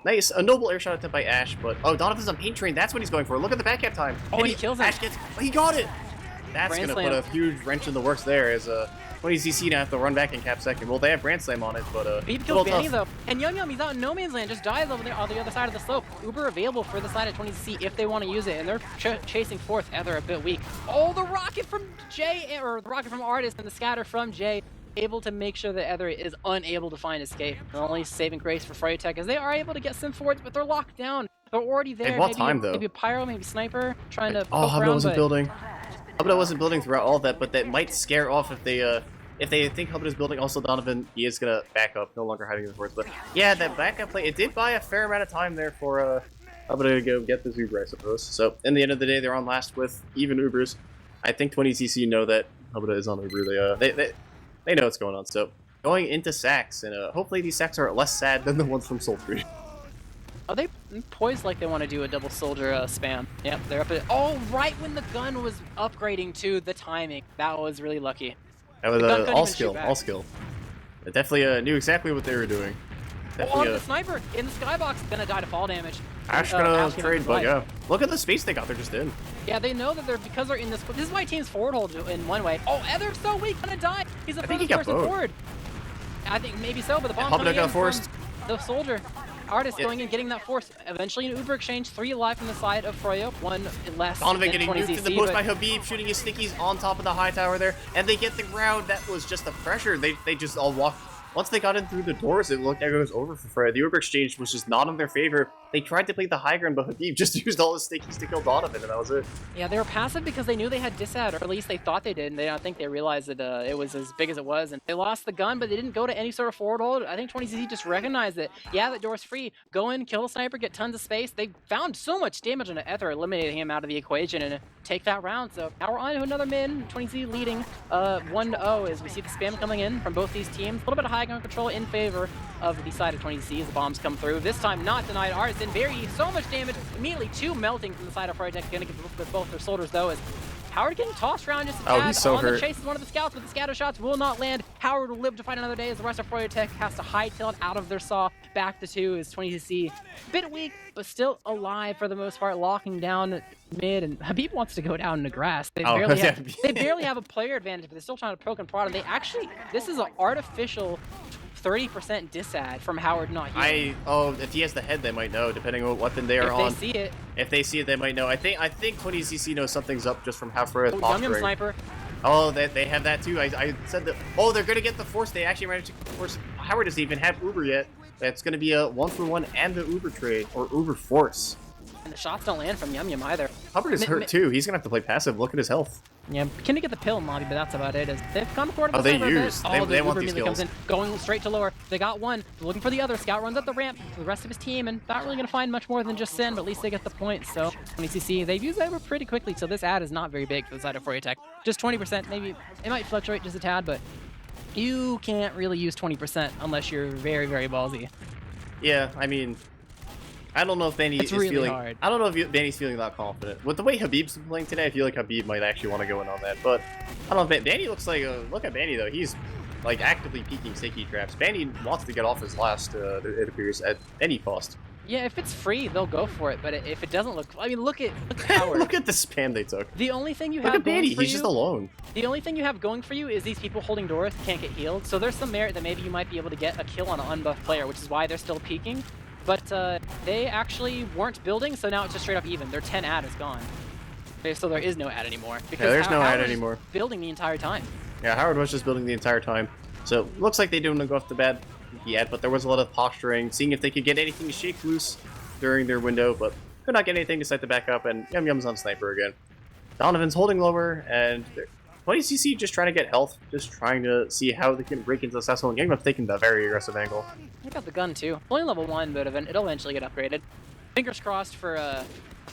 Nice, a noble air shot attempt by Ash, but oh, Donovan's on paint train. That's what he's going for. Look at the back cap time. Oh, and he kills him. Ash gets, he got it. That's gonna put a huge wrench in the works there. As 20cc now have to run back and cap second. Well, they have Brand Slam on it, but he kills Benny though. And Yum, he's out in no man's land, just dies over there on the other side of the slope. Uber available for the side of 20cc if they want to use it, and they're chasing fourth. Ether a bit weak. Oh, the rocket from Jay, or the rocket from Artist, and the scatter from Jay, able to make sure that Ether is unable to find escape. The only saving grace for Froyotech is they are able to get some forwards, but they're locked down. They're already there. At what time though? Maybe a pyro, maybe sniper, trying to. Oh, Habda wasn't building. Habda wasn't building throughout all of that, but that might scare off if they think Habda is building. Also, Donovan, he is gonna back up, no longer hiding in the forwards. But yeah, that backup play, it did buy a fair amount of time there for Habda to go get this Uber, I suppose. So in the end of the day, they're on last with even Ubers. I think 20cc know that Habda is on Uber. They know what's going on. So going into sacks, and hopefully these sacks are less sad than the ones from Sultry. Are they poised like they want to do a double soldier spam? Yep, they're up at. Oh, right when the gun was upgrading to the timing. That was really lucky. That was all skill. They definitely knew exactly what they were doing. Definitely, the sniper in the skybox gonna die to fall damage. Ash gonna trade, but yeah. Look at the space they got. They're just in. Yeah, they know that because they're in this. This is why teams forward hold in one way. Oh, Ether's so weak, gonna die. He's the first person forward. I think maybe so, but the bomb coming in from the soldier. Artist going in, getting that force. Eventually an Uber exchange, 3 alive from the side of Froyo, 1 less. Donovan getting nuked in the post by Habib, shooting his stickies on top of the high tower there, and they get the round. That was just the pressure. They just all walked. Once they got in through the doors, it looked like it was over for Froyo. The Uber exchange was just not in their favor. They tried to play the high ground, but Habib just used all his stickies to kill Donovan, and that was it. Yeah, they were passive because they knew they had disad, or at least they thought they did, and I think they realized that it was as big as it was, and they lost the gun, but they didn't go to any sort of forward hold. I think 20cc just recognized that, yeah, that door's free. Go in, kill the sniper, get tons of space. They found so much damage on Ether, eliminating him out of the equation, and take that round. So now we're on to another min. 20cc leading 1-0 as we see the spam coming in from both these teams. A little bit of high ground control in favor of the side of 20cc as the bombs come through. This time not denied. Artisan, so much damage. Immediately 2 melting from the side of Froyotech. Gonna get with both their soldiers though, as Howard getting tossed around just a tad. He's so hurt. The chase is one of the scouts, but the scatter shots will not land. Howard will live to fight another day as the rest of Froyotech has to hightail it out of their saw. Back to 2 is 20cc. Bit weak, but still alive for the most part, locking down mid, and Habib wants to go down in the grass. They barely have a player advantage, but they're still trying to poke and prod, and they actually, this is an artificial 30% disad from Howard not here. If he has the head, they might know, depending on what weapon they are on. If they see it. If they see it, they might know. I think 20cc knows something's up just from how Froyo is posturing. Yum sniper. Oh, they have that too. I said that. Oh, they're gonna get the force. They actually managed to force. Howard doesn't even have Uber yet. That's gonna be a 1-for-1 and the Uber trade, or Uber force. And the shots don't land from Yum either. Hubbard is hurt too. He's gonna have to play passive. Look at his health. Yeah, can they get the pill in lobby, but that's about it. They've gone forward. Oh, they used. They want these kills. Comes in, going straight to lower. They got one. Looking for the other. Scout runs up the ramp for the rest of his team, and not really gonna find much more than just Sin, but at least they get the point. So 20cc, they've used over pretty quickly. So this ad is not very big for the side of Froyotech. Just 20%. Maybe it might fluctuate just a tad, but you can't really use 20% unless you're very, very ballsy. Yeah, I mean, I don't know if Benny is really feeling. Hard. I don't know if Benny's feeling that confident with the way Habib's playing today. I feel like Habib might actually want to go in on that, but I don't know. Benny looks like look at Benny though. He's like actively peeking sticky traps. Benny wants to get off his last. It appears at any cost. Yeah, if it's free, they'll go for it. But if it doesn't look, I mean, look at Howard. Look at the spam they took. The only thing you look have at Benny. He's just alone. The only thing you have going for you is these people holding doors can't get healed. So there's some merit that maybe you might be able to get a kill on an unbuffed player, which is why they're still peeking. But they actually weren't building, so now it's just straight up even. Their 10 ad is gone. Okay, so there is no ad anymore. Because yeah, there's no ad anymore. Building the entire time. Yeah, Howard was just building the entire time. So looks like they didn't go off the bat yet, but there was a lot of posturing, seeing if they could get anything to shake loose during their window, but could not get anything to set the back up, and Yum's on sniper again. Donovan's holding lower, and 20cc just trying to get health, just trying to see how they can break into the Cecil, and Yum's taking the very aggressive angle. They got the gun too. Only level 1, but it'll eventually get upgraded. Fingers crossed for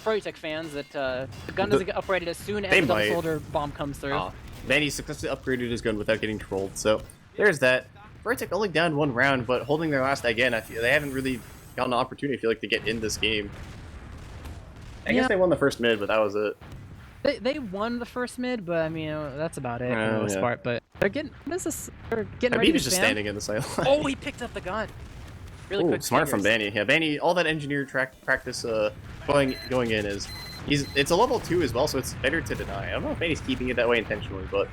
Froyotech fans that the gun doesn't get upgraded as soon as the double soldier bomb comes through. Manny successfully upgraded his gun without getting trolled, so there's that. Froyotech only down 1 round, but holding their last again. I feel they haven't really gotten an opportunity, I feel like, to get in this game. I guess they won the first mid, but that was it. They won the first mid, but I mean, that's about it for the most part. But they're getting, what is this? They're getting ready to just standing in the sideline. Oh, he picked up the gun. Really quick. Smart from Banny. Yeah, Banny, all that engineer practice going in is, it's a level 2 as well, so it's better to deny. I don't know if Banny's keeping it that way intentionally, but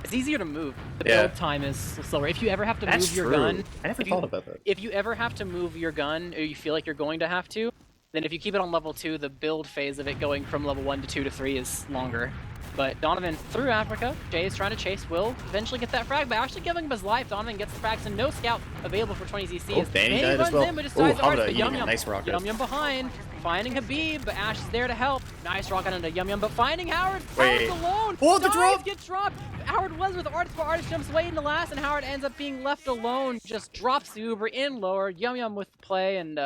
it's easier to move. The build time is slower. If you ever have to move your gun, I never thought about that. If you ever have to move your gun, or you feel like you're going to have to, then if you keep it on level 2, the build phase of it going from level 1 to 2 to 3 is longer. But Donovan through Africa. Jay is trying to chase. Will eventually get that frag, but actually giving him his life. Donovan gets the frags and no scout available for 20ZC. Oh, Banny died as well. In, but just dies hard. Nice rocket. Yum behind. Finding Habib, but Ash is there to help. Nice rocket into Yum, but finding Howard. Howard's alone. Oh, the drop! Gets dropped. Howard was with Artist, but Artist jumps way into last, and Howard ends up being left alone. Just drops the Uber in lower. Yum with the play, and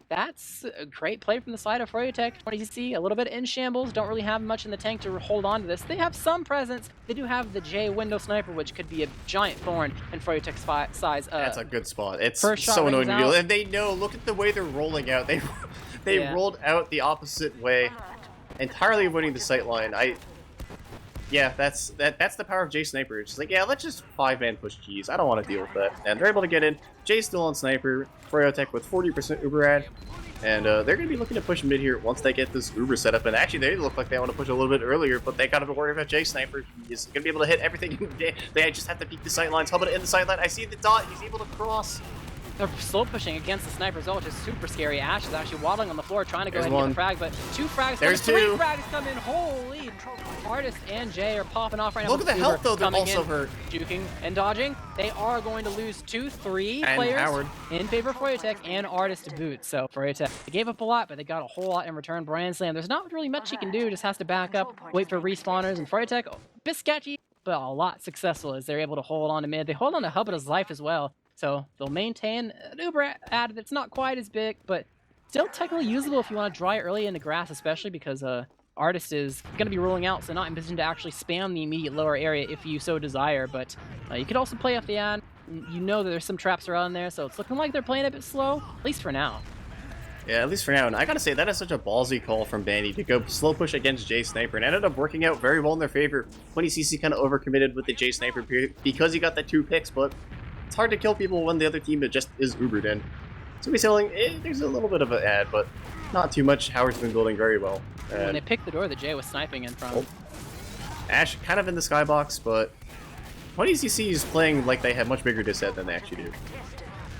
that's a great play from the side of Froyotech. 20ZC, a little bit in shambles, don't really have much in the tank to hold on to this. They have some presence. They do have the J window sniper, which could be a giant thorn in Froyotech's size. That's a good spot. It's so annoying to deal. And they know, look at the way they're rolling out. They rolled out the opposite way, entirely avoiding the sight line. Yeah, that's the power of J Sniper. It's just like, yeah, let's just 5-man push G's. I don't want to deal with that. And they're able to get in. Jay's still on Sniper. Froyotech with 40% Uber ad. And they're going to be looking to push mid here once they get this Uber set up. And actually, they look like they want to push a little bit earlier, but they got to be worried about J Sniper. He's going to be able to hit everything. They just have to peek the sight lines. How about in the sight line? I see the dot. He's able to cross. They're slow pushing against the sniper as well, which is super scary. Ash is actually waddling on the floor trying to go ahead and get the frag, but 2 frags come in, 3 frags come in. Holy! Artist and Jay are popping off right now. Look at the health though, they're also hurt. Juking and dodging. They are going to lose 3 players Howard in favor of Froyotech and Artist to boot. So Froyotech, they gave up a lot, but they got a whole lot in return. Brian Slam, there's not really much he can do, just has to back up, wait for respawners, and Froyotech, a bit sketchy, but a lot successful as they're able to hold on to mid. They hold on to Hubita's life as well. So they'll maintain an Uber ad that's not quite as big, but still technically usable if you want to draw it early in the grass, especially because Artist is going to be rolling out, so not in position to actually spam the immediate lower area if you so desire. But you could also play off the ad. You know that there's some traps around there, so it's looking like they're playing a bit slow, at least for now. Yeah, at least for now. And I gotta say, that is such a ballsy call from Banny to go slow push against J Sniper, and ended up working out very well in their favor. 20CC kind of overcommitted with the J Sniper because he got the 2 picks, but it's hard to kill people when the other team just is Ubered in. So he's selling, there's a little bit of an ad, but not too much. Howard's been building very well. And when they picked the door that Jay was sniping in from. Ash kind of in the skybox, but 20CC is playing like they have much bigger disset than they actually do.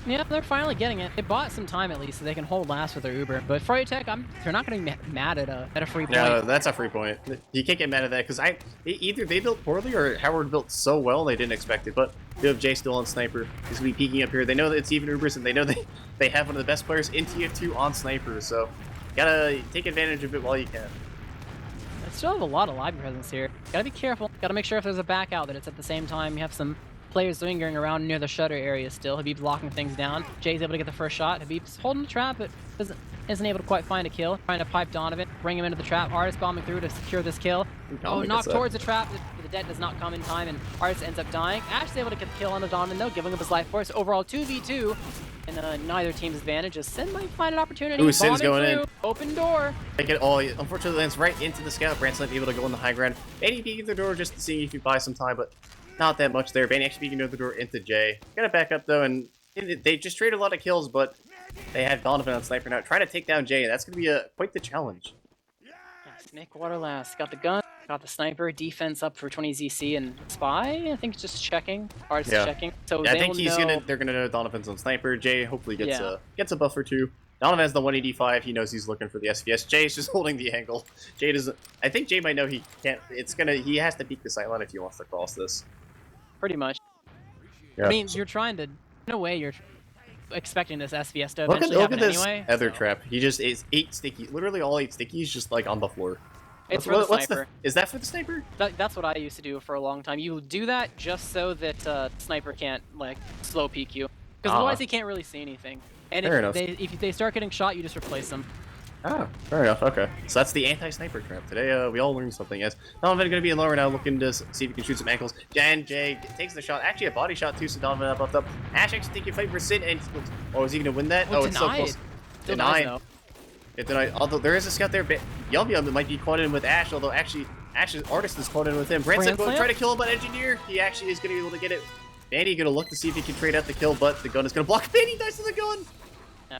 Yeah, they're finally getting it. They bought some time at least so they can hold last with their Uber. But Froyotech, they're not going to be mad at a free point. No, that's a free point. You can't get mad at that because either they built poorly or Howard built so well they didn't expect it. But you have Jay still on Sniper. He's going to be peeking up here. They know that it's even Ubers, and they know they have one of the best players in TF2 on Sniper. So gotta take advantage of it while you can. They still have a lot of live presence here. Gotta be careful. Gotta make sure if there's a back out that it's at the same time. You have some players lingering around near the shutter area still. Habib's locking things down. Jay's able to get the first shot. Habib's holding the trap, but isn't able to quite find a kill. Trying to pipe Donovan, bring him into the trap. Artist bombing through to secure this kill. Oh, knocked towards the trap. The dead does not come in time, and Artist ends up dying. Ash is able to get the kill on the Donovan, though, giving up his life force. Overall, 2v2. And neither team's advantage. As Sin might find an opportunity. Ooh, Sin's going in. Open door. Unfortunately, lands right into the scout. Branson able to go on the high ground. Banny peeking the door just to see if he buys some time, but not that much there. Banny actually peeking the door into Jay. Gotta back up though, and they just traded a lot of kills, but they had Donovan on Sniper now, trying to take down Jay, and that's gonna be quite the challenge. Yeah, Snakewater last. Got the gun, got the sniper, defense up for 20ZC, and Spy, I think, just checking. Artist checking. So yeah, I think they're gonna know Donovan's on Sniper. Jay hopefully gets a buff or 2. Donovan has the 185. He knows he's looking for the SVS. Jay's just holding the angle. Jay doesn't. I think Jay might know he can't. He has to peek the sightline if he wants to cross this. Pretty much. Yeah. I mean, you're trying to. In a way, you're expecting this SVS to eventually happen anyway. Other trap. He just is 8 sticky. Literally all 8 stickies just like on the floor. It's for the sniper. Is that for the sniper? That's what I used to do for a long time. You do that just so that sniper can't like slow peek you, because otherwise he can't really see anything. And if they start getting shot, you just replace them. Oh, fair enough. Okay, so that's the anti-sniper trap. Today, we all learned something. As Donovan going to be in lower now, looking to see if he can shoot some ankles. Jan Jay takes the shot. Actually, a body shot too. So Donovan buffed up. Ash actually taking fight for Sid, and oh, is he going to win that? Well, oh, it's so close. Denied. It denied. Although there is a scout there, but Yum Yum might be caught in with Ash. Although actually, Ash's artist is caught in with him. Branson going to try to kill him, but Engineer, he actually is going to be able to get it. Bandy going to look to see if he can trade out the kill, but the gun is going to block. Bandy dies to the gun.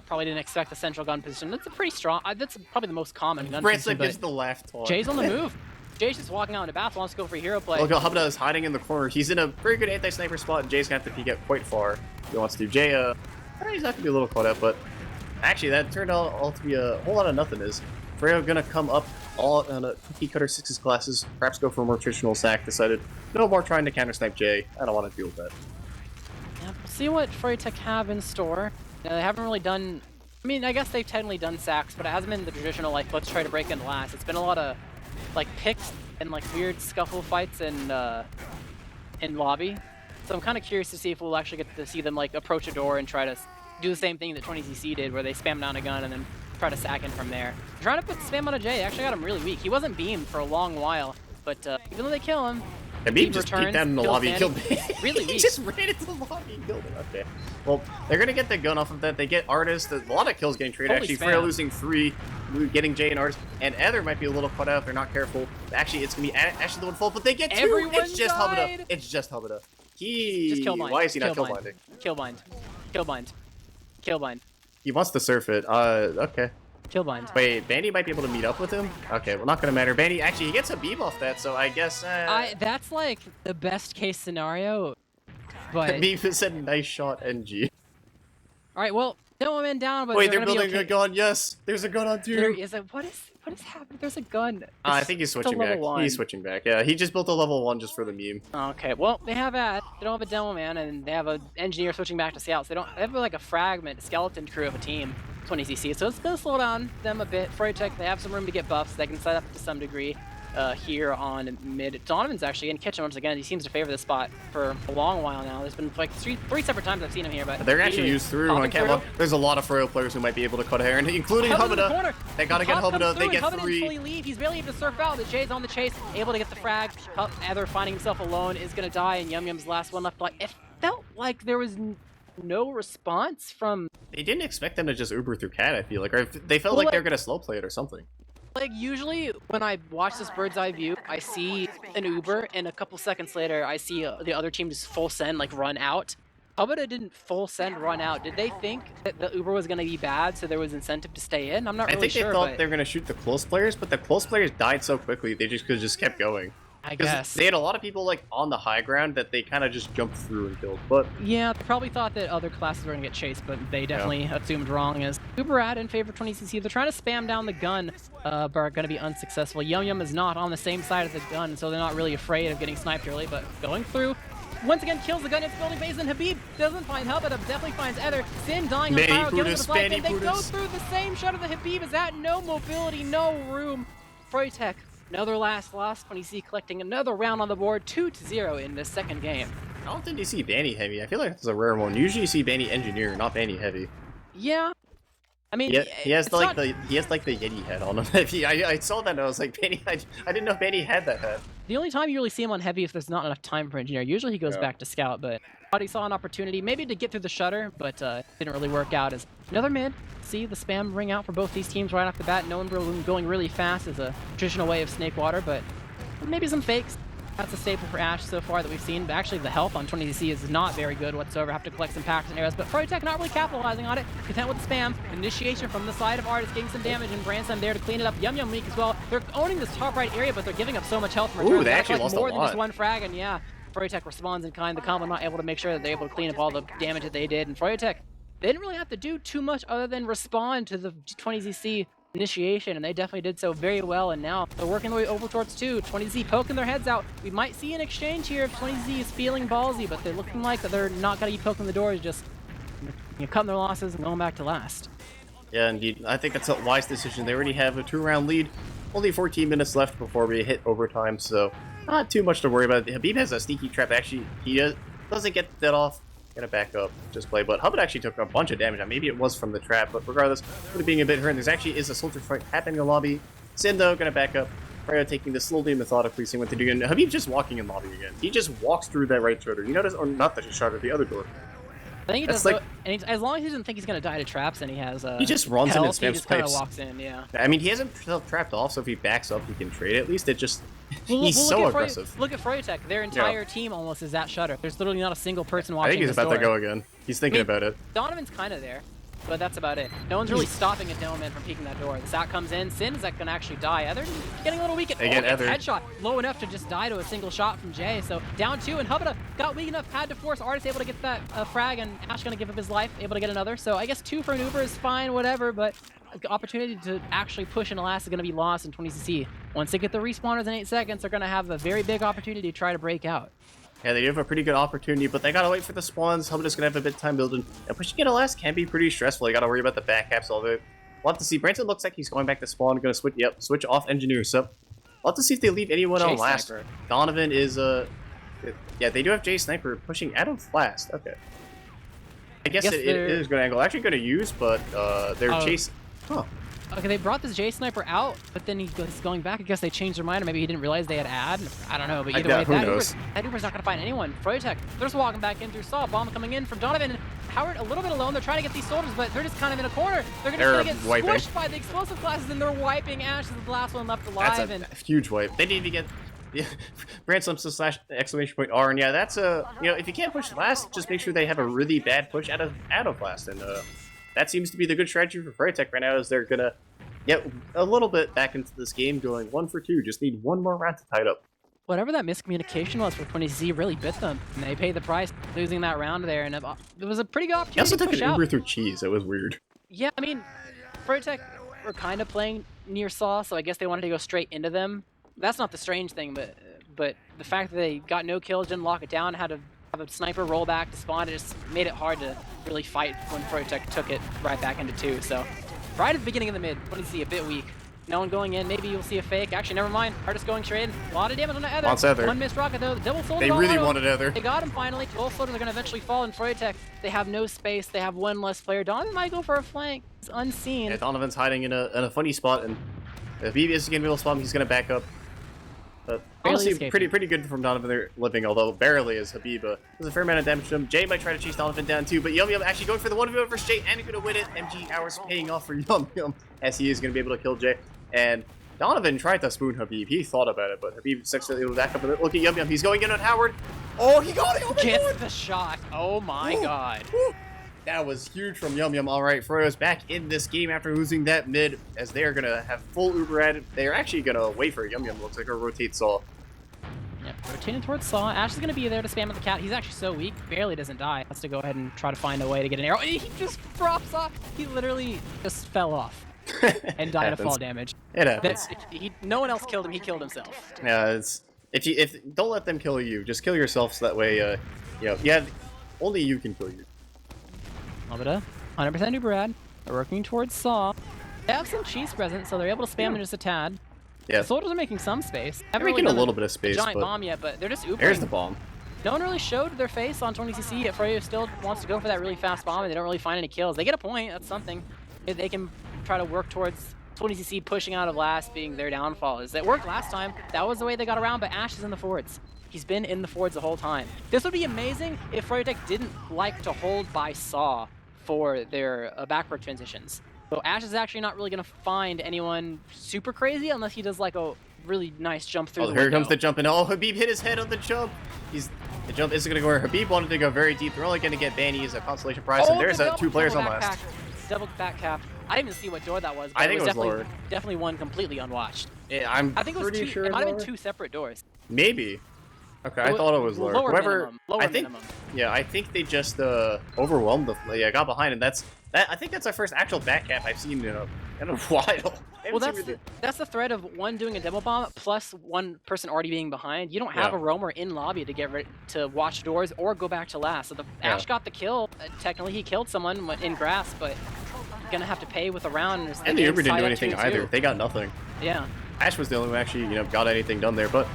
Probably didn't expect the central gun position. That's a pretty strong. That's probably the most common gun Branson position. gives the laugh taunt. Jay's on the move. Jay's just walking out in the bath. Wants to go for hero play. Look, Hubna is hiding in the corner. He's in a pretty good anti-sniper spot, and Jay's gonna have to peek out quite far. He wants to. Jay, he's not gonna be a little caught up, but actually, that turned out all to be a whole lot of nothingness. Freyo gonna come up all on a cookie cutter 6s classes, perhaps go for a more traditional sack. Decided no more trying to counter snipe Jay. I don't want to deal with that. Yeah, we'll see what Froyotech have in store. They haven't really done. I mean, I guess they've technically done sacks, but it hasn't been the traditional, like, let's try to break into last. It's been a lot of, like, picks and, like, weird scuffle fights in lobby. So I'm kind of curious to see if we'll actually get to see them, like, approach a door and try to do the same thing that 20cc did, where they spam down a gun and then try to sack in from there. Trying to put spam on a Jay actually got him really weak. He wasn't beamed for a long while, but even though they kill him, Habib just peeked down in the lobby and killed me. Really weak. He just ran into the lobby and killed him. Okay. Well, they're going to get the gun off of that. They get Artist. A lot of kills getting traded. Actually, Freya losing 3, getting Jay and Artist. And Ether might be a little caught out if they're not careful. Actually, it's going to be Ashley the one full, but they get 2. It's just Hubna. It's just Hubna. Just kill bind. Why is he not kill binding? Kill bind. Kill bind. Kill bind. He wants to surf it. Okay. Kill bind. Wait, Bandy might be able to meet up with him? Okay, well, not gonna matter. Bandy, actually, he gets a beam off that, so I guess... That's, like, the best case scenario, but... Beam said, nice shot, NG. Alright, well, no man down, but wait, they're building a gun, yes! There's a gun on 2! There is a... What is happening? There's a gun. I think he's switching back. He's switching back, yeah. He just built a level 1 just for the meme. Okay, well, they have that. They don't have a demo man, and they have an engineer switching back to scouts. They have, like, a fragment, skeleton crew of a team. 20cc, so it's going to slow down them a bit. Froyotech, they have some room to get buffs. They can set up to some degree here on mid. Donovan's actually in kitchen once again. He seems to favor this spot for a long while now. There's been like three separate times I've seen him here, but they're actually used through on catwalk. There's a lot of Froyo players who might be able to cut hair, including Hubna. They gotta get Hubna. They get 3. Fully leave. He's barely able to surf out. The Jay's on the chase, able to get the frag. Ether finding himself alone is gonna die, and Yum Yum's last one left. Like it felt like there was no response from... They didn't expect them to just Uber through cat, I feel like. Or they felt like they were going to slow play it or something. Like, usually, when I watch this bird's eye view, I see an Uber, and a couple seconds later, I see the other team just full send, like, run out. Hubna didn't full send run out. Did they think that the Uber was going to be bad, so there was incentive to stay in? I'm not really sure, I think they thought they were going to shoot the close players, but the close players died so quickly, they just could have just kept going. I guess. They had a lot of people, like, on the high ground that they kind of just jumped through and killed, but... Yeah, they probably thought that other classes were going to get chased, but they definitely assumed wrong as Uber ad in favor of 20cc. They're trying to spam down the gun, but are going to be unsuccessful. Yum Yum is not on the same side of the gun, so they're not really afraid of getting sniped early, but going through... Once again, kills the gun, it's building base, and Habib doesn't find help, but definitely finds Ether. Sin dying on fire, giving the flank, and they go through the same shot of the Habib. Is that no mobility, no room? Froyotech. Another last loss, 20C collecting another round on the board, 2-0 in this second game. I don't think you see Banny Heavy. I feel like that's a rare one. Usually you see Banny Engineer, not Banny Heavy. Yeah. I mean, he has like the Yeti head on him. I saw that and I was like, Banny, I didn't know Banny had that head. The only time you really see him on Heavy if there's not enough time for Engineer. Usually he goes back to Scout, but thought he saw an opportunity maybe to get through the shutter, but didn't really work out. As another mid. See the spam ring out for both these teams right off the bat. No one going really fast is a traditional way of Snakewater, but maybe some fakes. That's a staple for Ash so far that we've seen. But actually, the health on 20cc is not very good whatsoever. Have to collect some packs and arrows, but Froyotech not really capitalizing on it. Content with the spam. Initiation from the side of Artist, getting some damage, and Branson there to clean it up. Yum Yum weak as well. They're owning this top right area, but they're giving up so much health from return. Ooh, they actually lost more a lot. than just one frag, and yeah, Froyotech responds in kind. The combo not able to make sure that they're able to clean up all the damage that they did, and Froyotech, they didn't really have to do too much other than respond to the 20cc initiation, and they definitely did so very well, and now they're working their way over towards 2. 20Z poking their heads out. We might see an exchange here if 20Z is feeling ballsy, but they're looking like they're not going to be poking the doors, just cutting their losses and going back to last. Yeah, indeed. I think that's a wise decision. They already have a 2-round lead. Only 14 minutes left before we hit overtime, so not too much to worry about. Habib has a sneaky trap. Actually, he doesn't get that off. Gonna back up, just play. But Hubbard actually took a bunch of damage. Maybe it was from the trap, but regardless, with it being a bit hurt, there's actually is a Sultry fight happening in the lobby. Sin, though, gonna back up. Fryo taking this slowly and methodically, seeing what to do. And Habib just walking in lobby again. He just walks through that right shutter. You notice, or not that shutter, the other door. I think he That's does, like, and as long as he doesn't think he's gonna die to traps, and he has he just runs in and health, he spams just kind of pipes. walks in, yeah. I mean, he hasn't trapped off, so if he backs up, he can trade. At least it just Well, he's so aggressive. Look at Froyotech. Their entire team almost is at shutter. There's literally not a single person watching. I think he's about to go again. He's thinking about it. Donovan's kind of there, but that's about it. No one's really stopping a Doman from peeking that door. The Sat comes in. Sin is gonna actually die. Ether getting a little weak. Again, Ether. Headshot low enough to just die to a single shot from Jay. So down 2, and Hubba got weak enough, had to force Artist able to get that frag, and Ash gonna give up his life, able to get another. So I guess 2 for an Uber is fine, whatever, but the opportunity to actually push an last is going to be lost in 20cc. Once they get the respawners in 8 seconds, they're going to have a very big opportunity to try to break out. Yeah, they have a pretty good opportunity, but they gotta wait for the spawns. Hubba's gonna have a bit of time building. And pushing it a last can be pretty stressful. You gotta worry about the back caps all of it. We'll have to see. Branson looks like he's going back to spawn. Gonna switch. Yep, switch off engineer. So we'll have to see if they leave anyone on last. Sniper. Donovan is yeah, they do have Jay Sniper pushing out of last. Okay. I guess it is a good angle. Actually gonna use, but they're chasing. Huh. Okay, they brought this J Sniper out, but then he's going back. I guess they changed their mind, or maybe he didn't realize they had ad. I don't know, but either way, that Uber's not going to find anyone. Froyotech, they're just walking back in through Saw. Bomb coming in from Donovan. Howard a little bit alone. They're trying to get these soldiers, but they're just kind of in a corner. They're going to get squished by the explosive classes, and they're wiping Ash as the last one left alive. That's a huge wipe. They didn't even get... Yeah, Branson slash exclamation point R, and yeah, that's a if you can't push last, just make sure they have a really bad push out of last, and that seems to be the good strategy for Froyotech right now. Is they're gonna get a little bit back into this game, going 1 for 2. Just need one more round to tie it up. Whatever that miscommunication was for 20Z really bit them, and they paid the price losing that round there. And it was a pretty good opportunity. He also took an Uber out. through cheese. It was weird. Yeah, I mean, Froyotech were kind of playing near Saw, so I guess they wanted to go straight into them. That's not the strange thing, but the fact that they got no kills, didn't lock it down, had to have a sniper roll back to spawn, it just made it hard to really fight when Froyotech took it right back into 2. So right at the beginning of the mid, what do you see? A bit weak. No one going in. Maybe you'll see a fake. Actually, never mind. Artist going straight in. A lot of damage on the Ether. Wants Ether. One missed rocket though. The double soldier. They really wanted Ether. They got him finally. Both soldiers are going to eventually fall in Froyotech. They have no space. They have one less player. Donovan might go for a flank. It's unseen. Yeah, Donovan's hiding in a funny spot, and if he is going to be able to spawn, he's going to back up. But honestly, pretty good from Donovan there living, although barely as Habib. There's a fair amount of damage to him. Jay might try to chase Donovan down too, but Yum Yum actually going for the 1v1 versus Jay and going to win it. MG hours paying off for Yum Yum as he is going to be able to kill Jay. And Donovan tried to spoon Habib. He thought about it, but Habib successfully able to back up. Look at Yum Yum. He's going in on Howard. Oh, he got it! Oh my Gets God. the shot. Oh my God. That was huge from Yum Yum. All right, Froyo's back in this game after losing that mid, as they are going to have full Uber at it. They're actually going to wait for Yum Yum, looks like, or rotate Saw. Yep, rotating towards Saw. Ash is going to be there to spam with the cat. He's actually so weak, barely doesn't die. Has to go ahead and try to find a way to get an arrow. He just drops off. He literally just fell off and died of fall damage. It happens. No one else killed him. He killed himself. Yeah, it's if don't let them kill you. Just kill yourself, so that way, only you can kill you. Alvida, 100% Uberad. They're working towards Saw. They have some cheese present, so they're able to spam in just a tad. Yeah. The soldiers are making some space. They're making a little bit of space. Giant bomb yet, but they're just Ubering. There's the bomb. No one really showed their face on 20cc, yet Froyo still wants to go for that really fast bomb, and they don't really find any kills. They get a point, that's something. They can try to work towards 20cc pushing out of last being their downfall. It worked last time. That was the way they got around, but Ash is in the forwards. He's been in the forwards the whole time. This would be amazing if Froyotech didn't like to hold by Saw for their backward transitions. So Ash is actually not really going to find anyone super crazy unless he does like a really nice jump through the window. Here comes the jump, and Habib hit his head on the jump. The jump isn't going to go where Habib wanted to go very deep. They're only going to get Banny as a consolation prize, and there's 2 players on last. Double back cap. I didn't even see what door that was, but I think it was definitely one completely unwatched. Yeah, I think pretty sure it might have been 2 separate doors. Maybe. Okay, I thought it was lower. Lower minimum. Yeah, I think they just overwhelmed got behind, and I think that's our first actual back cap I've seen in a while. Well, that's the threat of one doing a double bomb plus one person already being behind. You don't have a roamer in lobby to get ready to watch doors or go back to last. So Ash got the kill. Technically, he killed someone in grass, but gonna have to pay with a round. And the Uber didn't do anything either. They got nothing. Yeah. Ash was the only one who actually got anything done there, but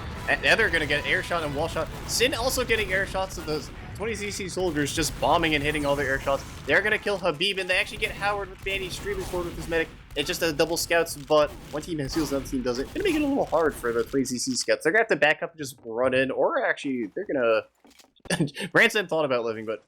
they're gonna get air shot and wall shot. Sin also getting air shots of those 20cc soldiers just bombing and hitting all their air shots. They're gonna kill Habib, and they actually get Howard with Banny streaming forward with his medic. It's just a double scouts, but one team has heals, another team doesn't. Gonna make it a little hard for the 20cc scouts. They're gonna have to back up and just run in, or actually, they're gonna... Branson thought about living, but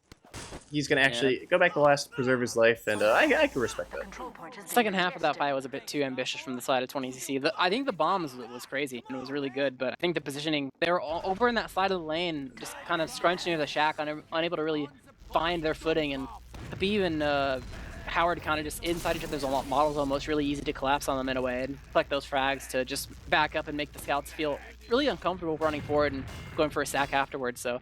he's gonna actually go back to last, preserve his life, and I can respect that. Second half of that fight was a bit too ambitious from the side of 20cc. I think the bombs was crazy and it was really good, but I think the positioning, they were all over in that side of the lane, just kind of scrunched near the shack, unable to really find their footing, and Habib and Howard kind of just inside each other's models, almost really easy to collapse on them in a way and collect those frags to just back up and make the scouts feel really uncomfortable running forward and going for a sack afterwards. So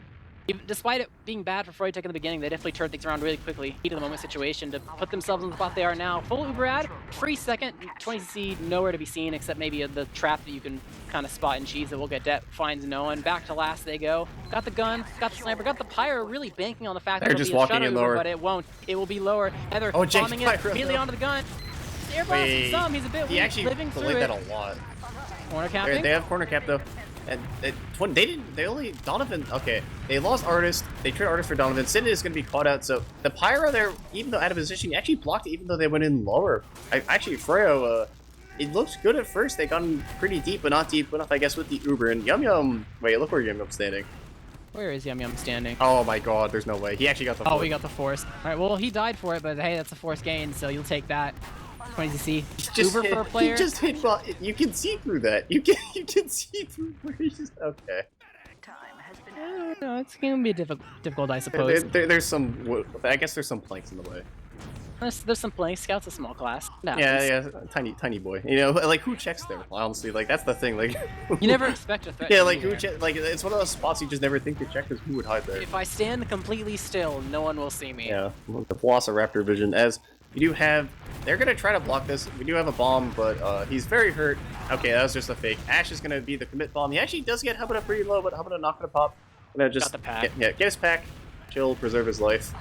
despite it being bad for Froyotech in the beginning, they definitely turned things around really quickly. Heat of the moment situation to put themselves in the spot they are now. Full Uber ad, free second, 20cc nowhere to be seen except maybe the trap that you can kind of spot and cheese that will get det, finds no one. Back to last they go. Got the gun, got the sniper, got the pyro, really banking on the fact that it'll just be a walking in shutter Uber, lower. but it won't. It will be lower. Either bombing it immediately onto the gun. Air blasting some, he's a bit weak, actually living through delayed it. that a lot. Corner capping. They have corner cap though. And they only, Donovan, okay, they lost Artist, they traded Artist for Donovan. Sid is going to be caught out, so the Pyro there, even though out of position, he actually blocked it even though they went in lower. Actually, Froyo, it looked good at first, they got him pretty deep, but not deep enough, I guess, with the Uber. And Yum Yum, wait, look where Yum Yum's standing. Where is Yum Yum standing? Oh my god, there's no way. He actually got the force. Oh, he got the force. Alright, well, he died for it, but hey, that's a force gain, so you'll take that. 20cc. Uber for a player. He just hit, you can see through that. You can see through where he's just, okay. I don't know, it's gonna be difficult, I suppose. There's some, I guess there's some planks in the way. There's some planks. Scout's a small class. Yeah, tiny boy. You know, like who checks there? Honestly, like that's the thing. Like you never expect a threat. Yeah, like who like it's one of those spots you just never think to check because who would hide there. If I stand completely still, no one will see me. Yeah, the Velociraptor vision. As we do have, they're gonna try to block this. We do have a bomb, but he's very hurt. Okay, that was just a fake. Ash is gonna be the commit bomb. He actually does get Hubba pretty low, but Hubba not gonna pop. Gonna just got the pack. Get his pack, chill, preserve his life.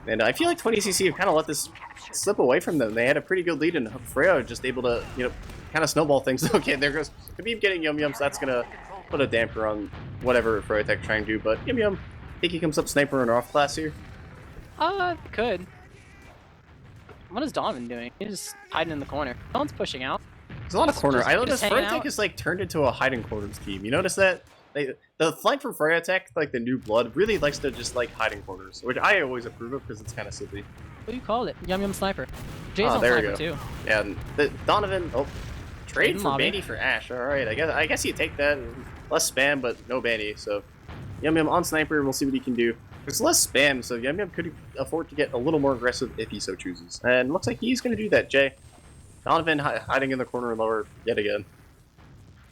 And I feel like 20cc have kind of let this slip away from them. They had a pretty good lead, and Freya just able to, you know, kind of snowball things. Okay, there goes Habib getting Yum Yum, so that's gonna put a damper on whatever Froyotech trying to do. But Yum Yum, I think he comes up sniper and off class here. Could. What is Donovan doing? He's just hiding in the corner. No one's pushing out. There's a lot of corner. I noticed hanging Froyotech out. is like turned into a hiding corners team. You notice that? The flank from Froyotech, like the new blood, really likes to just like hiding corners, which I always approve of because it's kind of silly. What do you call it? Yum Yum Sniper. Jay's on there we Sniper go. too. Yeah, and Donovan, trade for lobby. Banny for Ash. All right, I guess you take that. Less spam, but no Banny. So Yum Yum on Sniper. We'll see what he can do. There's less spam, so Yum Yum could afford to get a little more aggressive if he so chooses. And looks like he's going to do that. Jay, Donovan hiding in the corner lower yet again.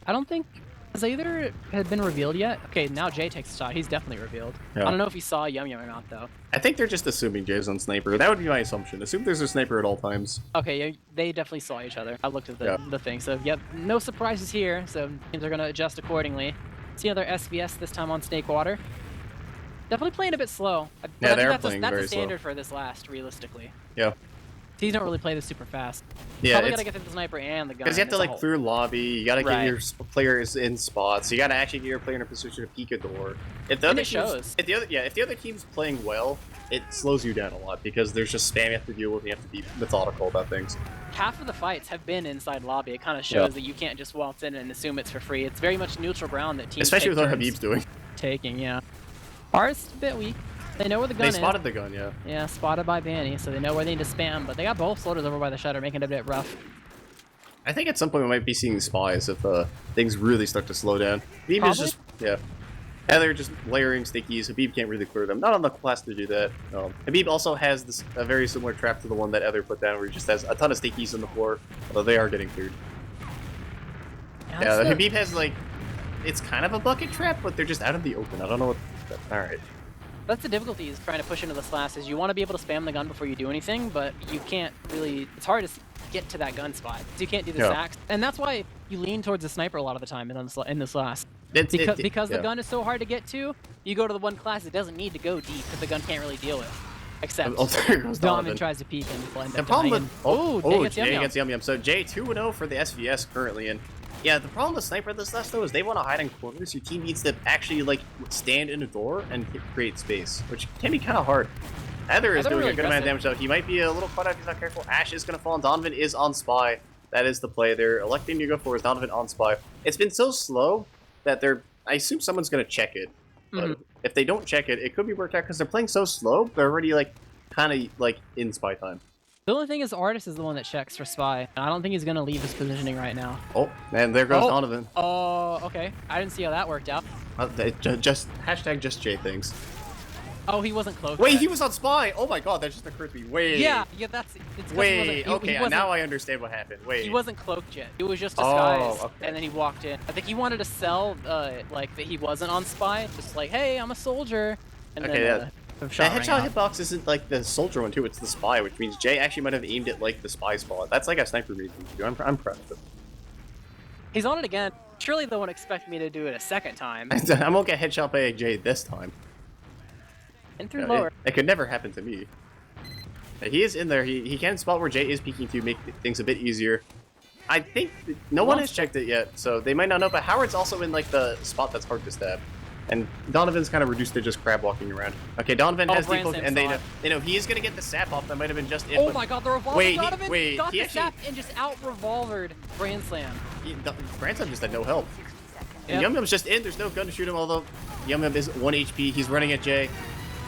I don't think has either had been revealed yet. Okay, now Jay takes a shot. He's definitely revealed. Yeah. I don't know if he saw Yum Yum or not though. I think they're just assuming Jay's on Sniper. That would be my assumption. Assume there's a Sniper at all times. Okay, yeah, they definitely saw each other. I looked at Yeah. the thing. So yep, no surprises here. So teams are gonna adjust accordingly. See another SVS this time on Snakewater. Definitely playing a bit slow. But Yeah, I think they're that's playing a very standard for this last, realistically. Yeah. Teams don't really play this super fast. Yeah, Probably it's gotta get the sniper and the gun. because you have to as a like whole. clear lobby. You gotta get Right. your players in spots. You gotta actually get your player in a position to peek a door. If the And other it team's, shows. if the other team's playing well, it slows you down a lot because there's just spam you have to deal with. And you have to be methodical about things. Half of the fights have been inside lobby. It kind of shows that you can't just waltz in and assume it's for free. It's very much neutral ground that teams Especially with take what turns Habib's doing. taking. Yeah, ours a bit weak. They know where the gun They is. spotted the gun, yeah. Yeah, spotted by Banny, so they know where they need to spam. But they got both floaters over by the shutter, making it a bit rough. I think at some point we might be seeing spies if things really start to slow down. Habib is Probably. just, yeah. And they're just layering stickies. Habib can't really clear them. Not on the class to do that. Habib also has a very similar trap to the one that Ether put down, where he just has a ton of stickies on the floor, although they are getting cleared. Yeah, Habib has like, it's kind of a bucket trap, but they're just out of the open. I don't know what. Alright. That's the difficulty is trying to push into this class, is you want to be able to spam the gun before you do anything, but you can't really, it's hard to get to that gun spot. So you can't do the sacks. And that's why you lean towards the sniper a lot of the time in this class. Because the gun is so hard to get to, you go to the one class that doesn't need to go deep, because the gun can't really deal with. Except there goes Donovan tries to peek and blend The problem with Jay Jay gets Yum Yum. gets Yum Yum. So Jay 2-0 for the SVS currently, and Yeah, the problem with Sniper this last though is they want to hide in corners. Your team needs to actually like stand in a door and create space, which can be kind of hard. Heather is doing really a good amount of damage though. He might be a little caught out if he's not careful. Ash is going to fall, and Donovan is on Spy. That is the play they're electing to go for, is Donovan on Spy. It's been so slow that I assume someone's going to check it. But if they don't check it, it could be worked out because they're playing so slow. They're already like kind of like in Spy time. The only thing is, Artist is the one that checks for Spy. And I don't think he's going to leave his positioning right now. Oh, man, there goes Donovan. Oh, okay. I didn't see how that worked out. Just #JustJ things. Oh, he wasn't cloaked. Wait, yet. he was on Spy! Oh my god, that just occurred to me. Wait. Yeah, that's... Wait, okay, now I understand what happened. Wait. He wasn't cloaked yet. He was just disguised. Oh, okay. And then he walked in. I think he wanted to sell, like, that he wasn't on Spy. Just like, hey, I'm a soldier. And okay, then, yeah. The headshot hitbox isn't like the soldier one too, it's the Spy, which means Jay actually might have aimed it like the Spy spot. That's like a sniper reason to do. I'm proud of him. He's on it again. Surely they won't expect me to do it a second time. I won't get headshot by Jay this time. And through lower. It could never happen to me. He is in there. He can spot where Jay is peeking to make things a bit easier. I think no one has checked it yet, so they might not know, but Howard's also in like the spot that's hard to stab. And Donovan's kind of reduced to just crab walking around. Okay, Donovan has the and they know he is going to get the sap off. That might have been just it. Oh my god, the revolver Donovan got the sap and just out-revolvered Grand Slam. Grand Slam just had no help. And Yep. Yum Yum's just in. There's no gun to shoot him, although Yum Yum is 1 HP. He's running at Jay.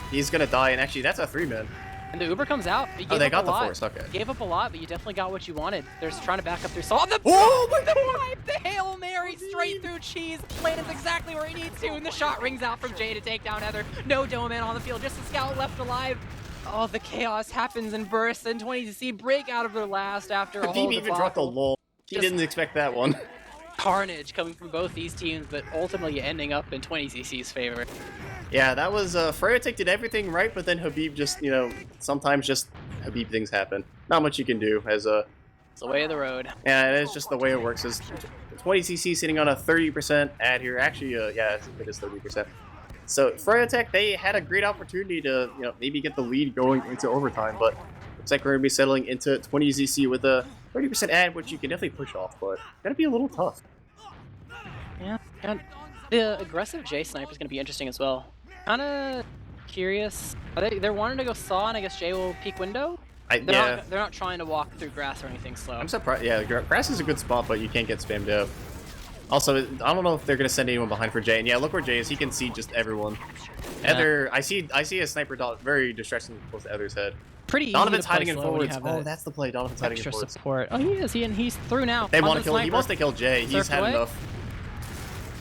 He's going to die, and actually that's a 3-man. And the Uber comes out. Oh, they got the force, okay. Gave up a lot, but you definitely got what you wanted. They're just trying to back up their saw. Oh my god! The Hail Mary straight through cheese. Lands exactly where he needs to, and the shot rings out from Jay to take down Heather. No Doman on the field, just a scout left alive. Oh, the chaos happens in bursts, and 20cc break out of their last after a whole even dropped a lull. He didn't expect that one. Carnage coming from both these teams, but ultimately ending up in 20cc's favor. Yeah, that was, Froyotech did everything right, but then Habib just, you know, sometimes just Habib things happen. Not much you can do as a... It's the way of the road. Yeah, it is just the way it works. Is 20cc sitting on a 30% ad here. Actually, yeah, it is 30%. So Froyotech, they had a great opportunity to, you know, maybe get the lead going into overtime, but looks like we're going to be settling into 20cc with a 30% ad, which you can definitely push off, but it's going to be a little tough. Yeah, and the aggressive J sniper is going to be interesting as well. Kind of curious. They're wanting to go saw, and I guess Jay will peek window. They're not trying to walk through grass or anything slow. I'm surprised. Yeah, grass is a good spot, but you can't get spammed out. Also, I don't know if they're gonna send anyone behind for Jay. And yeah, look where Jay is. He can see just everyone. Yeah. Heather, I see a sniper dot very distressingly close to Heather's head. Pretty easy. Donovan's to play hiding in slow forwards. when you have Oh, that's the play. Donovan's hiding in extra forwards. support. Oh, he is. And he's through now. They want to kill. He wants to kill Jay. He's had enough.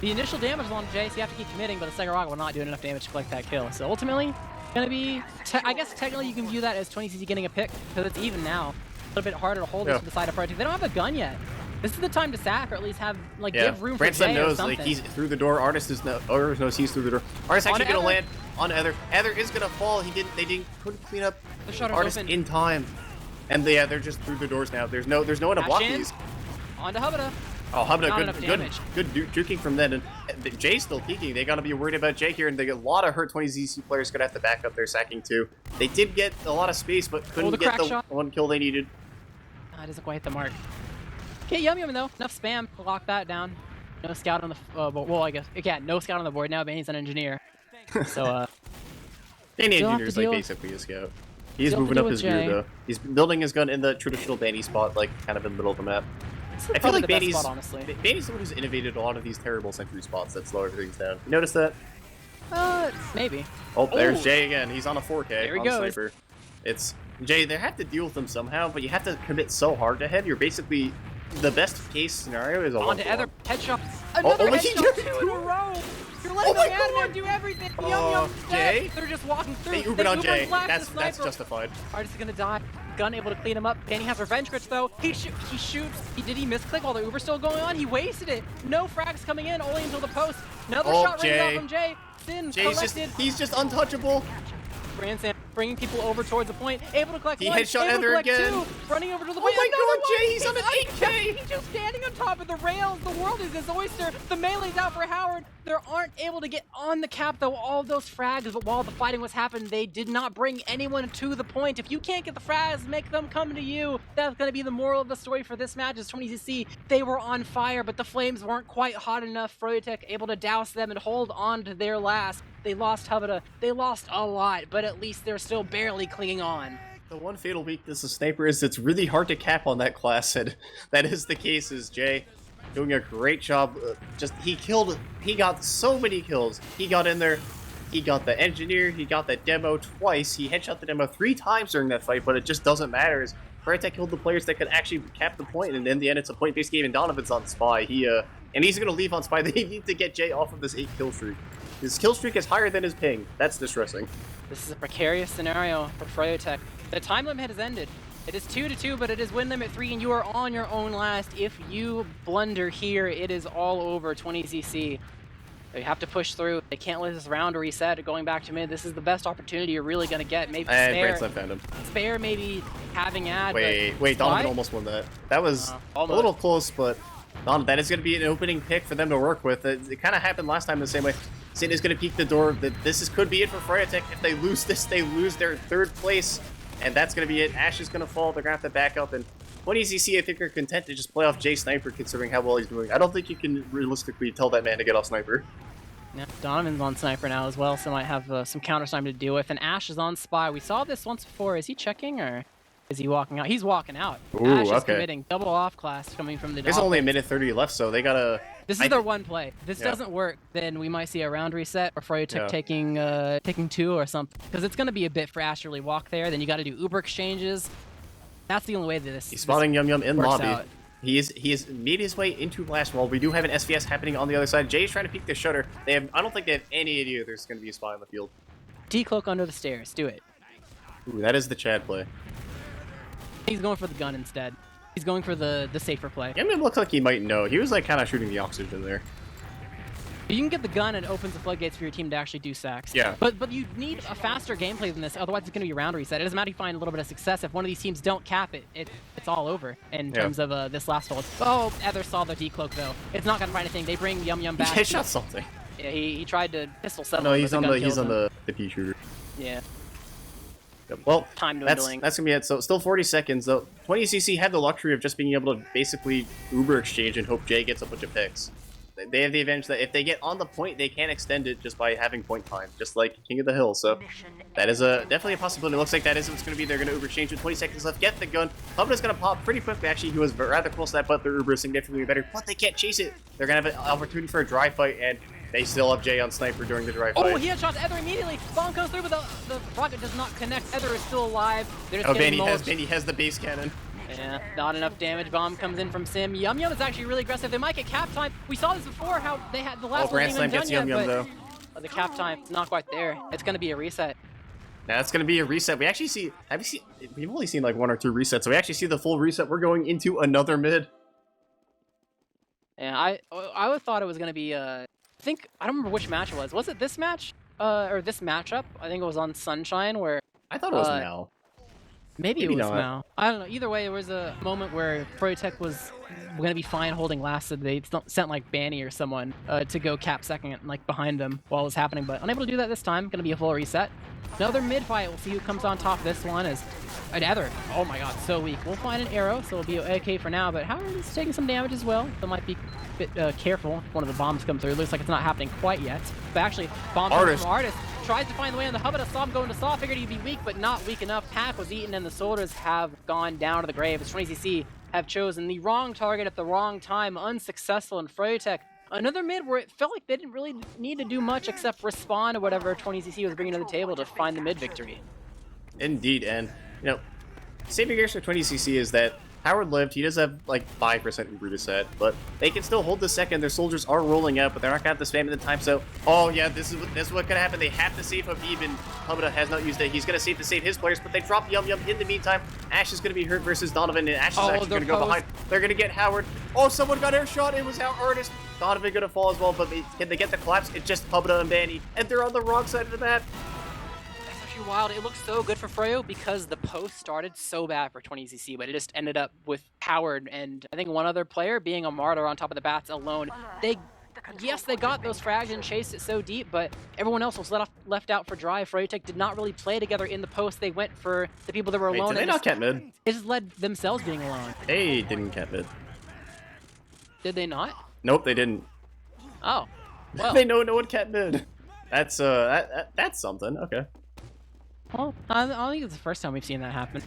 The initial damage is on Jay, so you have to keep committing, but the second rocket will not do enough damage to collect that kill. So ultimately, gonna be, I guess technically you can view that as 20cc getting a pick, because it's even now. A little bit harder to hold this from the side of Froyotech. They don't have a gun yet. This is the time to sack, or at least have, like, give room for Jay knows, or something. like, he's through the door. Artist knows he's through the door. Artist actually gonna land on Heather. Heather is gonna fall. They couldn't clean up Artist in time. And they're just through the doors now. There's no one to block these. On to Hubba. Oh, Hubba, good juking from then. And Jay's still peeking. They gotta be worried about Jay here, and they get a lot of hurt 20cc players gonna have to back up their sacking too. They did get a lot of space, but couldn't get the one kill they needed. It doesn't quite hit the mark. Okay, Yum Yum though. Enough spam to lock that down. No scout on the well, I guess no scout on the board now. Benny's an engineer. So Benny engineer's like basically a scout. He's moving up his gear though. He's building his gun in the traditional Benny spot, like kind of in the middle of the map. I feel like Benny's the one who's innovated a lot of these terrible sentry spots that slow everything down. You notice that? Maybe. Oh, there's Jay again. He's on a 4K there he on goes. Sniper. It's Jay. They have to deal with him somehow, but you have to commit so hard to head. You're basically the best case scenario is a on to other headshot. Another headshot 2 in a row. You're letting the madman do everything. Yum Yum Jay. They're just walking through. They Ubered on Jay. That's justified. Artist is gonna die. Gun able to clean him up. Danny has revenge crits though. He shoots. Did he misclick while the Uber's still going on? He wasted it. No frags coming in, only until the post. Another shot rings out from Jay. Sin collected. He's just untouchable. Grand Slam bringing people over towards the point, able to collect He one, headshot able to Ether collect again. two, running over to the Oh point. my Another god, one. Jay, he's on an 8K! He's just standing on top of the rails. The world is his oyster. The melee's out for Howard. They aren't able to get on the cap, though, all of those frags, but while the fighting was happening, they did not bring anyone to the point. If you can't get the frags, make them come to you. That's going to be the moral of the story for this match. As 20cc, they were on fire, but the flames weren't quite hot enough. Froyotech able to douse them and hold on to their last. They lost Hubada. They lost a lot, but at least they're still barely clinging on. The one fatal weakness of Sniper is it's really hard to cap on that class, and that is the case. Is Jay doing a great job. He got so many kills. He got in there, he got the engineer, he got the demo twice, he headshot the demo 3 times during that fight, but it just doesn't matter. Froyotech killed the players that could actually cap the point, and in the end it's a point-based game, and Donovan's on Spy. And he's gonna leave on Spy. They need to get Jay off of this 8 kill streak. His kill streak is higher than his ping. That's distressing. This is a precarious scenario for Froyotech. The time limit has ended. It is 2-2, but it is win limit 3, and you are on your own last. If you blunder here, it is all over 20cc. They have to push through. They can't let this round reset. Going back to mid, this is the best opportunity you're really going to get. Maybe spare maybe having ad. Wait, Donovan almost won that. That was a little close, but that is going to be an opening pick for them to work with. It kind of happened last time the same way. Sin is going to peek the door. Could be it for Froyotech. If they lose this, they lose their 3rd place. And that's going to be it. Ash is going to fall. They're going to have to back up. And 20cc, I think, are content to just play off Jay Sniper, considering how well he's doing. I don't think you can realistically tell that man to get off Sniper. Yeah, Donovan's on Sniper now as well, so might have some counter Sniper to deal with. And Ash is on Spy. We saw this once before. Is he checking, or is he walking out? He's walking out. Ooh, Ash is committing. Double off class coming from the There's only a minute 30 left, so they got to... This is their one play. If this doesn't work, then we might see a round reset or Froyotech taking 2 or something. Because it's going to be a bit for Ash to really walk there. Then you got to do Uber exchanges. That's the only way that this. He's spotting Yum Yum in lobby. Out. He has made his way into Blast Wall. We do have an SVS happening on the other side. Jay is trying to peek the shutter. I don't think they have any idea there's going to be a spy on the field. Decloak under the stairs. Do it. Ooh, that is the Chad play. He's going for the gun instead. He's going for the safer play. Yum Yum looks like he might know. He was like kind of shooting the oxygen there. You can get the gun and it opens the floodgates for your team to actually do sacks. Yeah. But you need a faster gameplay than this, otherwise it's going to be a round reset. It doesn't matter if you find a little bit of success. If one of these teams don't cap it, it's all over in terms of this last hold. Oh, Ether saw the decloak though. It's not going to find anything. They bring Yum Yum back. He headshot something. Yeah, he tried to pistol settle. No, he's on the P shooter. Yeah. Yep. Well, time dwindling. That's gonna be it. So still 40 seconds though. 20cc had the luxury of just being able to basically Uber exchange and hope Jay gets a bunch of picks. They have the advantage that if they get on the point, they can extend it just by having point time, just like King of the Hill. So that is definitely a possibility. It looks like that is what's going to be. They're going to Uber exchange with 20 seconds left. Get the gun. Hubba's going to pop pretty quickly. Actually, he was rather close to that, but their Uber is significantly better. But they can't chase it. They're going to have an opportunity for a dry fight, and they still have Jay on Sniper during the dry fight. Oh, he headshots Ether immediately. Bomb goes through, but the rocket does not connect. Ether is still alive. Benny has the base cannon. Yeah, not enough damage. Bomb comes in from Sim. Yum Yum is actually really aggressive. They might get cap time. We saw this before, how they had the last one. Grand Slam gets Yum Yum though. The cap time, not quite there. It's going to be a reset. Now it's going to be a reset. We actually see, we've only seen like 1 or 2 resets, so we actually see the full reset. We're going into another mid. Yeah, I would thought it was going to be, I don't remember which match it was. Was it this match? Or this matchup? I think it was on Sunshine where... I thought it was now. Maybe it was now. I don't know. Either way, there was a moment where Froyotech was going to be fine holding last, so they sent like Banny or someone to go cap second, like behind them while it was happening, but unable to do that this time. Going to be a full reset. Another mid fight. We'll see who comes on top. This one is Ether. Oh my god, so weak. We'll find an arrow, so it'll be okay for now, but Howard is taking some damage as well. So might be a bit careful if one of the bombs come through. Looks like it's not happening quite yet. But actually, bomb comes from Artist. Tries to find the way on the hub, saw him going to Saw, figured he'd be weak, but not weak enough. Pack was eaten, and the soldiers have gone down to the grave. As 20cc have chosen the wrong target at the wrong time, unsuccessful, and Froyotech. Another mid where it felt like they didn't really need to do much except respond to whatever 20cc was bringing to the table to find the mid victory. Indeed, and, you know, saving grace for 20cc is that Howard lived. He does have like 5% Uber to set, but they can still hold the second. Their soldiers are rolling out, but they're not going to have to spam at the time. So, oh yeah, this is what could happen. They have to save Habib, and Hamada has not used it. He's going to save his players, but they drop Yum Yum in the meantime. Ash is going to be hurt versus Donovan, and Ash is actually going to go behind. They're going to get Howard. Oh, someone got air shot. It was our Artist. Donovan going to fall as well, but can they get the collapse? It's just Hamada and Banny, and they're on the wrong side of the map. actually wild. It looked so good for Froyo because the post started so bad for 20ZC, but it just ended up with Howard and I think one other player being a martyr on top of the bats alone. Yes, they got those frags and chased it so deep, but everyone else was left out for dry. Froyotech did not really play together in the post. They went for the people that were alone. Did they not cat mid? It just led themselves being alone. They didn't cat mid. Did they not? Nope, they didn't. Oh, well. They know no one cat mid. That's that's something. Okay. Well, I don't think it's the first time we've seen that happen.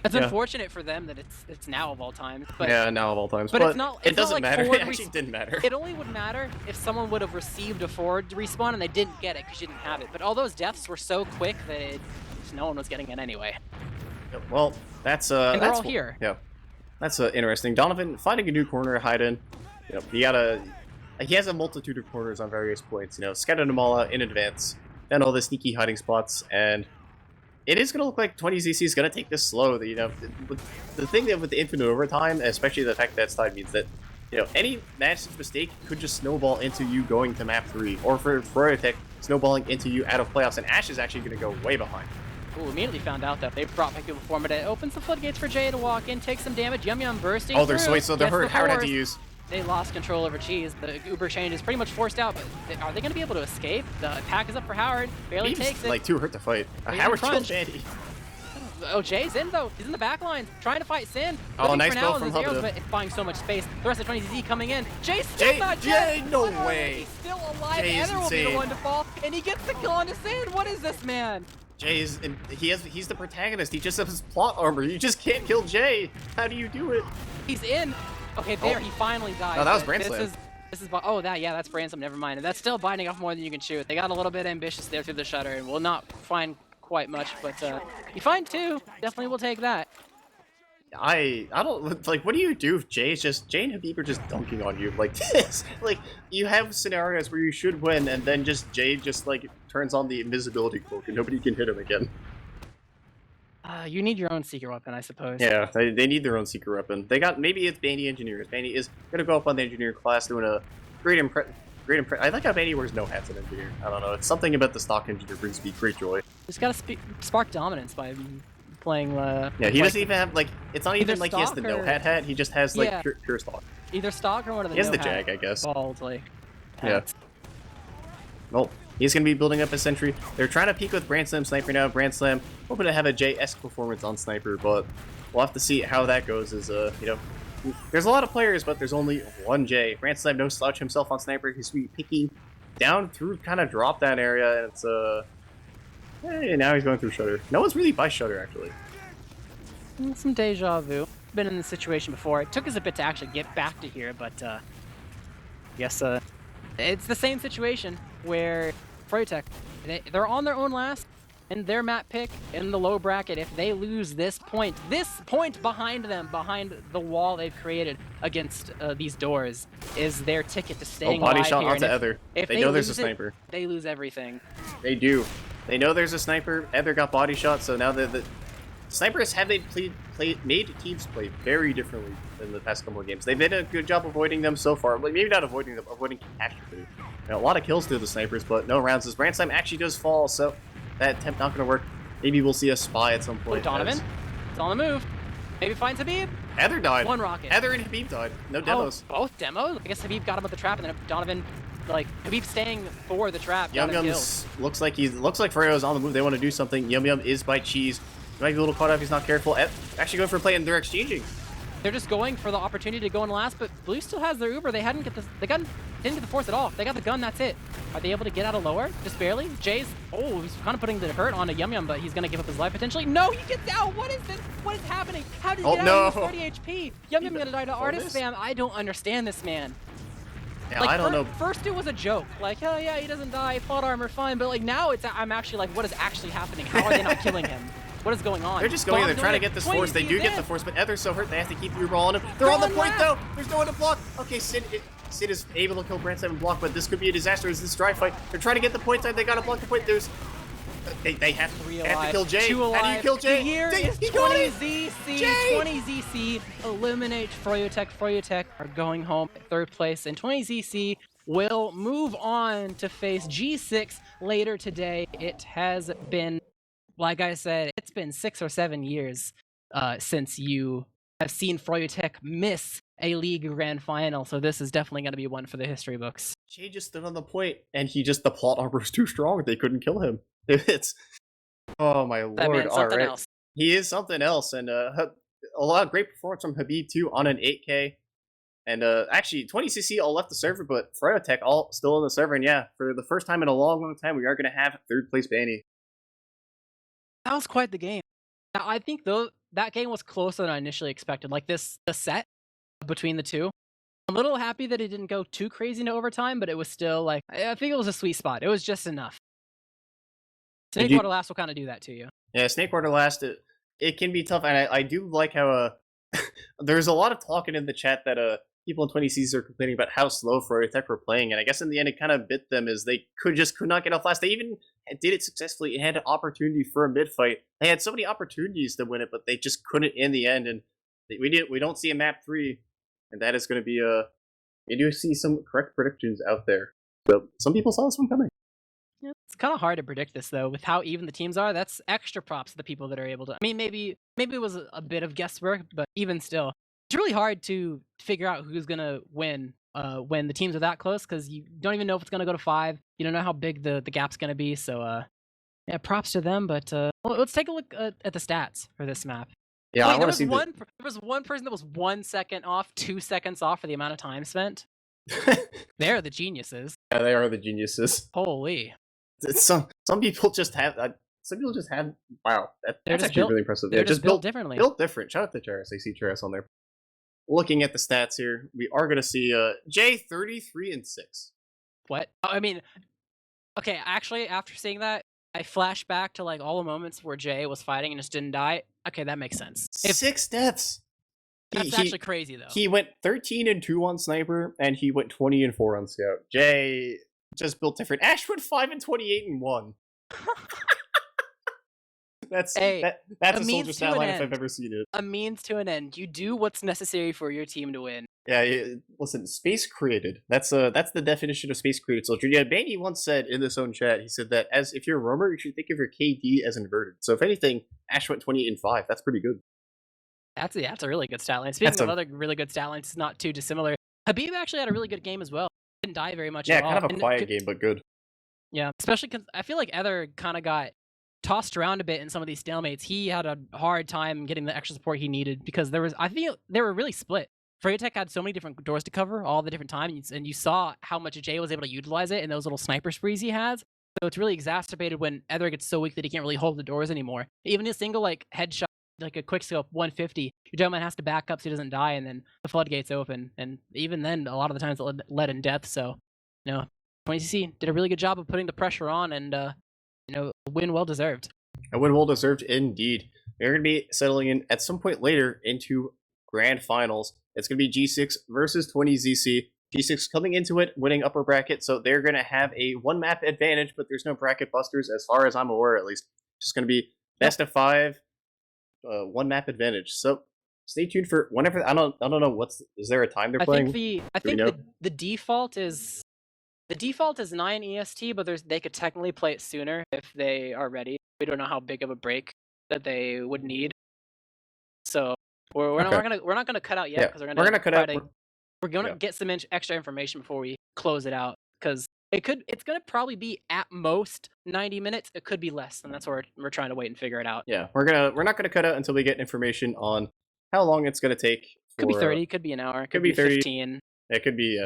It's unfortunate for them that it's now of all times. But, yeah, now of all times. But it's not. It doesn't like matter. It actually didn't matter. It only would matter if someone would have received a forward respawn and they didn't get it because you didn't have it. But all those deaths were so quick that no one was getting it anyway. Well, that's and they're that's all here. Yeah, that's interesting. Donovan finding a new corner to hide in. He has a multitude of corners on various points. Scattered them all out in advance. Then all the sneaky hiding spots, and it is going to look like 20ZC is going to take this slow. The thing that with the infinite overtime, especially the fact that it's tied, means that any massive mistake could just snowball into you going to map 3, or for Froyotech snowballing into you out of playoffs. And Ash is actually going to go way behind. Ooh, immediately found out that they brought back people before, but it opens the floodgates for Jay to walk in, take some damage. Yum Yum bursting. Oh, they're so they're hurt. Howard had to use. They lost control over Cheese. The Uber change is pretty much forced out, but are they going to be able to escape? The pack is up for Howard. Barely takes it. Like too hurt to fight. Howard killed Jandy. Oh, Jay's in though. He's in the back lines, trying to fight Sin. Oh, nice build from Hubba. But it's buying so much space. The rest of 20ZZ coming in. Jay's still not dead. No way. He's still alive. Jay is Heather will be the insane. one to fall, and he gets the kill on the Sin. What is this man? Jay is he's the protagonist. He just has his plot armor. You just can't kill Jay. How do you do it? He's in. Okay, there he finally died. Oh, that was Brand Slam. This is that's Brand Slam. Never mind. And that's still binding off more than you can shoot. They got a little bit ambitious there through the shutter, and will not find quite much. But you find 2, definitely will take that. I don't like. What do you do if Jay and Habib are just dunking on you like this? Like you have scenarios where you should win, and then Jay like turns on the invisibility cloak, and nobody can hit him again. You need your own secret weapon, I suppose. Yeah, they need their own secret weapon. Maybe it's Bandy Engineers. Bandy is gonna go up on the engineer class doing a great impress. I like how Bandy wears no hats in engineer. I don't know. It's something about the stock engineer brings me great joy. He's got to spark dominance by playing. Yeah, he doesn't even have like. It's not even like he has the no hat. He just has like pure stock. Either stock or one of the. He has the jag, I guess. Bald, like. Yeah. Well, he's going to be building up a sentry. They're trying to peek with Brand Slam Sniper now. Brand Slam hoping to have a J-esque performance on Sniper, but we'll have to see how that goes. There's a lot of players, but there's only one J. Brand Slam no slouch himself on Sniper. He's peeking down through kind of drop down area, and it's hey, now he's going through Shutter. No one's really by Shutter actually. Some deja vu. Been in this situation before. It took us a bit to actually get back to here, but I guess it's the same situation where Froyotech, they're on their own last and their map pick in the low bracket. If they lose this point behind them, behind the wall they've created against these doors, is their ticket to staying alive here. Body shot onto Ether. They know there's a sniper. They lose everything. They do. They know there's a sniper. Ether got body shot, so now the snipers have made teams play very differently in the past couple of games. They've done a good job avoiding them so far. Like, maybe not avoiding them, avoiding catastrophe. A lot of kills through the snipers, but no rounds. As Brand Slam actually does fall, so that attempt not going to work. Maybe we'll see a spy at some point. Donovan, it's on the move. Maybe finds Habib. Heather died. One rocket. Heather and Habib died. No demos. Oh, both demos? I guess Habib got him with the trap, and then Donovan, Habib staying for the trap. Yum Yum's looks like Froyo's on the move. They want to do something. Yum Yum is by Cheese. He might be a little caught up if he's not careful. Actually going for a play, and they're exchanging. They're just going for the opportunity to go in last, but Blue still has their Uber. They didn't get the force at all. They got the gun, that's it. Are they able to get out of lower? Just barely. Jay's, he's kind of putting the hurt on a Yum Yum, but he's going to give up his life potentially. No, he gets out. What is this? What is happening? How did he get out? He's 30 HP. Yum Yum going to die to Artist Spam. I don't understand this man. Yeah, I don't know. First it was a joke. Like, oh yeah, he doesn't die. Plot armor, fine. But now I'm actually like, what is actually happening? How are they not killing him? What is going on? They're just going in. They're trying to get this force. They do get the force, but Ether's so hurt they have to keep the Uber on him. They're on the point, though. There's no one to block. Okay, Sid is able to kill Brand 7 block, but this could be a disaster. Is this dry fight? They're trying to get the point side. They got to block the point. They have to kill Jay. How do you kill Jay? Here is 20ZC. 20ZC eliminate Froyotech. Froyotech are going home at third place, and 20ZC will move on to face G6 later today. It has been like I said, it's been 6 or 7 years since you have seen Froyotech miss a league grand final, so this is definitely going to be one for the history books. Jay just stood on the point, and the plot armor was too strong. They couldn't kill him. It's oh my That lord! man's All something right, else. he is something else, and a lot of great performance from Habib too on an 8K. And actually, 20cc all left the server, but Froyotech all still in the server. And yeah, for the first time in a long, long time, we are going to have third place Banny. That was quite the game. Now, I think though that game was closer than I initially expected. Like the set between the two. I'm a little happy that it didn't go too crazy into overtime, but it was still like I think it was a sweet spot. It was just enough. Snakewater last will kind of do that to you. Yeah, Snakewater last, it can be tough, and I do like how there's a lot of talking in the chat that people in 20Cs are complaining about how slow Froyotech were playing, and I guess in the end it kind of bit them as they could not get off last. They even did it successfully and had an opportunity for a mid fight. They had so many opportunities to win it, but they just couldn't in the end. And we don't see a map 3, and that is going to be we do see some correct predictions out there. So some people saw this one coming. Yeah, it's kind of hard to predict this though, with how even the teams are. That's extra props to the people that are able to. I mean, maybe it was a bit of guesswork, but even still, it's really hard to figure out who's gonna win when the teams are that close, because you don't even know if it's gonna go to 5. You don't know how big the gap's gonna be. So yeah, props to them. But let's take a look at the stats for this map. Yeah, Wait, I want to see there was one person that was 1 second off, 2 seconds off for the amount of time spent. They're the geniuses. Yeah, they are the geniuses. Holy. Some people just have wow, that's actually really impressive. They're just built differently. Built different. Shout out to Charis. I see Charis on there. Looking at the stats here, we are gonna see Jay 33-6. What? I mean, okay, actually after seeing that, I flash back to like all the moments where Jay was fighting and just didn't die. Okay, that makes sense. 6 deaths. That's actually crazy though. He went 13-2 on Sniper, and he went 20-4 on Scout. Jay just built different. Ash went 5-28-1. That's a soldier stat line if I've ever seen it. A means to an end. You do what's necessary for your team to win. Yeah, listen, space created. That's the definition of space created soldier. Yeah, Baney once said in this own chat, he said that as if you're a roamer, you should think of your KD as inverted. So if anything, Ash went 28-5. That's pretty good. That's a really good stat line. Speaking of other really good stat lines, it's not too dissimilar. Habib actually had a really good game as well. Didn't die very much at all. Yeah, kind of a quiet game, but good. Yeah, especially because I feel like Ether kind of got tossed around a bit in some of these stalemates. He had a hard time getting the extra support he needed because I feel they were really split. Froyotech had so many different doors to cover all the different times, and you saw how much Jay was able to utilize it in those little sniper sprees he has. So it's really exacerbated when Ether gets so weak that he can't really hold the doors anymore. Even a single like headshot, like a quick scope 150, your gentleman has to back up so he doesn't die, and then the floodgates open. And even then, a lot of the times it led in death. So, 20cc did a really good job of putting the pressure on, and a win well deserved. A win well deserved indeed. We're going to be settling in at some point later into grand finals. It's going to be G6 versus 20ZC. G6 coming into it, winning upper bracket, so they're going to have a 1-map advantage, but there's no bracket busters, as far as I'm aware, at least. It's just going to be best of 5, 1-map advantage. So stay tuned for whenever. I don't know is there a time they're playing? I think the default is 9 EST, but they could technically play it sooner if they are ready. We don't know how big of a break that they would need. So we're not gonna cut out yet because we're gonna cut out. We're gonna get some extra information before we close it out, because it's gonna probably be at most 90 minutes. It could be less, and that's where we're trying to wait and figure it out. Yeah, we're not gonna cut out until we get information on how long it's gonna take. Could be 30, could be an hour, could be 30, 15. It could be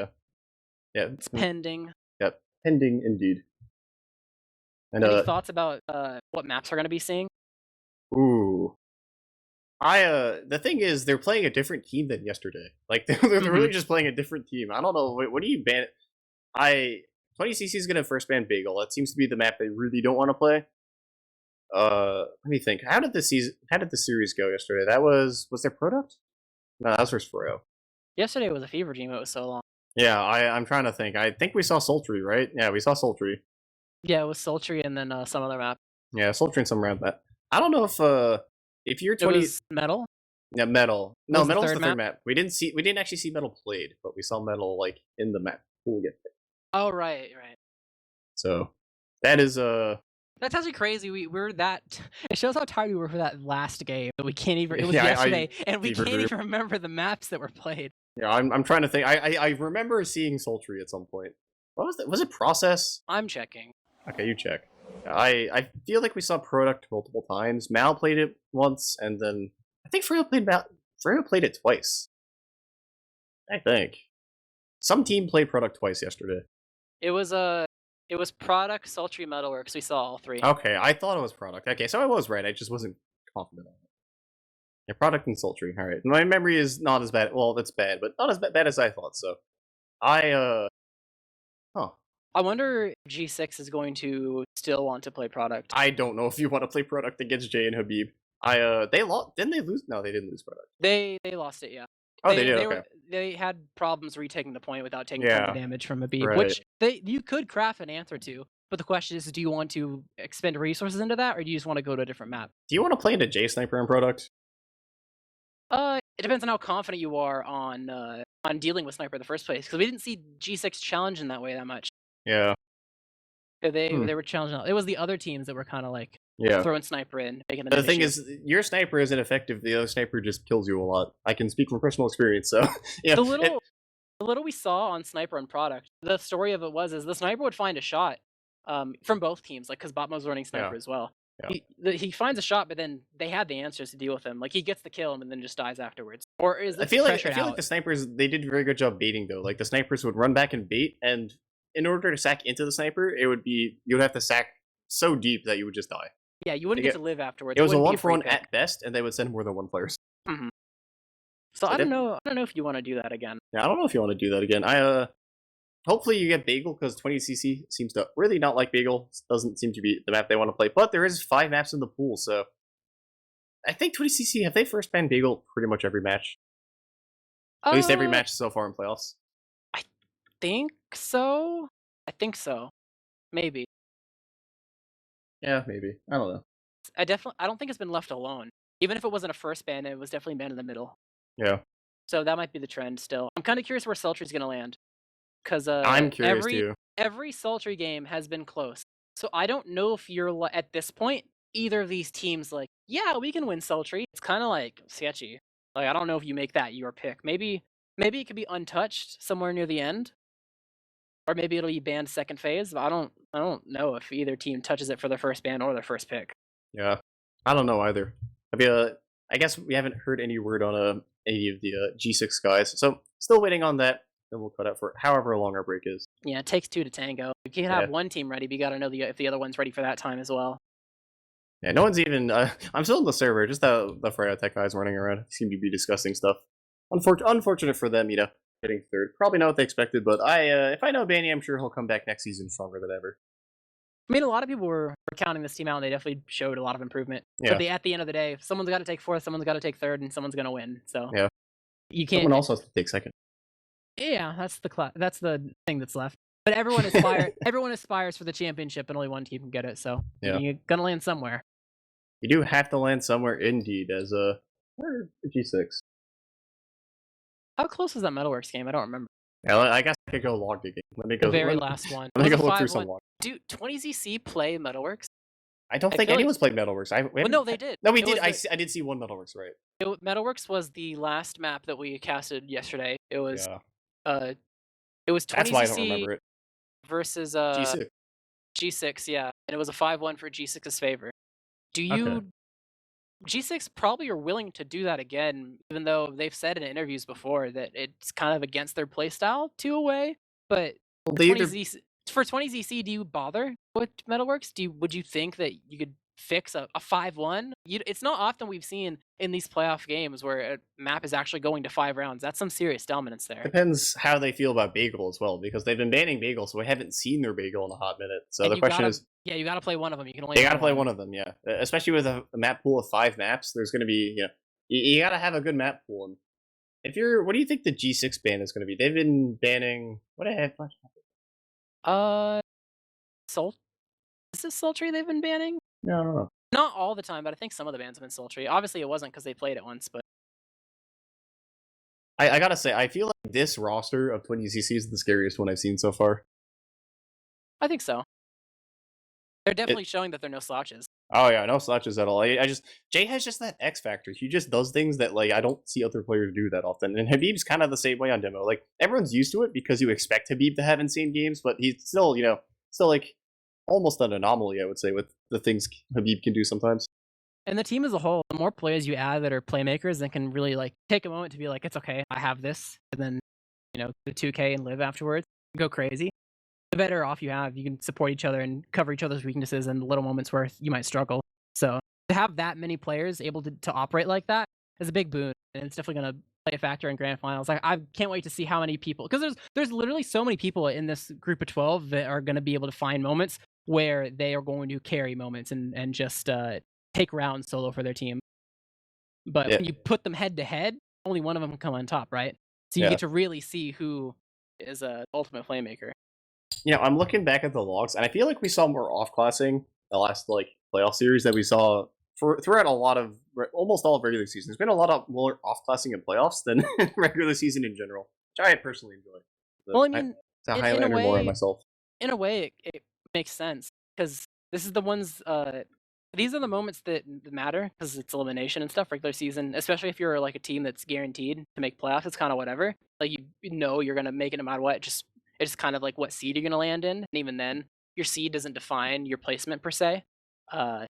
yeah. It's pending. Yep, pending indeed. And any thoughts about what maps we're gonna be seeing? Ooh. The thing is, they're playing a different team than yesterday. Like, they're really just playing a different team. I don't know. What do you ban? 20cc is gonna first ban Bagel. That seems to be the map they really don't want to play. Let me think. How did the series go yesterday? That was their product? No, that was first Froyo. Yesterday was a fever dream. It was so long. Yeah, I'm trying to think. I think we saw Sultry, right? Yeah, we saw Sultry. Yeah, it was Sultry and then some other map. Yeah, Sultry and some around that. I don't know if you're 20. It was Metal? Yeah, Metal. No, Metal's the third map. map. We didn't actually see Metal played, but we saw Metal like in the map. We'll get there. Oh right. So that is That That's actually crazy. We're that. It shows how tired we were for that last game. That we can't even. It was Yeah, yesterday, and we fever can't dream. even remember the maps that were played. Yeah, I'm trying to think. I remember seeing Sultry at some point. What was that? Was it Process? I'm checking. Okay, you check. I feel like we saw Product multiple times. Mal played it once, and then I think Froyo played it twice. I think some team played Product twice yesterday. It was Product, Sultry, Metalworks. We saw all three. Okay, I thought it was Product. Okay, so I was right. I just wasn't confident on it. Yeah, Product and Sultry. All right, my memory is not as bad. Well, that's bad, but not as bad as I thought. So, huh. I wonder if G6 is going to still want to play Product. I don't know if you want to play Product against Jay and Habib. They lost. Didn't they lose? No, they didn't lose Product. They lost it, yeah. Oh, they did. Okay. They had problems retaking the point without taking Yeah. tons of damage from Habib, Right. which you could craft an answer to. But the question is, do you want to expend resources into that, or do you just want to go to a different map? Do you want to play into J Sniper and Product? It depends on how confident you are on dealing with Sniper in the first place, because we didn't see G6 challenge in that way that much. Yeah. They were challenging. It was the other teams that were kind of like throwing Sniper in, making the thing is, your Sniper isn't effective. The other Sniper just kills you a lot. I can speak from personal experience. So yeah. The little we saw on Sniper and Product, the story of it was the Sniper would find a shot from both teams, like because Botman was running Sniper as well. Yeah. He finds a shot, but then they have the answers to deal with him. Like he gets the kill and then just dies afterwards. Or is I feel like the snipers, they did a very good job baiting though. Like the snipers would run back and bait, and in order to sack into the sniper, you'd have to sack so deep that you would just die. Yeah, you wouldn't get to live afterwards. It was a 1-for-1 at best, and they would send more than one players. Mm-hmm. So I don't know if you want to do that again. Yeah, I don't know if you want to do that again. Hopefully you get Bagel, because 20cc seems to really not like Bagel. Doesn't seem to be the map they want to play. But there is 5 maps in the pool, so I think 20cc, have they first banned Bagel pretty much every match? At least every match so far in playoffs. I think so. Maybe. Yeah, maybe. I don't know. I don't think it's been left alone. Even if it wasn't a first ban, it was definitely banned in the middle. Yeah. So that might be the trend still. I'm kind of curious where Sultry's going to land. Because I'm curious too. Every Sultry game has been close. So I don't know if you're, at this point, either of these teams like, yeah, we can win Sultry. It's kind of like sketchy. Like, I don't know if you make that your pick. Maybe it could be untouched somewhere near the end. Or maybe it'll be banned second phase. But I don't know if either team touches it for their first ban or their first pick. Yeah. I don't know either. I guess we haven't heard any word on any of the G6 guys. So still waiting on that. Then we'll cut out for however long our break is. Yeah, it takes 2 to tango. You can have one team ready, but you gotta know if the other one's ready for that time as well. Yeah, no one's even. I'm still in the server. Just the Froyotech guys running around. Seem to be discussing stuff. Unfortunate for them, getting third. Probably not what they expected, but if I know Banny, I'm sure he'll come back next season stronger than ever. I mean, a lot of people were counting this team out, and they definitely showed a lot of improvement. Yeah. But at the end of the day, someone's got to take fourth, someone's got to take third, and someone's going to win. So yeah, you can't. Someone also has to take second. Yeah, that's the thing that's left. But everyone aspires for the championship, and only one team can get it. So you're gonna land somewhere. You do have to land somewhere, indeed. As G6. How close was that Metalworks game? I don't remember. Yeah, I guess I could go log the game. Let me go. The very last one. Let me go look through some log. Dude, 20ZC play Metalworks? I don't think anyone's played Metalworks. Well, no, they did. No, we did. I did see one Metalworks, right? Metalworks was the last map that we casted yesterday. It was it was 20ZC. That's why I don't remember it. Versus G6. G6, yeah, and it was a 5-1 for G6's favor. Do you? G6 probably are willing to do that again, even though they've said in interviews before that it's kind of against their playstyle to away. But for 20ZC, do you bother with Metalworks? Would you think that you could fix a 5-1? It's not often we've seen in these playoff games where a map is actually going to 5 rounds. That's some serious dominance there. Depends how they feel about Bagel as well, because they've been banning Bagel, so we haven't seen their Bagel in a hot minute. So the question is, you got to play one of them. You got to play one of them, yeah. Especially with a map pool of 5 maps, there's going to be, you got to have a good map pool. And what do you think the G6 ban is going to be? They've been banning what I had. Is this Sultry they've been banning? No, I don't know. Not all the time, but I think some of the bans have been Sultry. Obviously, it wasn't because they played it once, but I gotta say, I feel like this roster of 20ZC is the scariest one I've seen so far. I think so. They're definitely showing that they're no slouches. Oh yeah, no slouches at all. I just Jay has just that X factor. He just does things that like I don't see other players do that often. And Habib's kind of the same way on demo. Like everyone's used to it because you expect Habib to have insane games, but he's still, still like almost an anomaly, I would say, with the things Habib can do sometimes. And the team as a whole, the more players you add that are playmakers and can really like take a moment to be like, it's okay, I have this, and then the 2K and live afterwards, go crazy. The better off you have, you can support each other and cover each other's weaknesses and little moments where you might struggle. So to have that many players able to operate like that is a big boon, and it's definitely going to play a factor in grand finals. I can't wait to see how many people, because there's literally so many people in this group of 12 that are going to be able to find moments where they are going to carry moments and just take rounds solo for their team. But Yeah, when you put them head to head, only one of them can come on top, right? So you yeah. get to really see who is a ultimate playmaker. I'm looking back at the logs, and I feel like we saw more off-classing the last like playoff series that we saw throughout a lot of almost all of regular season. There's been a lot of more off-classing in playoffs than regular season in general, which I personally enjoy. But Well, I I, mean, to in a highlight more on way, myself. it makes sense because this is the ones. These are the moments that matter because it's elimination and stuff. Regular season, especially if you're like a team that's guaranteed to make playoffs, it's kind of whatever. Like you know you're gonna make it no matter what. It's kind of like what seed you're gonna land in, and even then, your seed doesn't define your placement per se. Uh,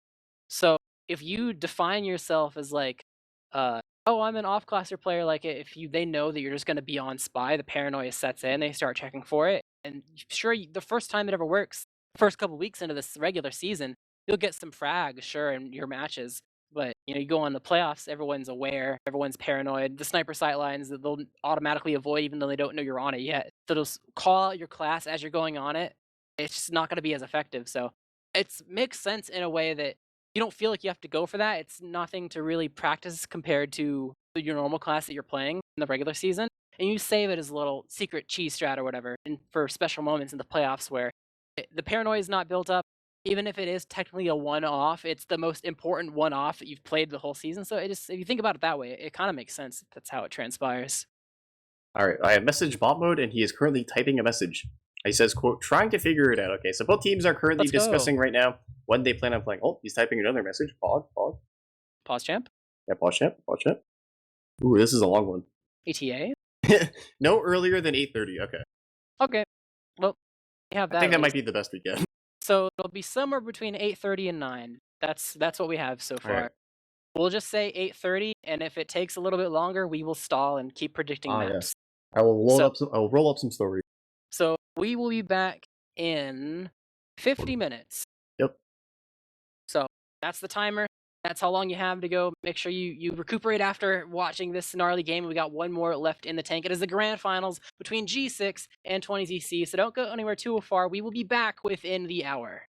so if you define yourself as like, oh, I'm an off-classer player, like if they know that you're just gonna be on spy, the paranoia sets in, they start checking for it, and sure, the first time it ever works, first couple weeks into this regular season, you'll get some frags, sure, in your matches. But you go on the playoffs, everyone's aware, everyone's paranoid. The sniper sight lines that they'll automatically avoid, even though they don't know you're on it yet. So they'll call out your class as you're going on it. It's just not going to be as effective. So it makes sense in a way that you don't feel like you have to go for that. It's nothing to really practice compared to your normal class that you're playing in the regular season. And you save it as a little secret cheese strat or whatever, and for special moments in the playoffs where the paranoia is not built up. Even if it is technically a one-off, it's the most important one-off that you've played the whole season. So if you think about it that way, it kind of makes sense. That's how it transpires. All right, I have message bot mode, and he is currently typing a message. He says, "quote trying to figure it out." Okay, so both teams are currently Let's go. discussing right now when they plan on playing. Oh, he's typing another message. Pause, pause. Pause champ. Yeah, pause chat, pause chat. Ooh, this is a long one. ETA. No earlier than 8:30. Okay, Okay. Well, we have I that think at that might least. be the best we get. So it'll be somewhere between 8:30 and 9. That's what we have so All right. far. We'll just say 8:30, and if it takes a little bit longer, we will stall and keep predicting Ah, yeah. maps. I will load So up some. I will roll up some stories. so we will be back in 50 minutes. Yep. So that's the timer. That's how long you have to go. Make sure you recuperate after watching this gnarly game. We got one more left in the tank. It is the grand finals between G6 and 20ZC. So don't go anywhere too far. We will be back within the hour.